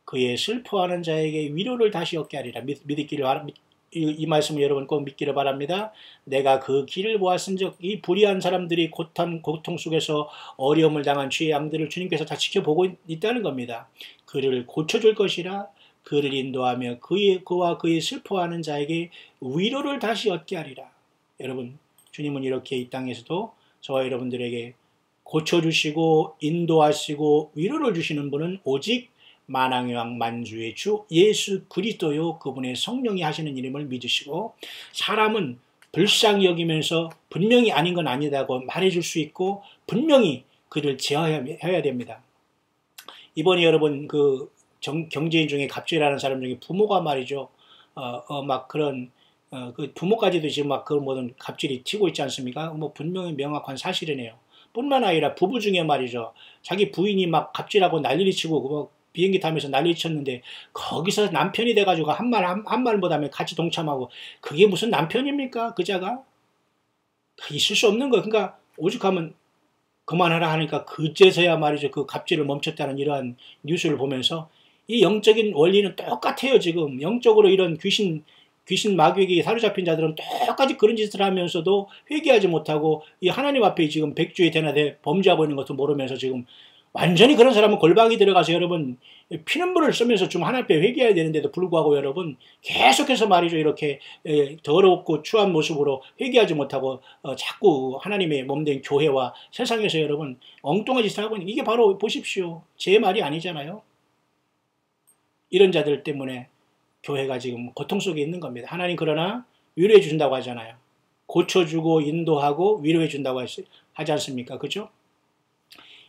그의 슬퍼하는 자에게 위로를 다시 얻게 하리라. 믿기를 바랍니다. 이 말씀을 여러분 꼭 믿기를 바랍니다. 내가 그 길을 보았은즉, 이 불의한 사람들이 고통 속에서 어려움을 당한 주의 양들을 주님께서 다 지켜보고 있다는 겁니다. 그를 고쳐줄 것이라. 그를 인도하며 그와 그의 슬퍼하는 자에게 위로를 다시 얻게 하리라. 여러분, 주님은 이렇게 이 땅에서도 저와 여러분들에게 고쳐주시고 인도하시고 위로를 주시는 분은 오직 만왕의 왕 만주의 주 예수 그리스도요, 그분의 성령이 하시는 일임을 믿으시고, 사람은 불쌍히 여기면서 분명히 아닌 건 아니다고 말해줄 수 있고 분명히 그를 제어해야 됩니다. 이번에 여러분 그 경제인 중에 갑질하는 사람 중에 부모가 말이죠, 막 그런 그 부모까지도 지금 막 그런 모든 갑질이 튀고 있지 않습니까? 뭐 분명히 명확한 사실이네요. 뿐만 아니라 부부 중에 말이죠, 자기 부인이 막 갑질하고 난리를 치고 뭐 비행기 타면서 난리 쳤는데 거기서 남편이 돼가지고 한 말 못하면 같이 동참하고, 그게 무슨 남편입니까? 그자가? 있을 수 없는 거예요. 그러니까 오죽하면 그만하라 하니까 그제서야 말이죠, 그 갑질을 멈췄다는 이러한 뉴스를 보면서 이 영적인 원리는 똑같아요. 지금 영적으로 이런 귀신 마귀에게 사로잡힌 자들은 똑같이 그런 짓을 하면서도 회개하지 못하고 이 하나님 앞에 지금 백주에 대낮에 범죄하고 있는 것도 모르면서 지금 완전히 그런 사람은 골방에 들어가서 여러분 피눈물을 쓰면서 좀 하나님 앞에 회개해야 되는데도 불구하고 여러분 계속해서 말이죠, 이렇게 더럽고 추한 모습으로 회개하지 못하고 자꾸 하나님의 몸된 교회와 세상에서 여러분 엉뚱한 짓을 하고 있는, 이게 바로 보십시오, 제 말이 아니잖아요. 이런 자들 때문에 교회가 지금 고통 속에 있는 겁니다. 하나님 그러나 위로해 주신다고 하잖아요. 고쳐주고 인도하고 위로해 준다고 하지 않습니까? 그죠?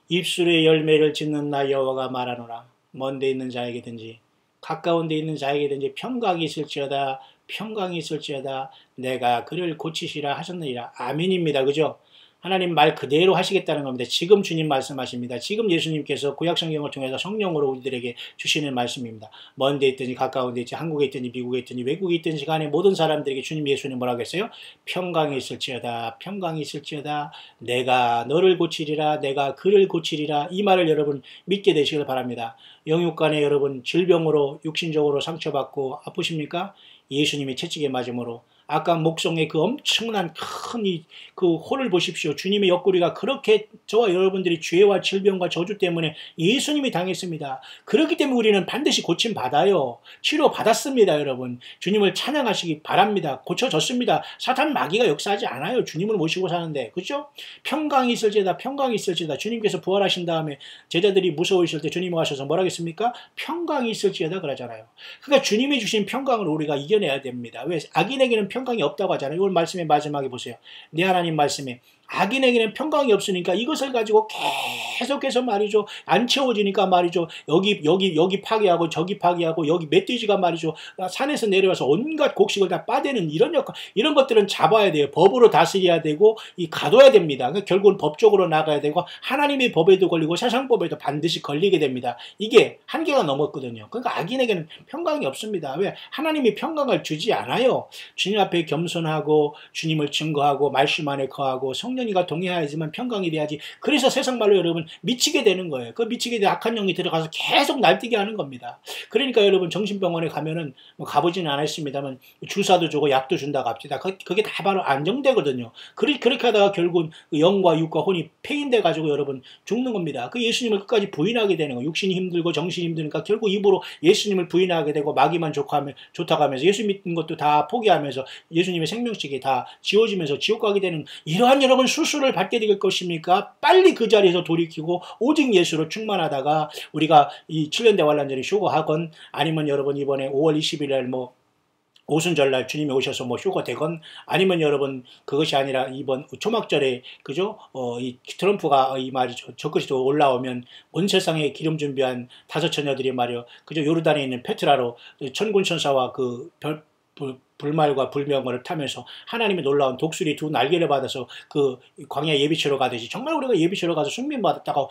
입술의 열매를 짓는 나 여호와가 말하노라. 먼데 있는 자에게든지 가까운 데 있는 자에게든지 평강이 있을지어다, 평강이 있을지어다, 내가 그를 고치시라 하셨느니라. 아멘입니다. 그죠? 하나님 말 그대로 하시겠다는 겁니다. 지금 주님 말씀하십니다. 지금 예수님께서 구약성경을 통해서 성령으로 우리들에게 주시는 말씀입니다. 먼 데 있든지 가까운 데 있든지 한국에 있든지 미국에 있든지 외국에 있든지 간에 모든 사람들에게 주님 예수님 뭐라고 했어요? 평강이 있을지어다, 평강이 있을지어다, 내가 너를 고치리라, 내가 그를 고치리라. 이 말을 여러분 믿게 되시길 바랍니다. 영육간에 여러분 질병으로 육신적으로 상처받고 아프십니까? 예수님의 채찍에 맞음으로 아까 목성의 그 엄청난 큰 그 홀을 보십시오. 주님의 옆구리가 그렇게 저와 여러분들이 죄와 질병과 저주 때문에 예수님이 당했습니다. 그렇기 때문에 우리는 반드시 고침 받아요. 치료 받았습니다, 여러분. 주님을 찬양하시기 바랍니다. 고쳐졌습니다. 사탄 마귀가 역사하지 않아요. 주님을 모시고 사는데, 그렇죠? 평강이 있을지다, 평강이 있을지다. 주님께서 부활하신 다음에 제자들이 무서워하실 때 주님 와셔서 뭐라 했습니까? 평강이 있을지어다 그러잖아요. 그러니까 주님이 주신 평강을 우리가 이겨내야 됩니다. 왜? 악인에게는 평강이 없다고 하잖아요. 이걸 말씀의 마지막에 보세요. 내 하나님 말씀에 악인에게는 평강이 없으니까 이것을 가지고 계속해서 말이죠. 안 채워지니까 말이죠. 여기 파괴하고 저기 파괴하고 여기 멧돼지가 말이죠. 산에서 내려와서 온갖 곡식을 다 빠대는 이런 것들은 잡아야 돼요. 법으로 다스려야 되고 가둬야 됩니다. 그러니까 결국은 법적으로 나가야 되고 하나님의 법에도 걸리고 세상법에도 반드시 걸리게 됩니다. 이게 한계가 넘었거든요. 그러니까 악인에게는 평강이 없습니다. 왜? 하나님이 평강을 주지 않아요. 주님 앞에 겸손하고 주님을 증거하고 말씀 안에 거하고 성령이가 동행하지만 평강이 돼야지. 그래서 세상 말로 여러분 미치게 되는 거예요. 그 미치게 돼 악한 영이 들어가서 계속 날뛰게 하는 겁니다. 그러니까 여러분 정신병원에 가면은 뭐 가보지는 않았습니다만 주사도 주고 약도 준다고 합시다. 그게 다 바로 안정되거든요. 그렇게 하다가 결국은 영과 육과 혼이 폐인돼 가지고 여러분 죽는 겁니다. 그 예수님을 끝까지 부인하게 되는 거예요. 육신이 힘들고 정신이 힘드니까 결국 입으로 예수님을 부인하게 되고 마귀만 좋다고 하면서 예수 믿는 것도 다 포기하면서 예수님의 생명책이 다 지워지면서 지옥 가게 되는 이러한 여러분 수술을 받게 될 것입니까? 빨리 그 자리에서 돌이키고 오직 예수로 충만하다가 우리가 이 7년 대환란절에 휴거하건 아니면 여러분 이번에 5월 20일 날 오순절날 주님이 오셔서 휴거되건 아니면 여러분 그것이 아니라 이번 초막절에 그죠? 이 트럼프가 이 말이죠. 저것이 올라오면 온 세상에 기름 준비한 5 처녀들이 말이요. 그죠? 요르단에 있는 페트라로 천군천사와 그 불말과 불명을 타면서 하나님의 놀라운 독수리 2 날개를 받아서 그 광야 예비치러 가듯이 정말 우리가 예비치러 가서 숙민받았다가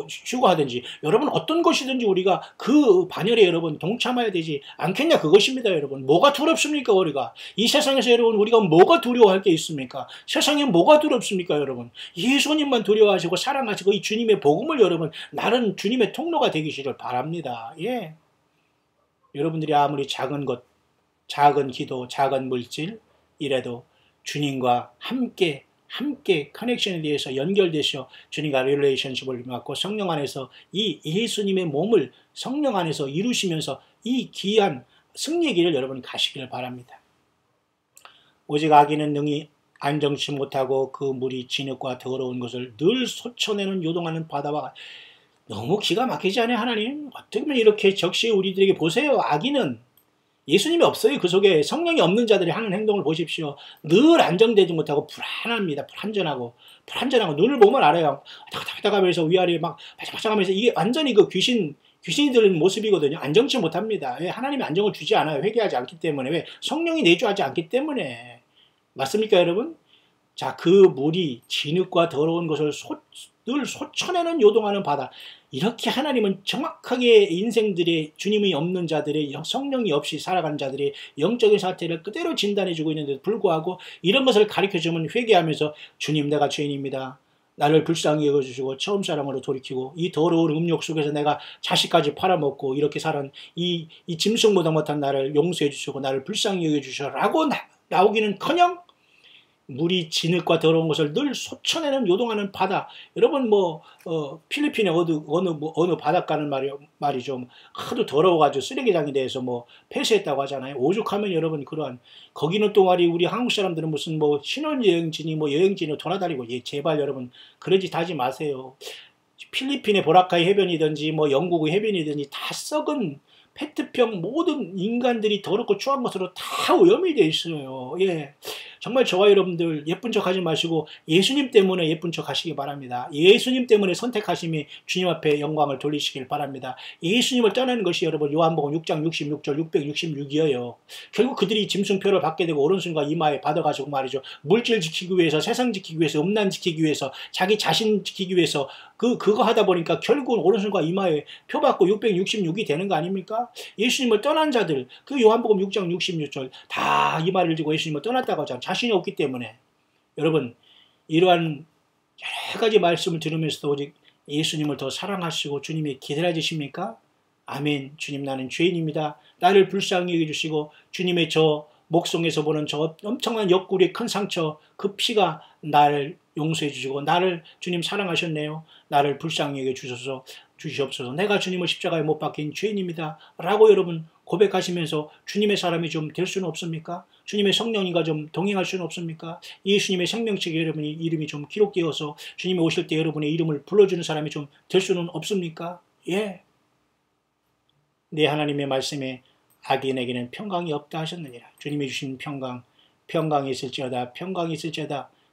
휴거하든지 여러분 어떤 것이든지 우리가 그 반열에 여러분 동참해야 되지 않겠냐 그것입니다. 여러분 뭐가 두렵습니까? 우리가 이 세상에서 여러분 우리가 뭐가 두려워할 게 있습니까? 세상에 뭐가 두렵습니까? 여러분 예수님만 두려워하시고 사랑하시고 이 주님의 복음을 여러분 나는 주님의 통로가 되기를 바랍니다. 예. 여러분들이 아무리 작은 기도, 작은 물질 이래도 주님과 함께 커넥션에 대해서 연결되셔 주님과 릴레이션십을 갖고 성령 안에서 이 예수님의 몸을 성령 안에서 이루시면서 이 귀한 승리의 길을 여러분 가시기를 바랍니다. 오직 악인은 능히 안정치 못하고 그 물이 진흙과 더러운 것을 늘 솟쳐내는 요동하는 바다와 너무 기가 막히지 않아요 하나님? 어떻게 보면 이렇게 적시에 우리들에게 보세요. 악인은 예수님이 없어요. 그 속에 성령이 없는 자들이 하는 행동을 보십시오. 늘 안정되지 못하고 불안합니다. 불안전하고 눈을 보면 알아요. 왔다 가면서 위아래 막 바짝바짝하면서 이게 완전히 그 귀신이 들은 모습이거든요. 안정치 못합니다. 왜? 하나님이 안정을 주지 않아요. 회개하지 않기 때문에. 왜? 성령이 내주하지 않기 때문에. 맞습니까 여러분? 자, 그 물이 진흙과 더러운 것을 늘 솟쳐내는 요동하는 바다. 이렇게 하나님은 정확하게 인생들의 주님이 없는 자들의 성령이 없이 살아가는 자들의 영적인 사태를 그대로 진단해주고 있는데도 불구하고 이런 것을 가르쳐주면 회개하면서 주님 내가 죄인입니다. 나를 불쌍히 여겨주시고 처음 사랑으로 돌이키고 이 더러운 음욕 속에서 내가 자식까지 팔아먹고 이렇게 살은 이 짐승보다 못한 나를 용서해 주시고 나를 불쌍히 여겨주시라고 나오기는커녕 물이 진흙과 더러운 것을 늘 솟쳐내는 요동하는 바다. 여러분 필리핀의 어느 바닷가는 말이죠. 하도 더러워가지고 쓰레기장에 대해서 폐쇄했다고 하잖아요. 오죽하면 여러분 거기는 또 우리 한국 사람들은 무슨 신혼여행지니 여행지니 돌아다니고 제발 여러분 그런 짓 하지 마세요. 필리핀의 보라카이 해변이든지 영국의 해변이든지 다 썩은 페트병 모든 인간들이 더럽고 추한 것으로 다 오염이 되어 있어요. 예. 정말 저와 여러분들 예쁜 척 하지 마시고 예수님 때문에 예쁜 척 하시기 바랍니다. 예수님 때문에 선택하심이 주님 앞에 영광을 돌리시길 바랍니다. 예수님을 떠나는 것이 여러분 요한복음 6장 66절 666이에요. 결국 그들이 짐승표를 받게 되고 오른손과 이마에 받아가지고 말이죠. 물질 지키기 위해서 세상 지키기 위해서 음란 지키기 위해서 자기 자신 지키기 위해서 그거 하다 보니까 결국은 오른손과 이마에 표 받고 666이 되는 거 아닙니까? 예수님을 떠난 자들 그 요한복음 6장 66절 다 이마를 들고 예수님을 떠났다고 하잖아요. 자신이 없기 때문에. 여러분 이러한 여러 가지 말씀을 들으면서도 오직 예수님을 더 사랑하시고 주님이 기다려주십니까? 아멘. 주님 나는 죄인입니다. 나를 불쌍히 여겨주시고 주님의 저 목성에서 보는 저 엄청난 옆구리의 큰 상처 그 피가 나를 용서해 주시고 나를 주님 사랑하셨네요. 나를 불쌍히 여겨주시옵소서. 내가 주님을 십자가에 못 박힌 죄인입니다. 라고 여러분 고백하시면서 주님의 사람이 좀 될 수는 없습니까? 주님의 성령님과 좀 동행할 수는 없습니까? 예수님의 생명책에 여러분의 이름이 좀 기록되어서 주님이 오실 때 여러분의 이름을 불러주는 사람이 좀 될 수는 없습니까? 예. 내 하나님의 말씀에 악인에게는 평강이 없다 하셨느니라. 주님이 주신 평강이 있을지어다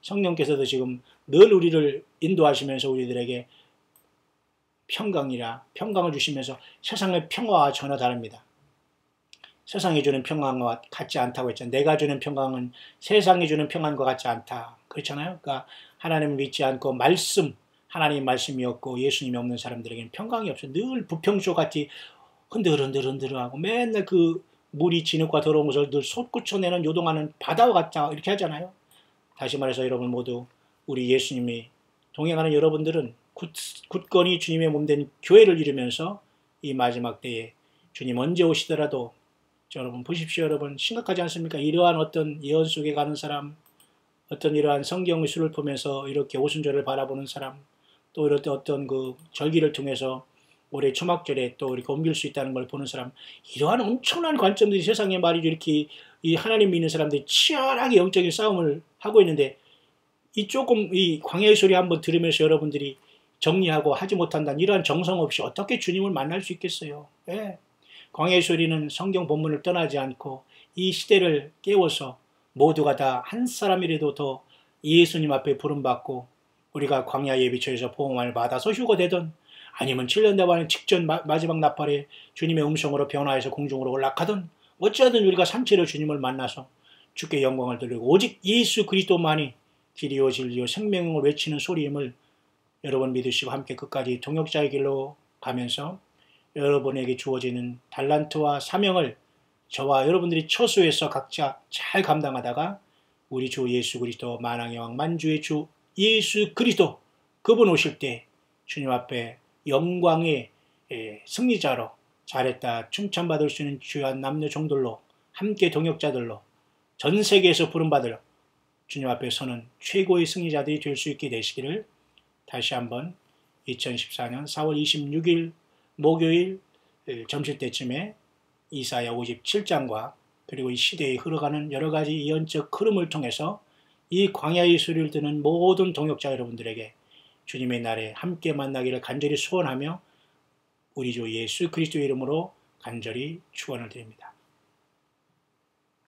성령께서도 지금 늘 우리를 인도하시면서 우리들에게 평강을 주시면서 세상의 평화와 전혀 다릅니다. 세상이 주는 평강과 같지 않다고 했잖아요. 내가 주는 평강은 세상이 주는 평안과 같지 않다. 그렇잖아요. 그러니까 하나님을 믿지 않고 하나님 말씀이 없고 예수님이 없는 사람들에게는 평강이 없어요. 늘 부평쇼같이 흔들흔들하고 맨날 그 물이 진흙과 더러운 것을 늘 솟구쳐내는 요동하는 바다와 같다 이렇게 하잖아요. 다시 말해서 여러분 모두 우리 예수님이 동행하는 여러분들은 굳건히 주님의 몸된 교회를 이루면서 이 마지막 때에 주님 언제 오시더라도 여러분 보십시오. 여러분 심각하지 않습니까? 이러한 어떤 예언 속에 가는 사람, 어떤 이러한 성경의 수를 보면서 이렇게 오순절을 바라보는 사람, 또 이럴 때 어떤 그 절기를 통해서 올해 초막절에 또 이렇게 옮길 수 있다는 걸 보는 사람, 이러한 엄청난 관점들이 세상에 말이죠. 이렇게 이 하나님 믿는 사람들이 치열하게 영적인 싸움을 하고 있는데 이 광야의 소리 한번 들으면서 여러분들이 정리하고 하지 못한다는 이러한 정성 없이 어떻게 주님을 만날 수 있겠어요? 예. 광야의 소리는 성경 본문을 떠나지 않고 이 시대를 깨워서 모두가 다 한 사람이라도 더 예수님 앞에 부름받고 우리가 광야 예비처에서 보험을 받아서 휴거되던 아니면 7년 대환의 직전 마지막 나팔에 주님의 음성으로 변화해서 공중으로 올라가던 어찌하든 우리가 삼체로 주님을 만나서 주께 영광을 돌리고 오직 예수 그리스도만이 길이요 진리요 생명을 외치는 소리임을 여러분 믿으시고 함께 끝까지 동역자의 길로 가면서 여러분에게 주어지는 달란트와 사명을 저와 여러분들이 처수해서 각자 잘 감당하다가 우리 주 예수 그리스도 만왕의 왕 만주의 주 예수 그리스도 그분 오실 때 주님 앞에 영광의 승리자로 잘했다 칭찬받을 수 있는 주한 남녀 종들로 함께 동역자들로 전 세계에서 부름받을 주님 앞에 서는 최고의 승리자들이 될 수 있게 되시기를 다시 한번 2014년 4월 26일 목요일 점심때쯤에 이사야 57장과 그리고 이 시대에 흘러가는 여러 가지 예언적 흐름을 통해서 이 광야의 소리를 듣는 모든 동역자 여러분들에게 주님의 날에 함께 만나기를 간절히 소원하며 우리 주 예수 그리스도의 이름으로 간절히 축원을 드립니다.